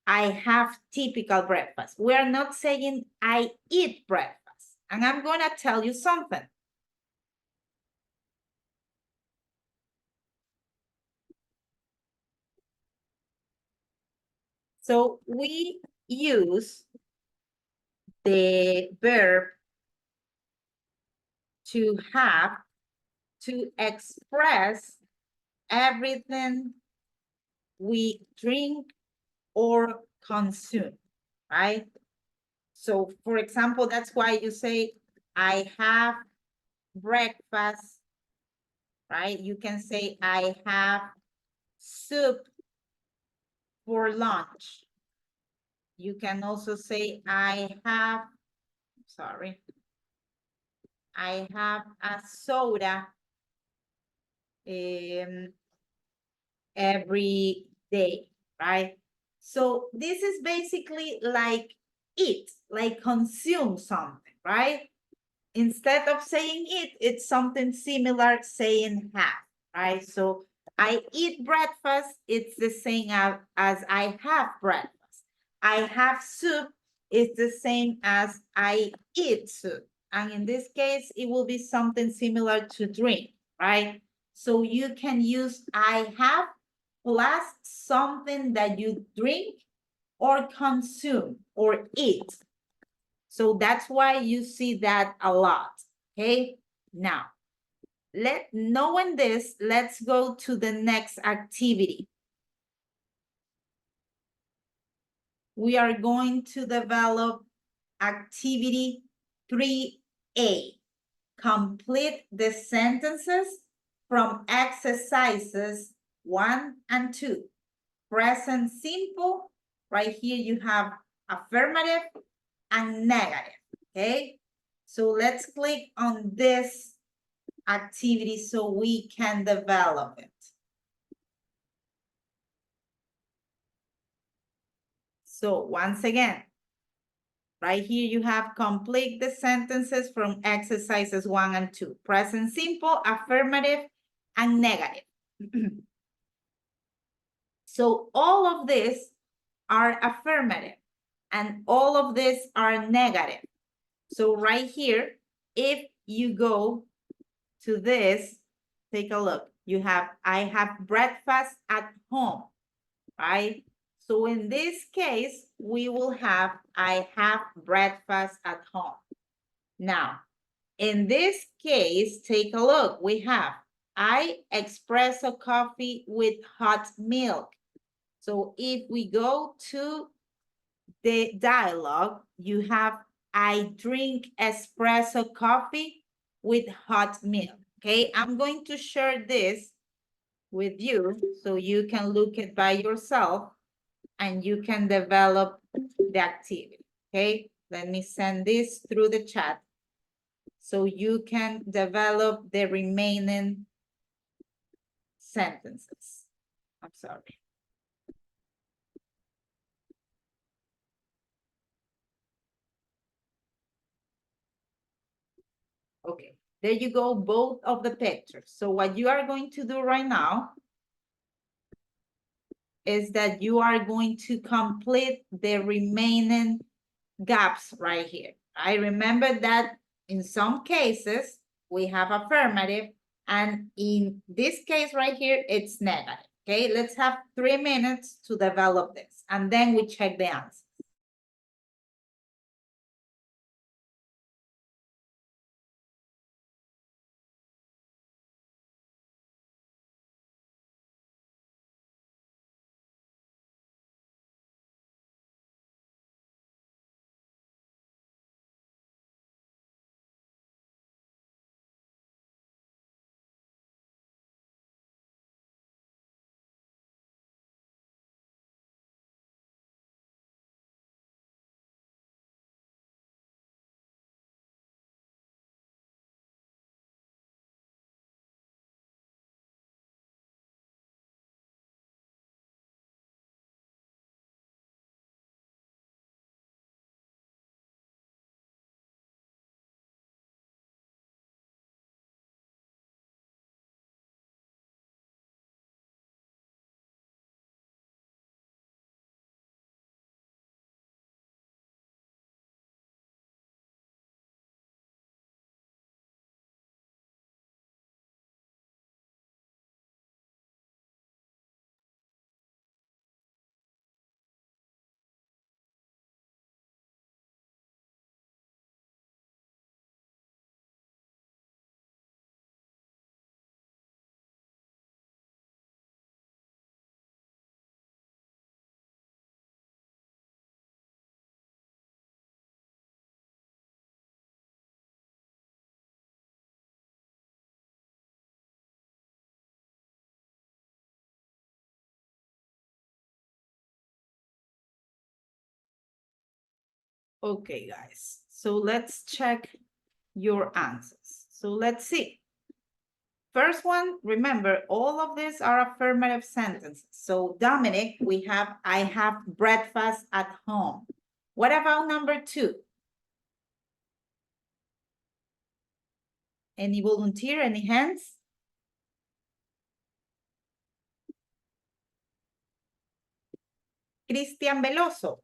I have typical breakfast. We are not saying I eat breakfast. And I'm going to tell you something. So we use the verb to have to express everything we drink or consume, right? So for example, that's why you say, I have breakfast, right? You can say, I have soup for lunch. You can also say, I have a soda every day, right? So this is basically like eat, like consume something, right? Instead of saying eat, it's something similar saying have, right? So I eat breakfast, it's the same as I have breakfast. I have soup, it's the same as I eat soup. And in this case, it will be something similar to drink, right? So you can use I have plus something that you drink or consume or eat. So that's why you see that a lot, okay? Now, knowing this, let's go to the next activity. We are going to develop activity 3A. Complete the sentences from exercises 1 and 2. Present simple, right here you have affirmative and negative, okay? So let's click on this activity so we can develop it. So once again, right here you have complete the sentences from exercises 1 and 2. Present simple, affirmative, and negative. So all of these are affirmative and all of these are negative. So right here, if you go to this, take a look. You have, I have breakfast at home, right? So in this case, we will have, I have breakfast at home. Now, in this case, take a look. We have, I espresso coffee with hot milk. So if we go to the dialogue, you have, I drink espresso coffee with hot milk. Okay, I'm going to share this with you so you can look it by yourself and you can develop the activity. Okay, let me send this through the chat so you can develop the remaining sentences. I'm sorry. Okay, there you go, both of the pictures. So what you are going to do right now is that you are going to complete the remaining gaps right here. I remember that in some cases, we have affirmative, and in this case right here, it's negative. Okay, let's have 3 minutes to develop this, and then we check the answer. Okay, guys. So let's check your answers. So let's see. First one, remember, all of these are affirmative sentences. So Dominic, we have, I have breakfast at home. What about number 2? Any volunteer, any hands? Cristian Veloso.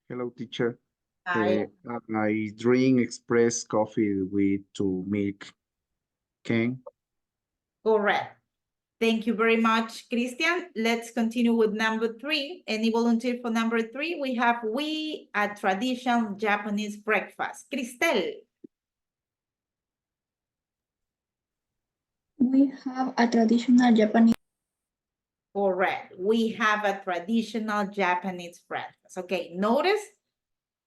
Hello, teacher. Hi. I drink express coffee with 2 milk. Can? Correct. Thank you very much, Christian. Let's continue with number 3. Any volunteer for number 3? We have we a traditional Japanese breakfast. Cristel. We have a traditional Japanese. Correct. We have a traditional Japanese breakfast. Okay, notice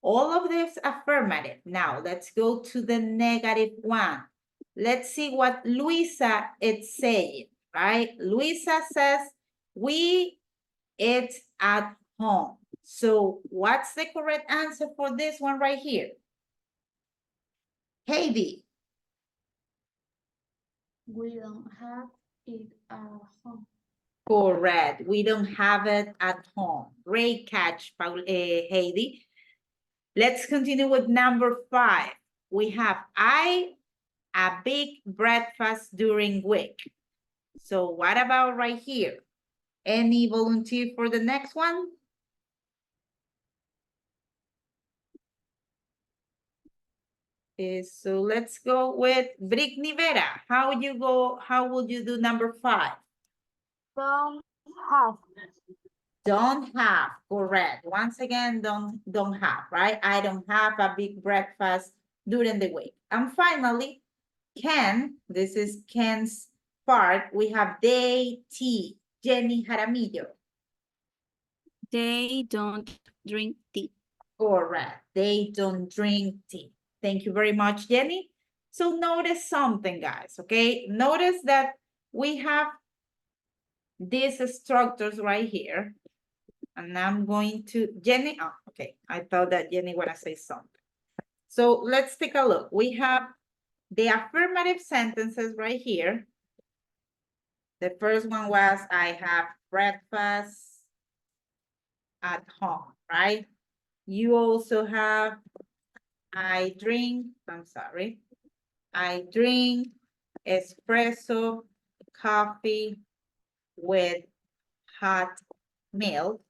all of this affirmative. Now, let's go to the negative one. Let's see what Luisa is saying, right? Luisa says, we eat at home. So what's the correct answer for this one right here? Heidi. We don't have it at home. Correct. We don't have it at home. Great catch, Heidi. Let's continue with number 5. We have a big breakfast during week. So what about right here? Any volunteer for the next one? So let's go with Brittany Vera. How would you do number 5? Don't have. Don't have, correct. Once again, don't have, right? I don't have a big breakfast during the week. And finally, Ken, this is Ken's part. We have they, tea. Jenny Jaramillo. They don't drink tea. Correct. They don't drink tea. Thank you very much, Jenny. So notice something, guys, okay? Notice that we have these structures right here. And I'm going to, Jenny, oh, okay. I thought that Jenny wanna say something. So let's take a look. We have the affirmative sentences right here. The first one was, I have breakfast at home, right? You also have, I drink espresso coffee with hot milk.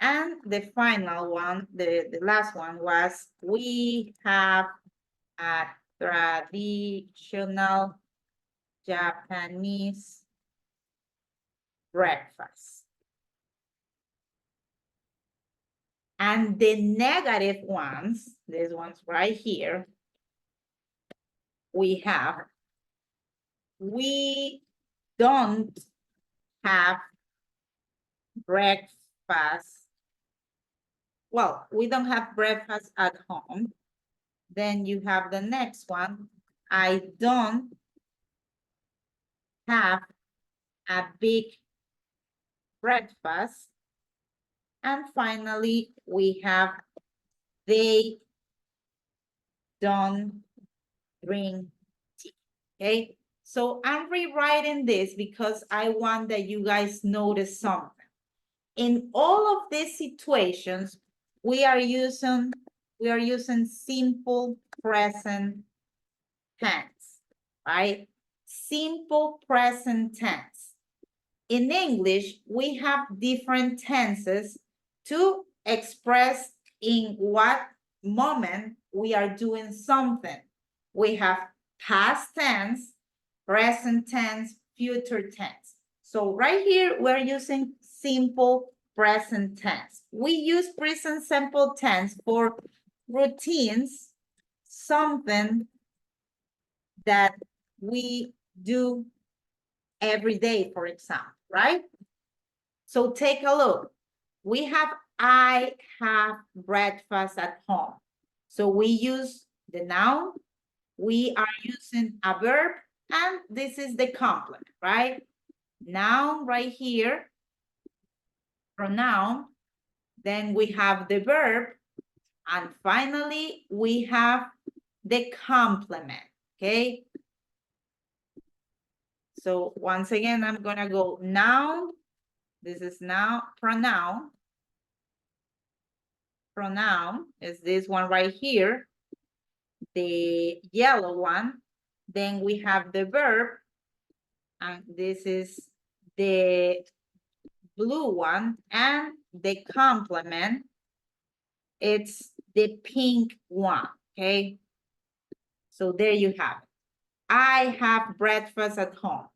And the final one, the last one was, we have a traditional Japanese breakfast. And the negative ones, these ones right here, we have, we don't have breakfast. Well, we don't have breakfast at home. Then you have the next one. I don't have a big breakfast. And finally, we have they don't drink tea, okay? So I'm rewriting this because I want that you guys notice something. In all of these situations, we are using simple present tense, right? Simple present tense. In English, we have different tenses to express in what moment we are doing something. We have past tense, present tense, future tense. So right here, we're using simple present tense. We use present simple tense for routines, something that we do every day, for example, right? So take a look. We have, I have breakfast at home. So we use the noun, we are using a verb, and this is the complement, right? Noun right here, pronoun, then we have the verb, and finally we have the complement, okay? So once again, I'm gonna go noun. This is now pronoun. Pronoun is this one right here, the yellow one. Then we have the verb, and this is the blue one, and the complement, it's the pink one, okay? So there you have it. I have breakfast at home.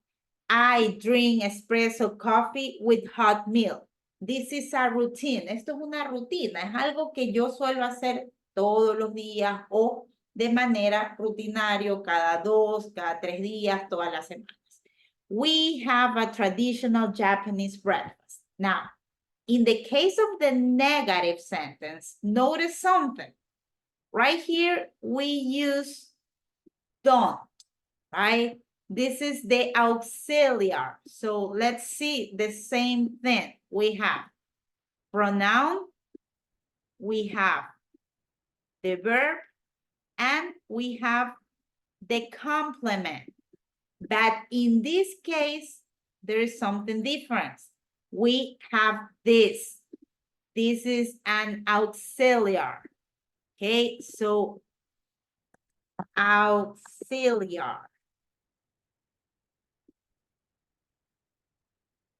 I drink espresso coffee with hot milk. This is a routine. Esto es una rutina, es algo que yo suelo hacer todos los días o de manera rutinario cada 2, cada 3 días, todas las semanas. We have a traditional Japanese breakfast. Now, in the case of the negative sentence, notice something. Right here, we use don't, right? This is the auxiliary. So let's see the same thing. We have pronoun, we have the verb, and we have the complement. But in this case, there is something different. We have this. This is an auxiliary. Okay, so auxiliary.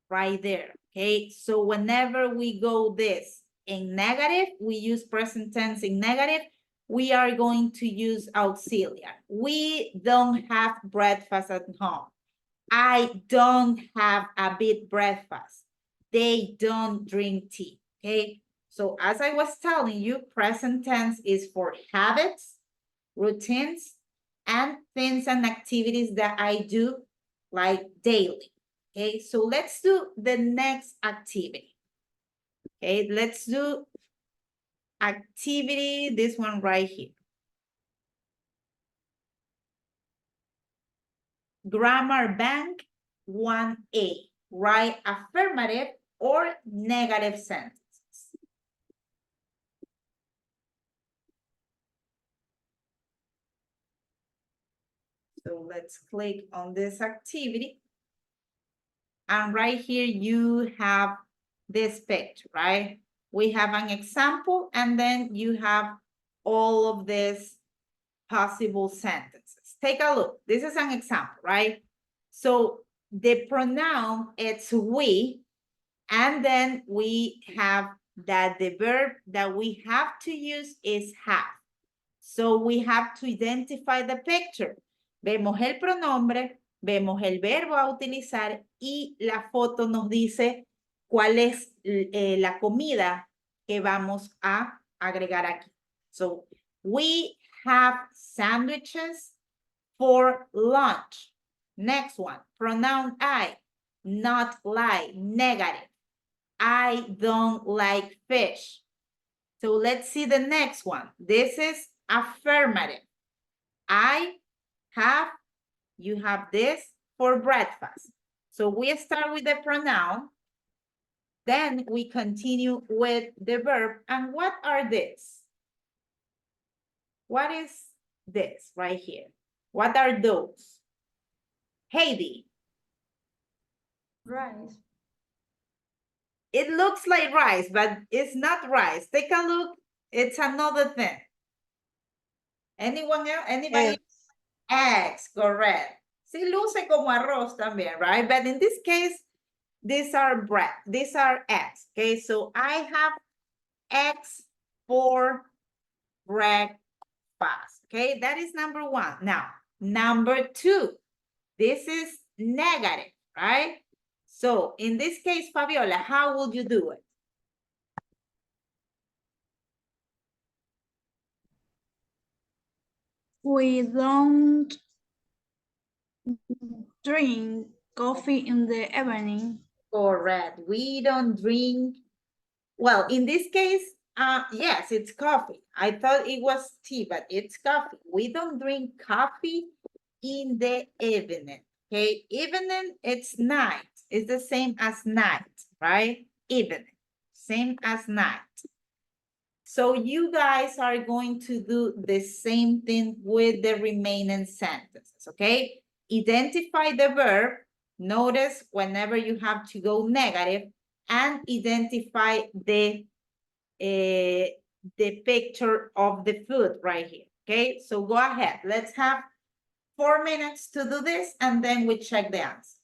Right there, okay? So whenever we go this in negative, we use present tense in negative, we are going to use auxiliary. We don't have breakfast at home. I don't have a big breakfast. They don't drink tea, okay? So as I was telling you, present tense is for habits, routines, and things and activities that I do like daily. Okay, so let's do the next activity. Okay, let's do activity, this one right here. Grammar Bank 1A, write affirmative or negative sentences. So let's click on this activity. And right here, you have this picture, right? We have an example, and then you have all of these possible sentences. Take a look. This is an example, right? So the pronoun, it's we, and then we have that the verb that we have to use is have. So we have to identify the picture. Vemos el pronombre, vemos el verbo a utilizar y la foto nos dice cuál es la comida que vamos a agregar aquí. So we have sandwiches for lunch. Next one, pronoun I, not lie, negative. I don't like fish. So let's see the next one. This is affirmative. I have, you have this for breakfast. So we start with the pronoun, then we continue with the verb. And what are these? What is this right here? What are those? Heidi. Rice. It looks like rice, but it's not rice. Take a look. It's another thing. Anyone else? Anybody? Eggs, correct. Sí, luce como arroz también, right? But in this case, these are bread. These are eggs, okay? So I have eggs for breakfast, okay? That is number one. Now, number two, this is negative, right? So in this case, Fabiola, how would you do it? We don't drink coffee in the evening. Correct. We don't drink. Well, in this case, yes, it's coffee. I thought it was tea, but it's coffee. We don't drink coffee in the evening. Okay, evening, it's night. It's the same as night, right? Evening. same as not. So you guys are going to do the same thing with the remaining sentences, okay? Identify the verb. Notice whenever you have to go negative, and identify the picture of the food right here, okay? So go ahead. Let's have 4 minutes to do this, and then we check the answers.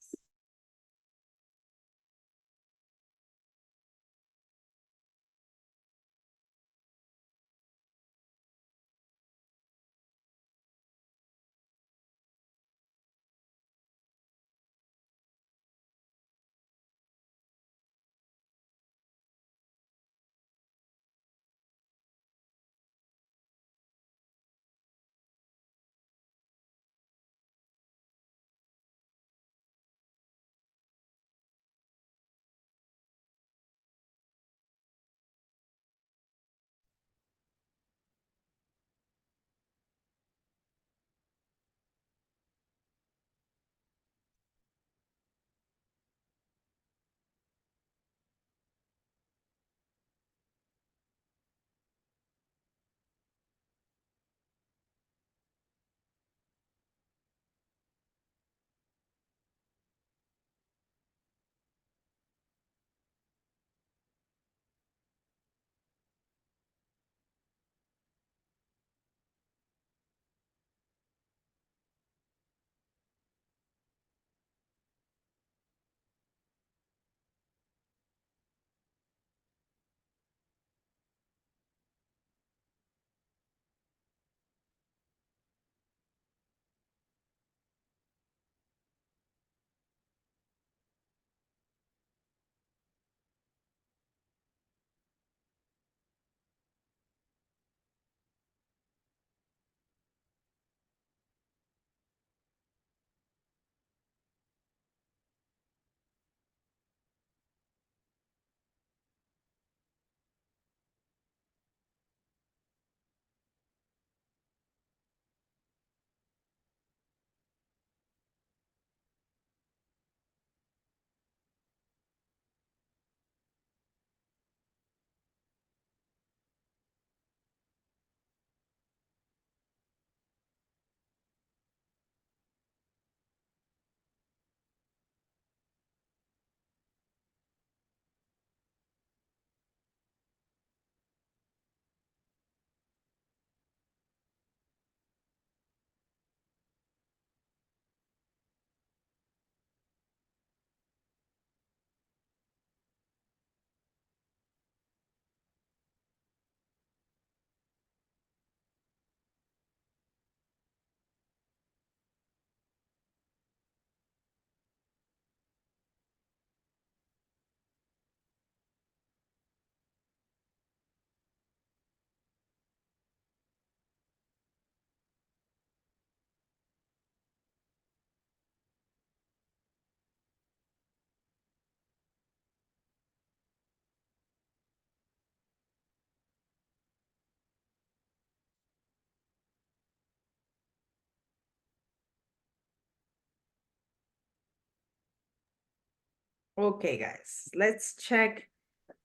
Okay, guys, let's check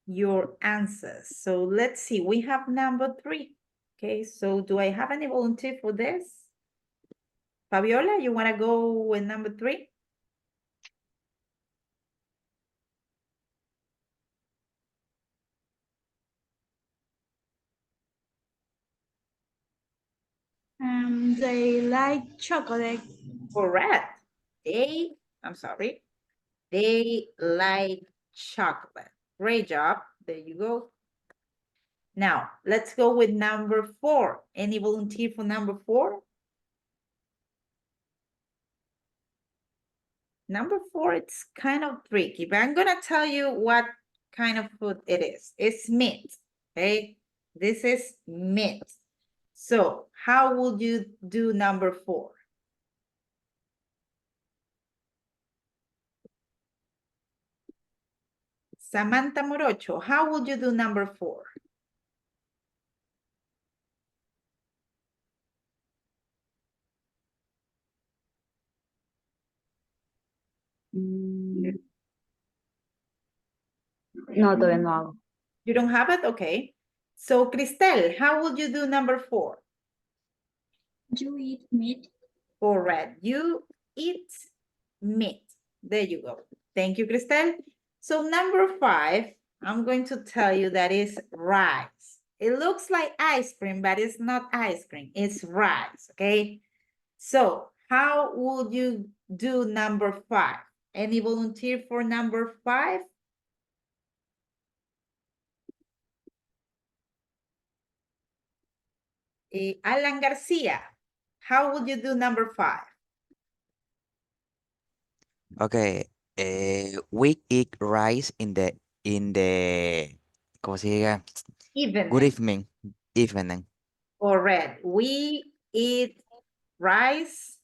your answers. So let's see, we have number 3. Okay, so do I have any volunteer for this? Fabiola, you want to go with number 3? They like chocolate. Correct. I'm sorry. They like chocolate. Great job. There you go. Now, let's go with number 4. Any volunteer for number 4? Number 4, it's kind of tricky, but I'm gonna tell you what kind of food it is. It's meat, okay? This is meat. So how would you do number 4? Samantha Morocho, how would you do number 4? No, todavía no hago. You don't have it? Okay. So, Cristel, how would you do number 4? You eat meat. Correct. You eat meat. There you go. Thank you, Cristel. So, number 5, I'm going to tell you that is rice. It looks like ice cream, but it's not ice cream. It's rice, okay? So, how would you do number 5? Any volunteer for number 5? Alan Garcia, how would you do number 5? Okay, we eat rice in the ¿cómo se diga? Good Evening. evening. Correct. We eat rice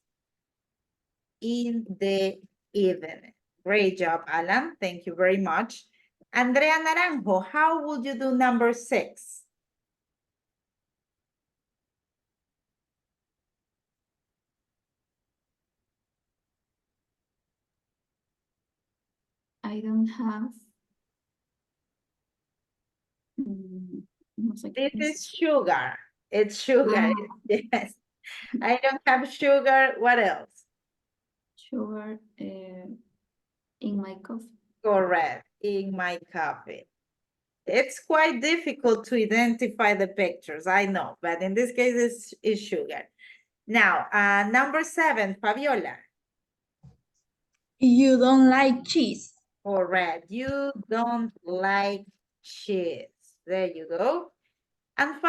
in the evening. Great job, Alan. Thank you very much. Andrea Naranjo, how would you do number 6? I don't have. No sé qué This es. is sugar. It's sugar. Yes. I don't have sugar. What else? Sugar in my coffee. Correct. In my coffee. It's quite difficult to identify the pictures, I know, but in this case, it's sugar. Now, number 7, Fabiola. You don't like cheese. Correct. You don't like cheese. There you go. And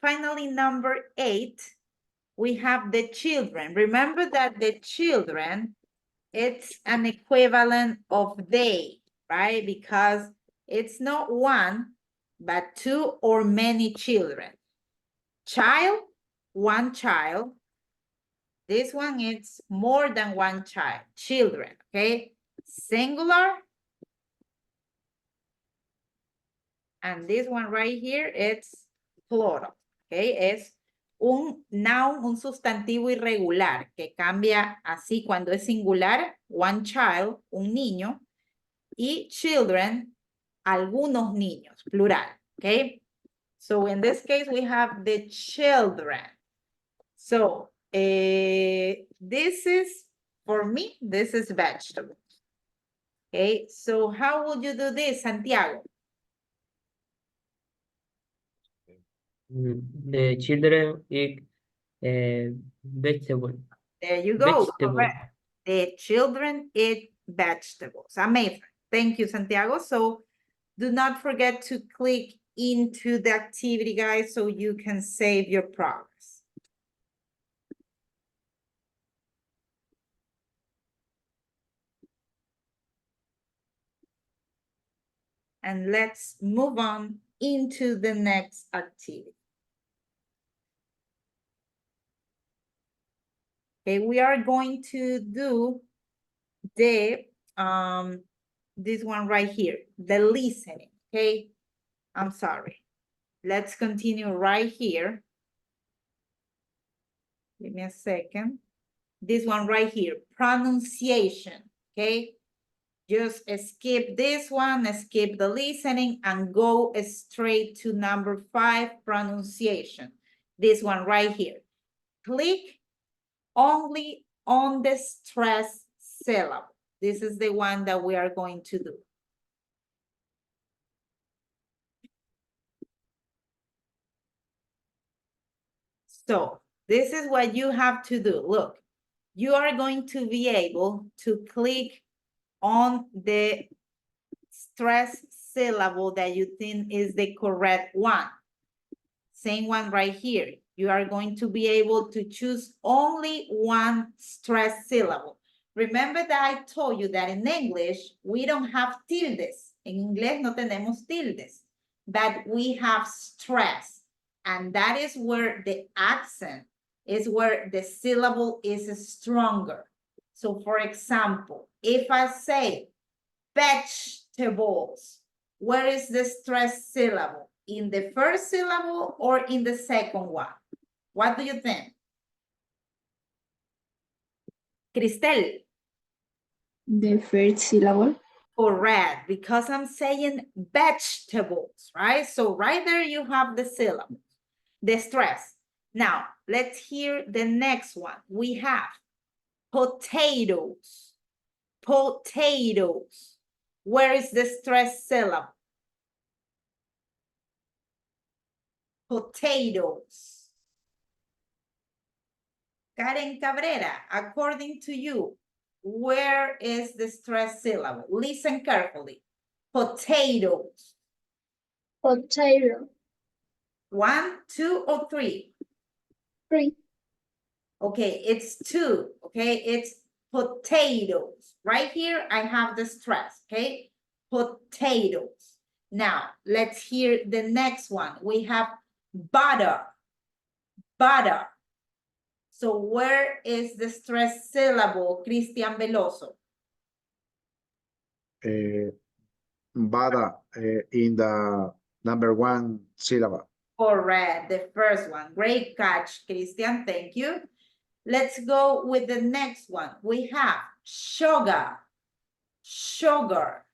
finally, number 8, we have the children. Remember that the children, it's an equivalent of they, right? Because it's not one, but 2 or many children. Child, one child. This one is more than one child, children, okay? Singular. And this one right here, it's plural, okay? Es un noun, un sustantivo irregular que cambia así cuando es singular, one child, un niño, y children, algunos niños, plural, okay? So in this case, we have the children. So this is, for me, this is vegetable. Okay, so how would you do this, Santiago? The children eat vegetable. There you go. Vegetable. Correct. The children eat vegetables. Amazing. Thank you, Santiago. So do not forget to click into the activity, guys, so you can save your progress. And let's move on into the next activity. Okay, we are going to do the this one right here, the listening. Okay, I'm sorry. Let's continue right here. Give me a second. This one right here, pronunciation. Okay, just skip this one, skip the listening, and go straight to number 5, pronunciation. This one right here. Click only on the stress syllable. This is the one that we are going to do. So this is what you have to do. Look, you are going to be able to click on the stress syllable that you think is the correct one. Same one right here. You are going to be able to choose only one stress syllable. Remember that I told you that in English, we don't have tildes. En inglés no tenemos tildes, but we have stress. And that is where the accent is, where the syllable is stronger. So for example, if I say vegetables, where is the stress syllable? In the first syllable or in the second one? What do you think? Cristel. The first syllable. Correct, because I'm saying vegetables, right? So right there you have the syllable, the stress. Now, let's hear the next one. We have potatoes. Potatoes. Where is the stress syllable? Potatoes. Karen Cabrera, according to you, where is the stress syllable? Listen carefully. Potatoes. Potato. 1, 2, or 3? 3. Okay, it's 2. Okay, it's potatoes. Right here, I have the stress. Okay, potatoes. Now, let's hear the next one. We have butter. Butter. So where is the stress syllable, Cristian Veloso? Bada in the number 1 syllable. Correct, the first one. Great catch, Christian, thank you. Let's go with the next one. We have sugar. Sugar.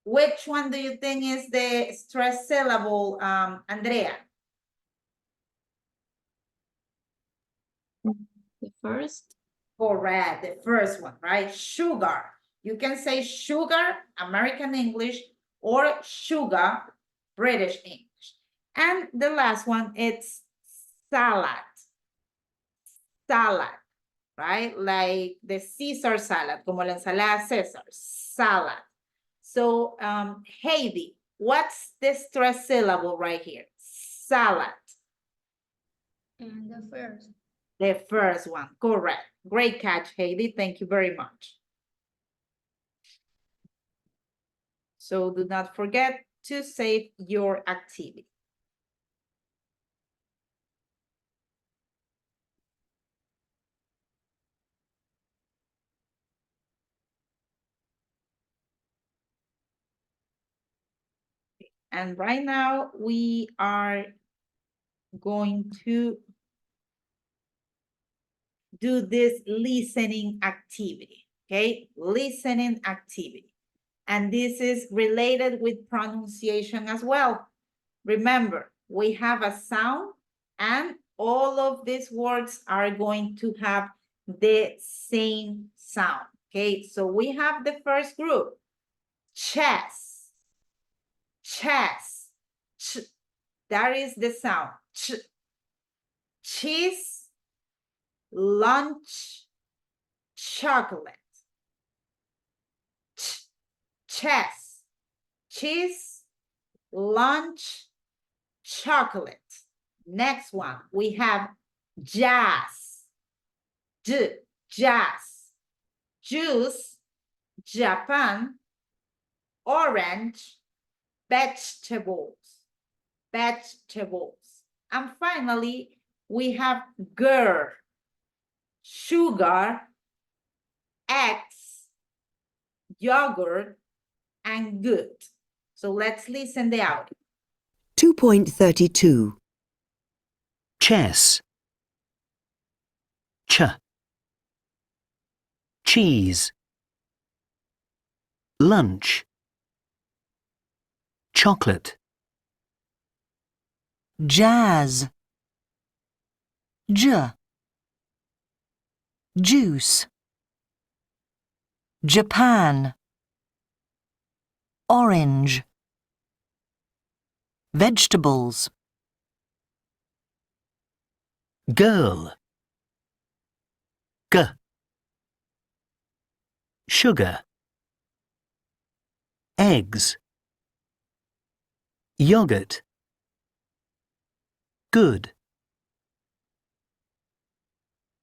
Which one do you think is the stress syllable, Andrea? The first. Correct, the first one, right? Sugar. You can say sugar, American English, or sugar, British English. And the last one, it's salad. Salad, right? Like the Caesar salad, como la ensalada César, salad. So, Heidi, what's the stress syllable right here? Salad. And the first. The first one, correct. Great catch, Heidi. Thank you very much. So do not forget to save your activity. And right now we are going to do this listening activity, okay? Listening activity. And this is related with pronunciation as well. Remember, we have a sound and all of these words are going to have the same sound, okay? So we have the first group, chess, chess, ch. That is the sound, ch. Cheese, lunch, chocolate. Ch, chess, cheese, lunch, chocolate. Next one, we have jazz, jazz, juice, Japan, orange, vegetables, vegetables. And finally, we have girl, sugar, eggs, yogurt, and good. So let's listen the audio. 2.32 Chess. Ch. Cheese. Lunch. Chocolate. Jazz. J. Juice. Japan. Orange. Vegetables. Girl. G. Sugar. Eggs. Yogurt. Good.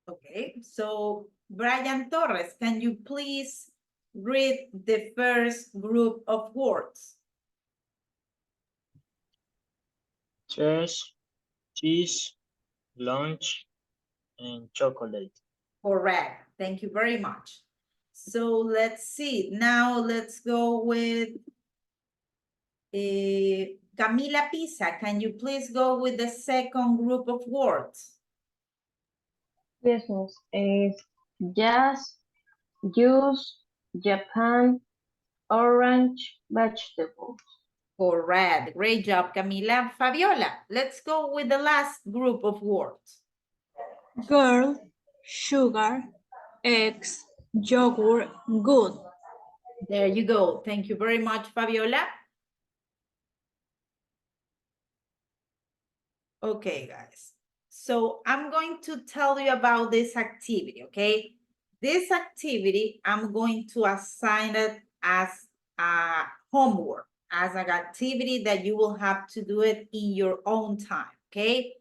Okay, so Brian Torres, can you please read the first group of words? Chess, cheese, lunch, and chocolate. Correct. Thank you very much. So let's see. Now let's go with Camila Pisa. Can you please go with the second group of words? Yes, miss. Jazz, juice, Japan, orange vegetables. Correct. Great job, Camila. Fabiola, let's go with the last group of words. Girl, sugar, eggs, yogurt, good. There you go. Thank you very much, Fabiola. Okay, guys. So I'm going to tell you about this activity, okay? This activity, I'm going to assign it as a homework, as an activity that you will have to do it in your own time, okay?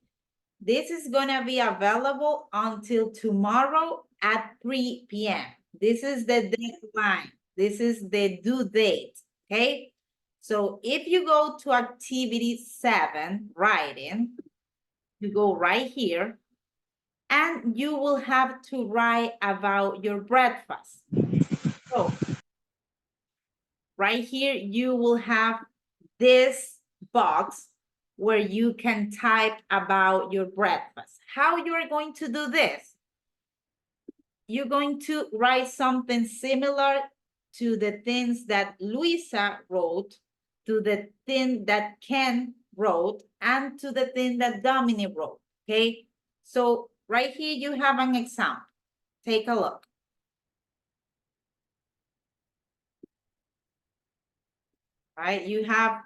This is gonna be available until tomorrow at 3 p.m. This is the deadline. This is the due date, okay? So if you go to activity 7, writing, you go right here, and you will have to write about your breakfast. So right here, you will have this box where you can type about your breakfast. How you are going to do this? You're going to write something similar to the things that Luisa wrote, to the thing that Ken wrote, and to the thing that Dominic wrote, okay? So right here you have an example. Take a look. Right, you have,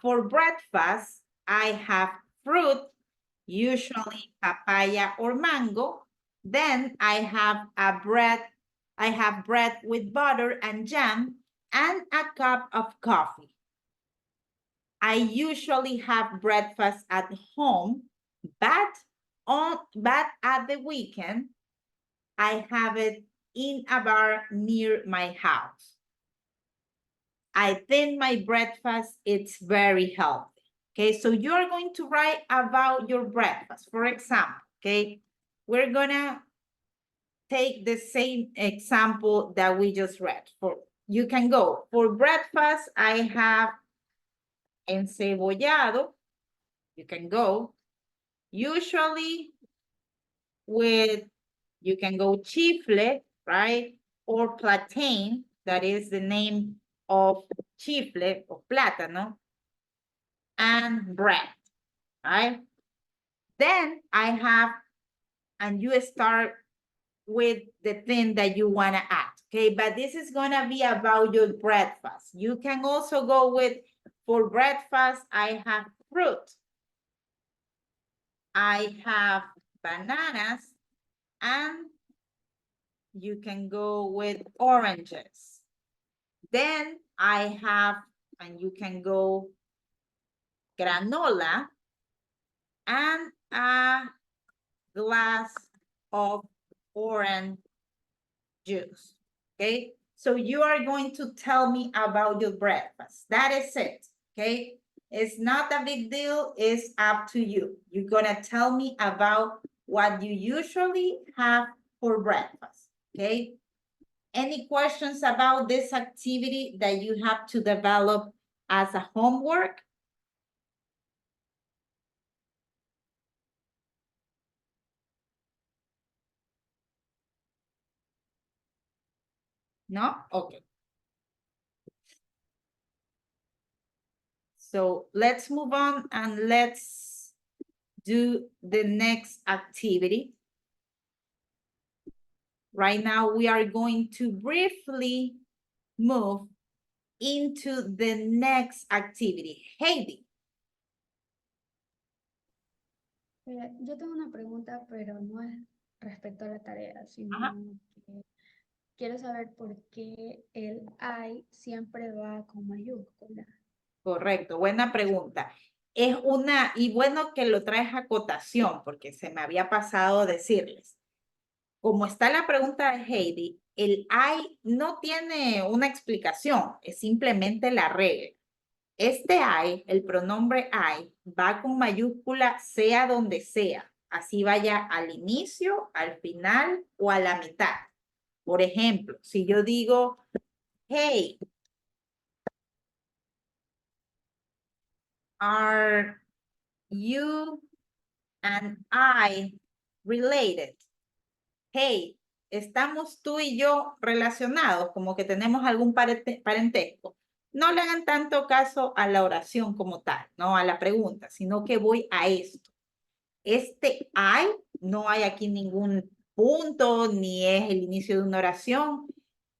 for breakfast, I have fruit, usually papaya or mango. Then I have bread with butter and jam and a cup of coffee. I usually have breakfast at home, but at the weekend, I have it in a bar near my house. I think my breakfast is very healthy. Okay, so you're going to write about your breakfast. For example, okay, we're gonna take the same example that we just read. You can go, for breakfast, I have encebollado. You can go. Usually with, you can go chifle, right? Or plantain, that is the name of chifle or plátano, and bread, right? Then I have, and you start with the thing that you want to add, okay? But this is going to be about your breakfast. You can also go with, for breakfast, I have fruit. I have bananas, and you can go with oranges. Then I have, and you can go granola and a glass of orange juice, okay? So you are going to tell me about your breakfast. That is it, okay? It's not a big deal, it's up to you. You're gonna tell me about what you usually have for breakfast, okay? Any questions about this activity that you have to develop as a homework? No? Okay. So let's move on and let's do the next activity. Right now, we are going to briefly move into the next activity. Heidi. Yo tengo una pregunta, pero no es respecto a la tarea, sino que quiero saber por qué el I siempre va con mayúscula. Correcto, buena pregunta. Es una, y bueno que lo traes a acotación, porque se me había pasado decirles. Como está la pregunta de Heidi, el I no tiene una explicación, es simplemente la regla. Este I, el pronombre I, va con mayúscula sea donde sea, así vaya al inicio, al final o a la mitad. Por ejemplo, si yo digo, hey, are you and I related? Hey, estamos tú y yo relacionados, como que tenemos algún parentesco, no le hagan tanto caso a la oración como tal, no a la pregunta, sino que voy a esto. Este I, no hay aquí ningún punto, ni es el inicio de una oración,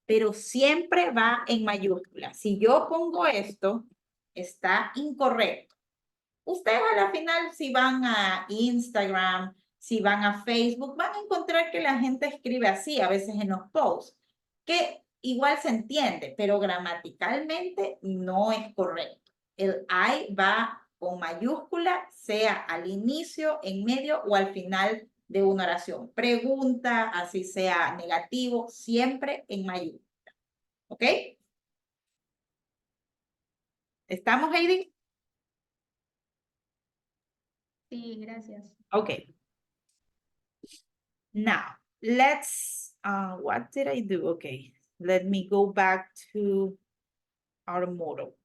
pero siempre va en mayúscula. Si yo pongo esto, está incorrecto. Ustedes a la final, si van a Instagram, si van a Facebook, van a encontrar que la gente escribe así, a veces en los posts, que igual se entiende, pero gramaticalmente no es correcto. El I va con mayúscula, sea al inicio, en medio o al final de una oración. Pregunta, así sea negativo, siempre en mayúscula. ¿Ok? ¿Estamos, Heidi? Sí, gracias. Okay. Now, let's, what did I do? Okay, let me go back to our model.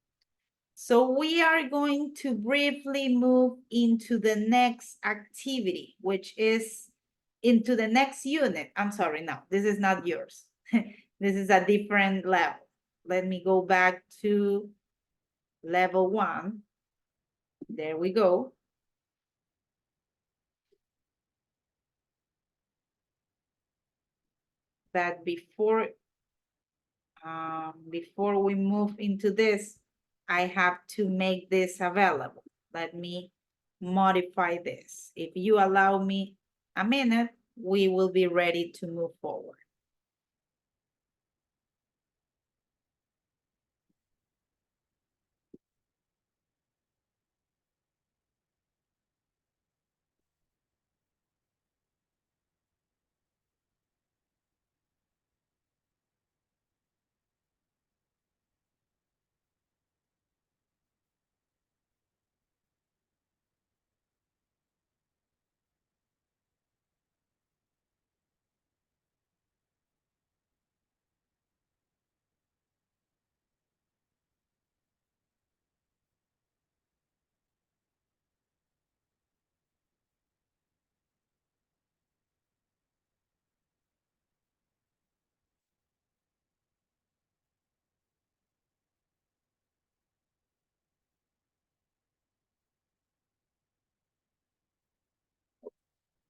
So we are going to briefly move into the next activity, which is into the next unit. I'm sorry, no, this is not yours. This is a different level. Let me go back to level 1. There we go. But before we move into this, I have to make this available. Let me modify this. If you allow me a minute, we will be ready to move forward.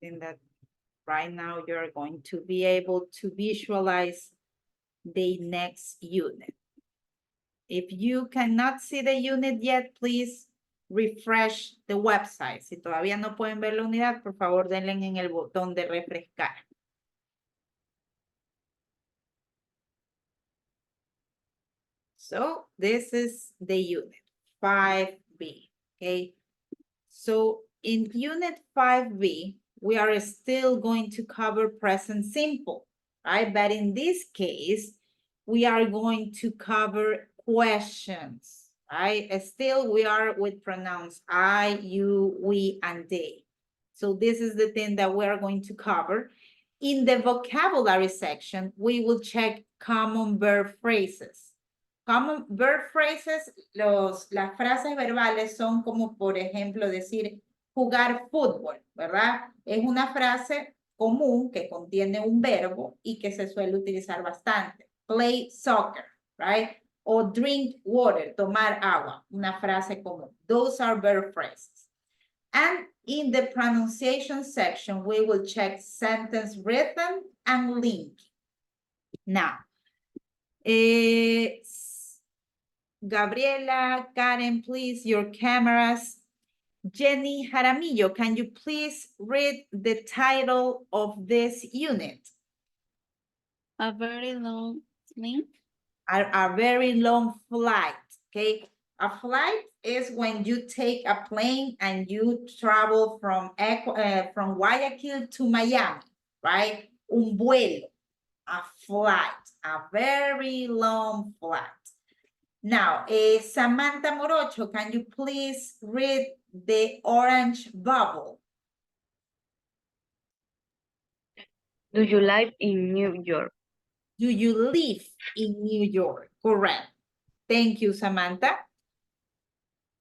In that right now you're going to be able to visualize the next unit. If you cannot see the unit yet, please refresh the website. Si todavía no pueden ver la unidad, por favor denle en el botón de refrescar. So this is the unit 5B, okay? So in unit 5B, we are still going to cover present simple, right? But in this case, we are going to cover questions, right? Still, we are with pronouns I, you, we, and they. So this is the thing that we are going to cover. In the vocabulary section, we will check common verb phrases. Common verb phrases, las frases verbales son como, por ejemplo, decir jugar fútbol, ¿verdad? Es una frase común que contiene un verbo y que se suele utilizar bastante. Play soccer, right? O drink water, tomar agua, una frase común. Those are verb phrases. And in the pronunciation section, we will check sentence rhythm and link. Now, Gabriela, Karen, please, your cameras. Jenny Jaramillo, can you please read the title of this unit? A very long link. A very long flight, okay? A flight is when you take a plane and you travel from Guayaquil to Miami, right? Un vuelo, a flight, a very long flight. Now, Samantha Morocho, can you please read the orange bubble? Do you live in New York? Do you live in New York? Correct. Thank you, Samantha.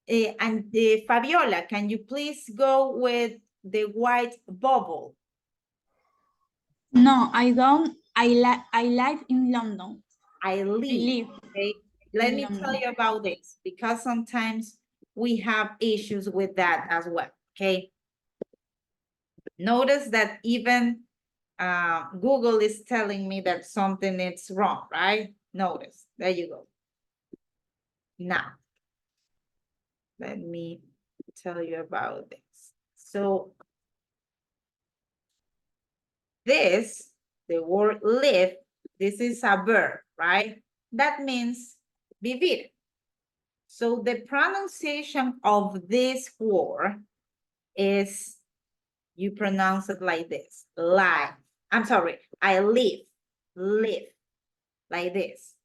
And Fabiola, can you please go with the white bubble? No, I don't I live in London. I live. Okay. Let me tell you about this because sometimes we have issues with that as well. Okay. Notice that even Google is telling me that something is wrong, right? Notice. There you go. Now, let me tell you about this. So this, the word live, this is a verb, right? That means vivir. So the pronunciation of this word is, you pronounce it like this, live. I'm sorry, I live, like this.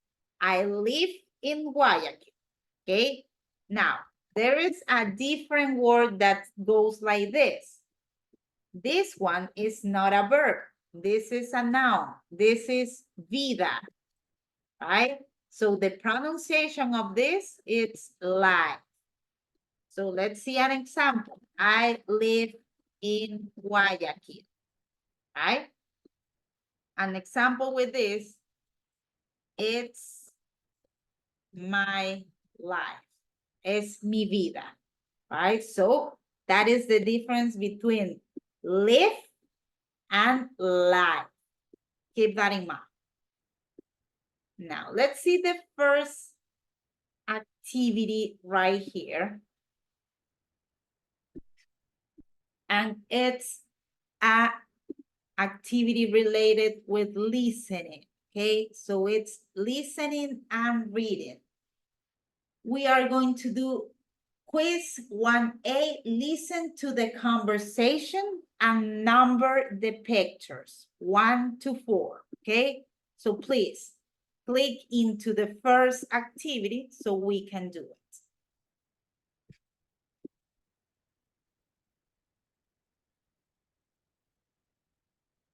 I live in Guayaquil, okay? Now, there is a different word that goes like this. This one is not a verb. This is a noun. This is vida, right? So the pronunciation of this, it's live. So let's see an example. I live in Guayaquil, right? An example with this, it's my life. Es mi vida, right? So that is the difference between live and live. Keep that in mind. Now, let's see the first activity right here. And it's a activity related with listening, okay? So it's listening and reading. We are going to do quiz 1A, listen to the conversation and number the pictures, 1 to 4, okay? So please click into the first activity so we can do it.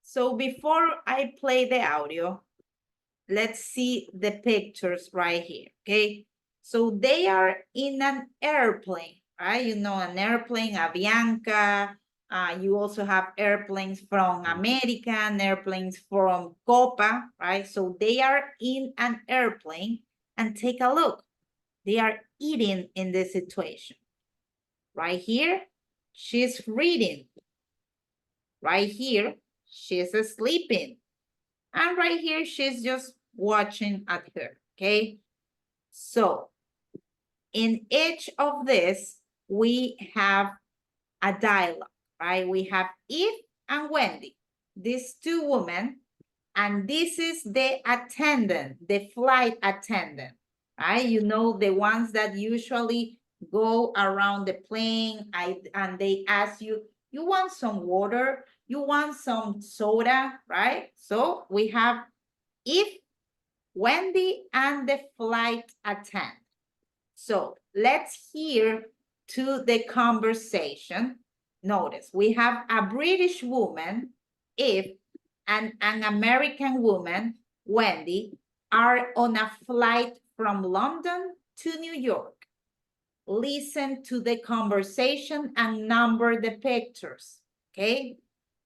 So before I play the audio, let's see the pictures right here, okay? So they are in an airplane, right? You know, an airplane, Avianca. You also have airplanes from American, airplanes from Copa, right? So they are in an airplane and take a look. They are eating in this situation. Right here, she's reading. Right here, she's sleeping. And right here, she's just watching at her, okay? So in each of this, we have a dialogue, right? We have Eve and Wendy, these two women, and this is the attendant, the flight attendant, right? You know, the ones that usually go around the plane and they ask you, you want some water? You want some soda, right? So we have Eve, Wendy, and the flight attendant. So let's hear to the conversation. Notice we have a British woman, Eve, and an American woman, Wendy, are on a flight from London to New York. Listen to the conversation and number the pictures, okay?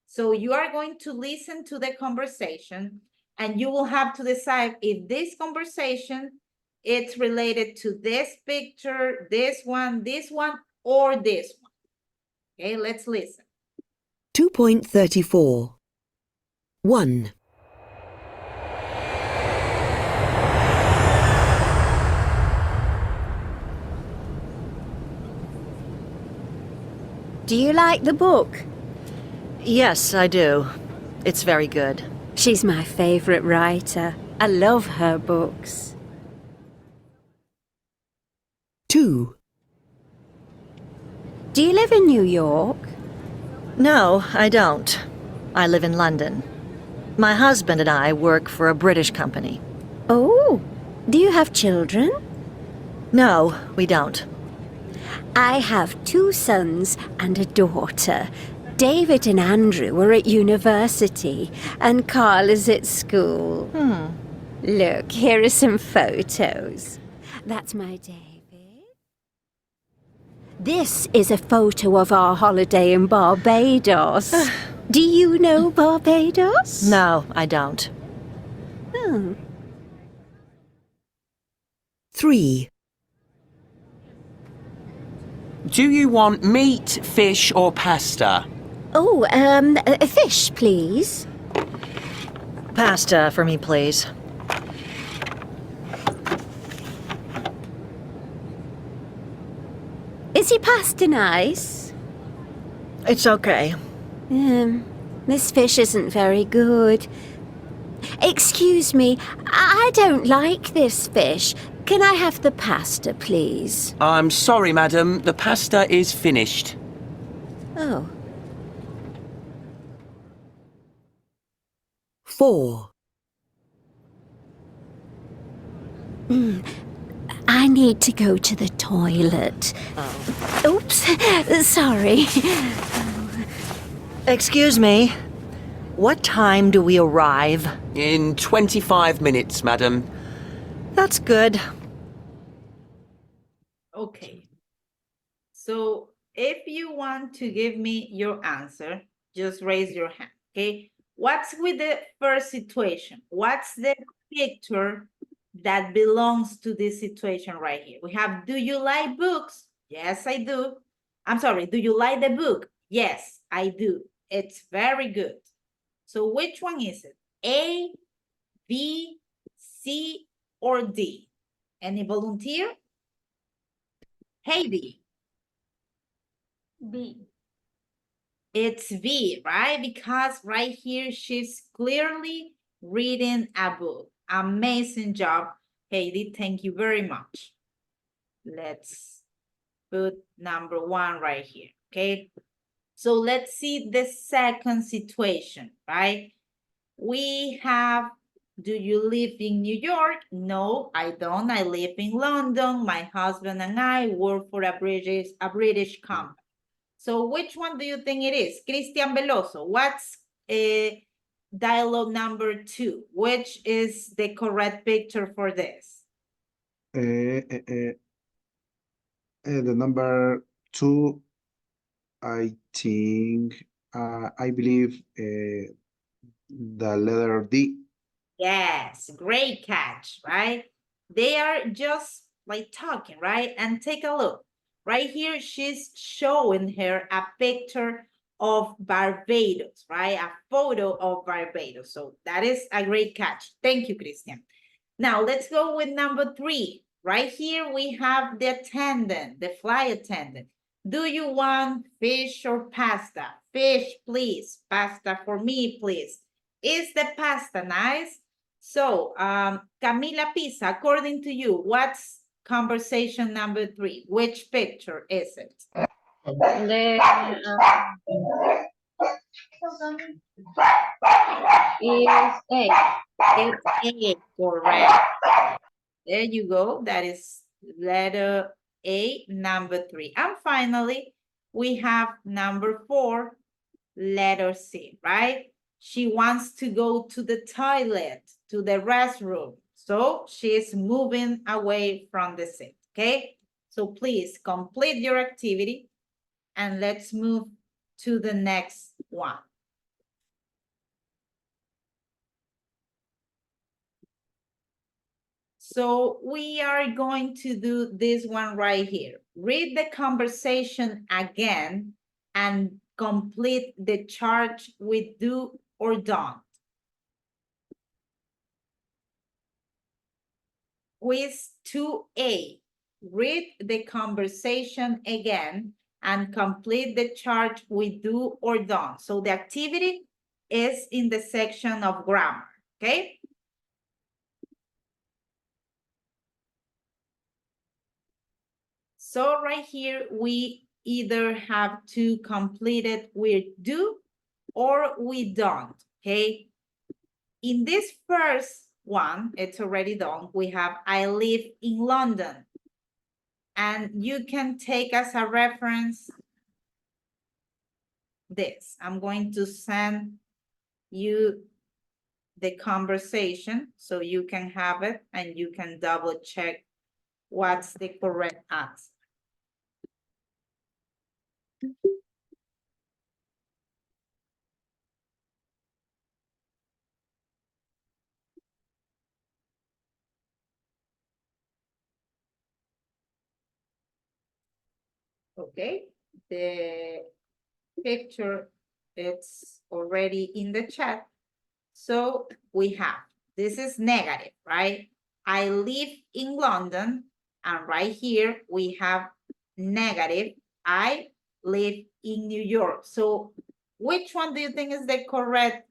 So you are going to listen to the conversation and you will have to decide if this conversation it's related to this picture, this one, or this one. Okay, let's listen. 2.34. 1. Do you like the book? Yes, I do. It's very good. She's my favorite writer. I love her books. 2. Do you live in New York? No, I don't. I live in London. My husband and I work for a British company. Oh, do you have children? No, we don't. I have 2 sons and a daughter. David and Andrew are at university, and Carl is at school. Look, here are some photos. That's my David. This is a photo of our holiday in Barbados. Do you know Barbados? No, I don't. Oh, 3. Do you want meat, fish, or pasta? oh, fish, please. Pasta for me, please. Is your pasta nice? It's okay. This fish isn't very good. Excuse me, I don't like this fish. Can I have the pasta, please? I'm sorry, madam. The pasta is finished. Oh. 4. I need to go to the toilet. Oops, sorry. Excuse me. What time do we arrive? In 25 minutes, madam. That's good. Okay. So if you want to give me your answer, just raise your hand, okay? What's with the first situation? What's the picture that belongs to this situation right here? We have, do you like books? Yes, I do. I'm sorry, do you like the book? Yes, I do. It's very good. So which one is it? A, B, C, or D? Any volunteer? Heidi. B. It's B, right? Because right here, she's clearly reading a book. Amazing job, Heidi. Thank you very much. Let's put number 1 right here, okay? So let's see the second situation, right? We have, do you live in New York? No, I don't. I live in London. My husband and I work for a British company. So which one do you think it is? Christian Veloso, what's dialogue number 2? Which is the correct picture for this? The number 2, I think, I believe the letter D. Yes, great catch, right? They are just like talking, right? And take a look. Right here, she's showing her a picture of Barbados, right? A photo of Barbados. So that is a great catch. Thank you, Christian. Now let's go with number 3. Right here, we have the attendant, the flight attendant. Do you want fish or pasta? Fish, please. Pasta for me, please. Is the pasta nice? So, Camila Pisa, according to you, what's conversation number 3? Which picture is it? The is A. It's A, correct. There you go. That is letter A, number 3. And finally, we have number 4, letter C, right? She wants to go to the toilet, to the restroom. So she's moving away from the seat, okay? So please complete your activity and let's move to the next one. So we are going to do this one right here. Read the conversation again and complete the chart with do or don't. Quiz 2A. Read the conversation again and complete the chart with do or don't. So the activity is in the section of grammar, okay? So right here, we either have to complete it with do or we don't, okay? In this first one, it's already done. We have, I live in London. And you can take as a reference this. I'm going to send you the conversation so you can have it and you can double check what's the correct answer. Okay, the picture, it's already in the chat. So we have, this is negative, right? I live in London, and right here we have negative. I live in New York. So which one do you think is the correct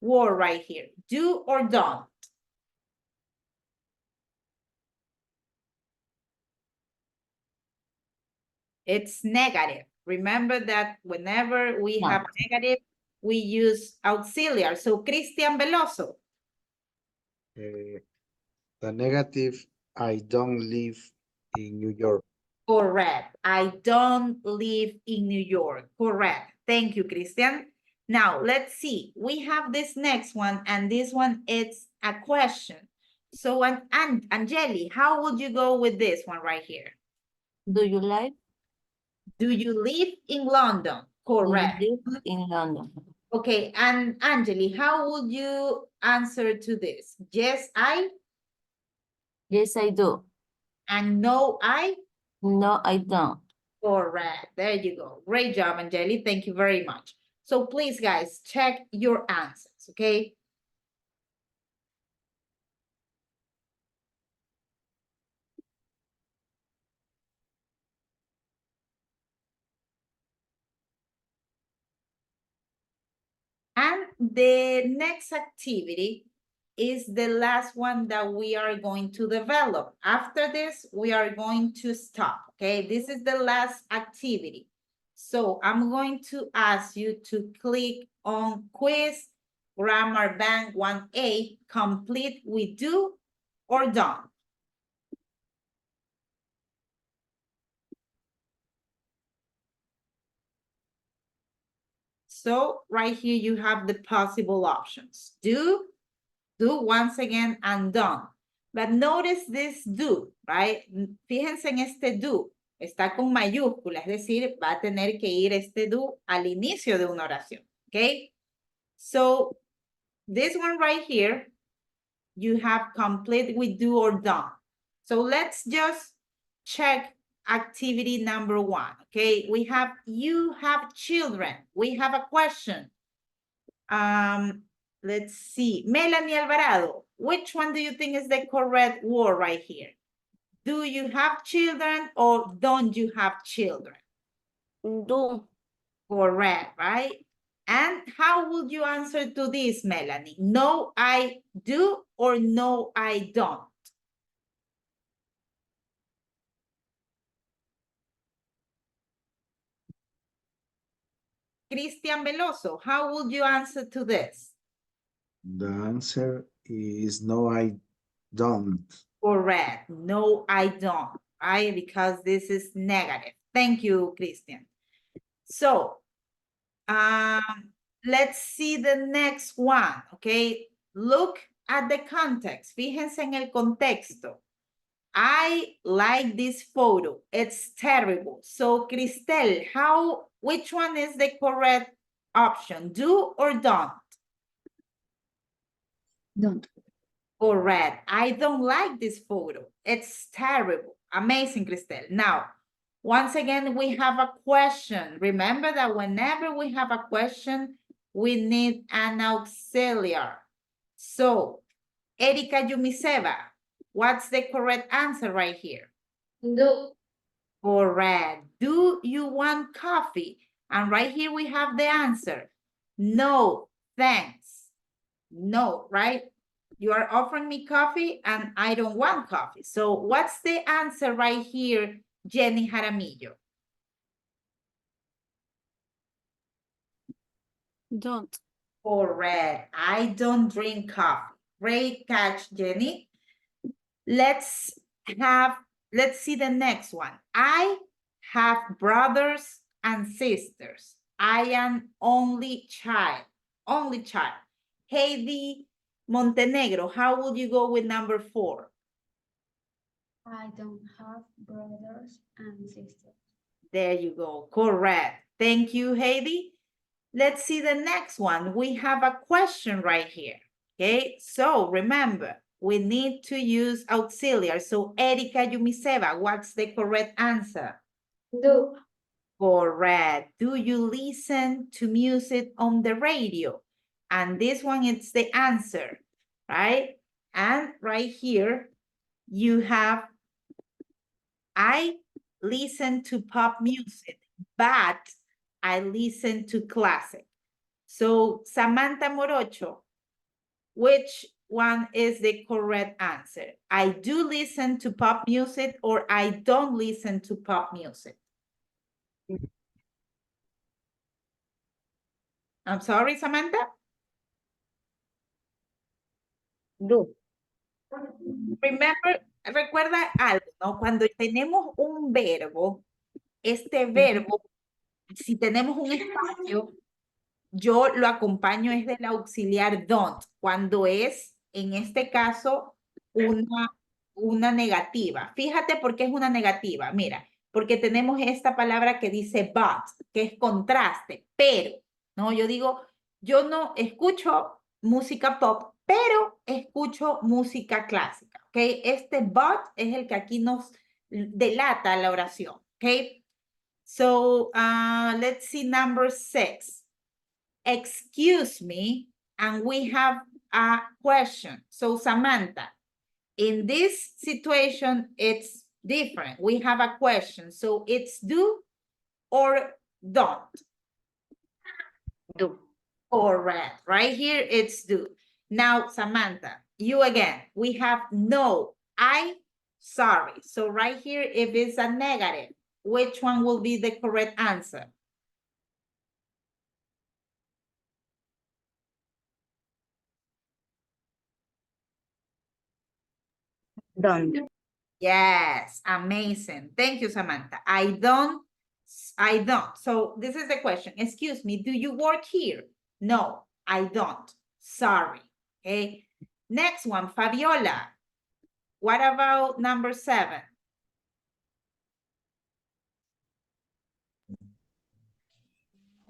word right here? Do or don't? It's negative. Remember that whenever we have negative, we use auxiliary. So Christian Veloso. The negative, I don't live in New York. Correct. I don't live in New York. Correct. Thank you, Christian. Now, let's see. We have this next one, and this one is a question. So, Angeli, how would you go with this one right here? Do you live? Do you live in London? Correct. Do you live in London? Okay, and Angeli, how would you answer to this? Yes, I. Yes, I do. And no, I. No, I don't. Correct. There you go. Great job, Angeli. Thank you very much. So please, guys, check your answers, okay? And the next activity is the last one that we are going to develop. After this, we are going to stop, okay? This is the last activity. So I'm going to ask you to click on Quiz Grammar Bank 1A, complete with do or don't. So right here, you have the possible options. Do once again, and don't. But notice this do, right? Fíjense en este do. Está con mayúscula, es decir, va a tener que ir este do al inicio de una oración, okay? So this one right here, you have complete with do or don't. So let's just check activity number 1, okay? We have, you have children. We have a question. Let's see, Melanie Alvarado, which one do you think is the correct word right here? Do you have children or don't you have children? Do. Correct, right? And how would you answer to this, Melanie? No, I do or no, I don't? Christian Veloso, how would you answer to this? The answer is no, I don't. Correct. No, I don't, right? Because this is negative. Thank you, Christian. So, let's see the next one, okay? Look at the context. Fíjense en el contexto. I like this photo. It's terrible. So, Cristel, which one is the correct option? Do or don't? Don't. Correct. I don't like this photo. It's terrible. Amazing, Cristel. Now, once again, we have a question. Remember that whenever we have a question, we need an auxiliary. So, Erika Yumiseva, what's the correct answer right here? Do. Correct. Do you want coffee? And right here we have the answer. No, thanks. No, right? You are offering me coffee and I don't want coffee. So what's the answer right here, Jenny Jaramillo? Don't. Correct. I don't drink coffee. Great catch, Jenny. Let's see the next one. I have brothers and sisters. I am only child. Heidi Montenegro, how would you go with number 4? I don't have brothers and sisters. There you go. Correct. Thank you, Heidi. Let's see the next one. We have a question right here. Okay, so remember, we need to use auxiliary. So Erika Yumiseva, what's the correct answer? Do. Correct. Do you listen to music on the radio? And this one is the answer, right? And right here, you have, I listen to pop music, but I listen to classic. So Samantha Morocho, which one is the correct answer? I do listen to pop music or I don't listen to pop music? I'm sorry, Samantha? Do. Remember, recuerda algo, ¿no? Cuando tenemos un verbo, este verbo, si tenemos un espacio, yo lo acompaño es del auxiliar don't, cuando es, en este caso, una negativa. Fíjate por qué es una negativa. Mira, porque tenemos esta palabra que dice but, que es contraste, pero, ¿no? Yo digo, yo no escucho música pop, pero escucho música clásica, ¿ok? Este but es el que aquí nos delata la oración, ¿ok? So, let's see number 6. Excuse me, and we have a question. So, Samantha, in this situation, it's different. We have a question. So, it's do or don't? Do. Correct. Right here, it's do. Now, Samantha, you again. We have no, I, sorry. So, right here, if it's a negative, which one will be the correct answer? Don't. Yes, amazing. Thank you, Samantha. I don't. So this is the question. Excuse me, do you work here? No, I don't. Sorry. Okay. Next one, Fabiola. What about number 7?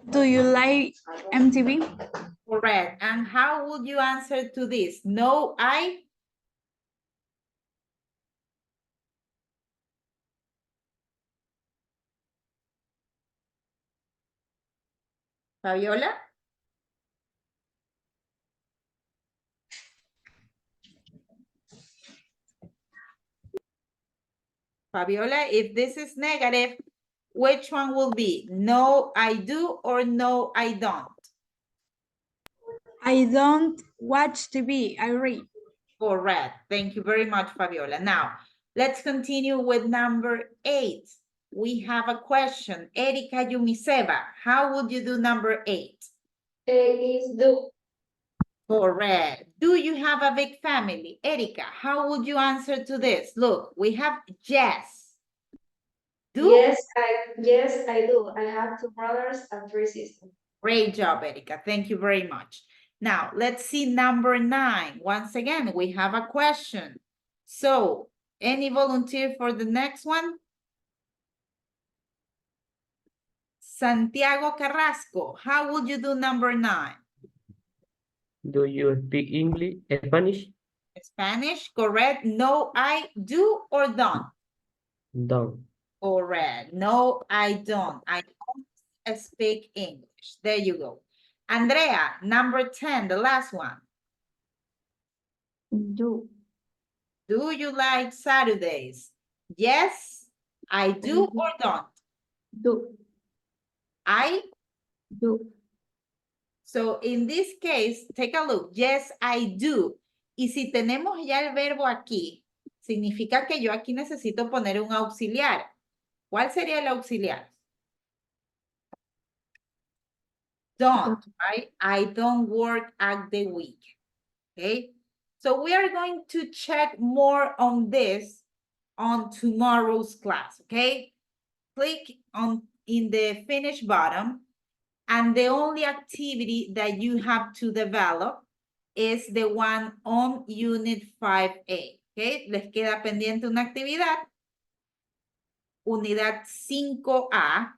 Do you like MTV? Correct. And how would you answer to this? No, I. Fabiola? Fabiola, if this is negative, which one will be? No, I do or no, I don't? I don't watch TV, I read. Correct. Thank you very much, Fabiola. Now, let's continue with number 8. We have a question. Erika Yumiseva, how would you do number 8? Is do. Correct. Do you have a big family? Erika, how would you answer to this? Look, we have yes. Do? Yes, I do. I have 2 brothers and 3 sisters. Great job, Erika. Thank you very much. Now, let's see number 9. Once again, we have a question. So, any volunteer for the next one? Santiago Carrasco, how would you do number 9? Do you speak English, Spanish? Spanish, correct. No, I do or don't? Don't. Correct. No, I don't. I don't speak English. There you go. Andrea, number 10, the last one. Do. Do you like Saturdays? Yes, I do or don't? Do. I Do. So in this case, take a look. Yes, I do. Y si tenemos ya el verbo aquí, significa que yo aquí necesito poner un auxiliar. ¿Cuál sería el auxiliar? Don't, right? I don't work at the week. Okay. So we are going to check more on this on tomorrow's class. Okay. Click on in the finish button. And the only activity that you have to develop is the one on Unit 5A. Okay, les queda pendiente una actividad. Unidad 5A.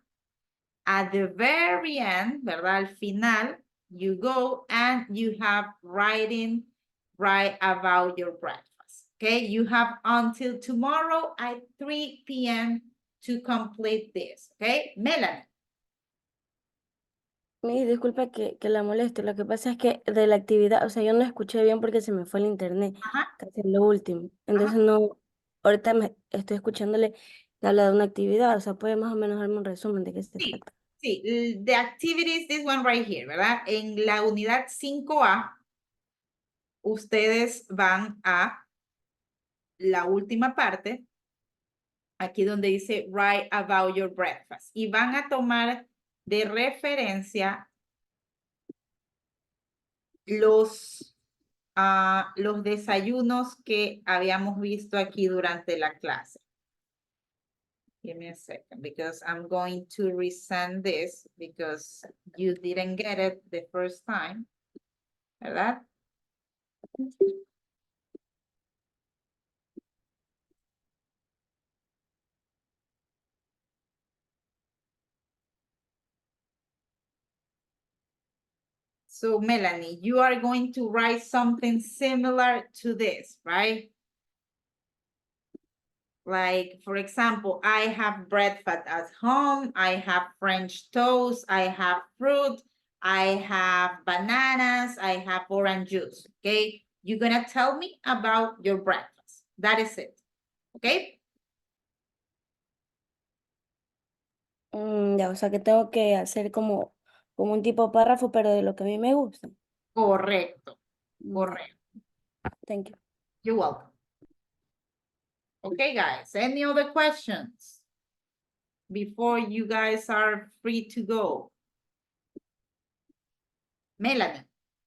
At the very end, ¿verdad? Al final, you go and you have writing right about your breakfast. Okay, you have until tomorrow at 3 p.m. to complete this, okay? Melanie. Disculpa que la moleste, lo que pasa es que de la actividad, o sea, yo no escuché bien porque se me fue el internet, casi en lo último. Entonces no, ahorita me estoy escuchándole que habla de una actividad, o sea, puede más o menos darme un resumen de qué se trata. Sí, the activity is this one right here, ¿verdad? En la unidad 5A, ustedes van a la última parte, aquí donde dice write about your breakfast, y van a tomar de referencia los desayunos que habíamos visto aquí durante la clase. Give me a second, because I'm going to resend this because you didn't get it the first time, ¿verdad? So Melanie, you are going to write something similar to this, right? Like, for example, I have breakfast at home, I have French toast, I have fruit, I have bananas, I have orange juice, okay? You're gonna tell me about your breakfast. That is it, okay? Ya, o sea, que tengo que hacer como un tipo párrafo, pero de lo que a mí me gusta. Correcto, correcto. Thank you. You're welcome. Okay, guys, any other questions before you guys are free to go? Melanie.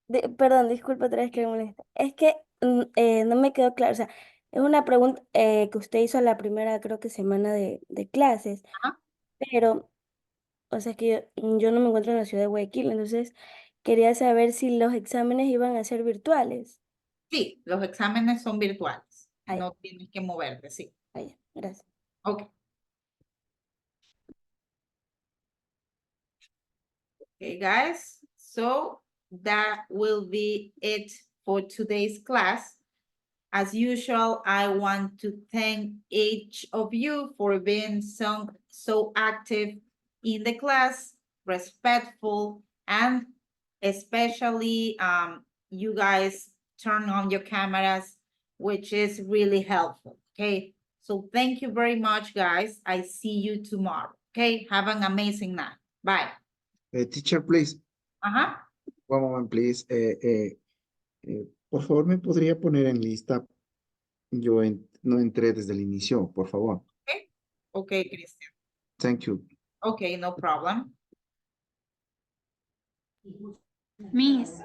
Perdón, disculpa otra vez que me molesta. Es que no me quedó claro, o sea, es una pregunta que usted hizo la primera, creo que semana de clases, pero, o sea, es que yo no me encuentro en la ciudad de Guayaquil, entonces quería saber si los exámenes iban a ser virtuales. Sí, los exámenes son virtuales. No tienes que moverte, sí. Gracias. Okay. Okay, guys. So that will be it for today's class. As usual, I want to thank each of you for being so active in the class, respectful, and especially you guys turn on your cameras, which is really helpful, okay? So thank you very much, guys. I see you tomorrow, okay? Have an amazing night. Bye. Teacher, please. One moment, please. Por favor, ¿me podría poner en lista? Yo no entré desde el inicio, por favor. Okay, Christian. Thank you. Okay, no problem. Miss.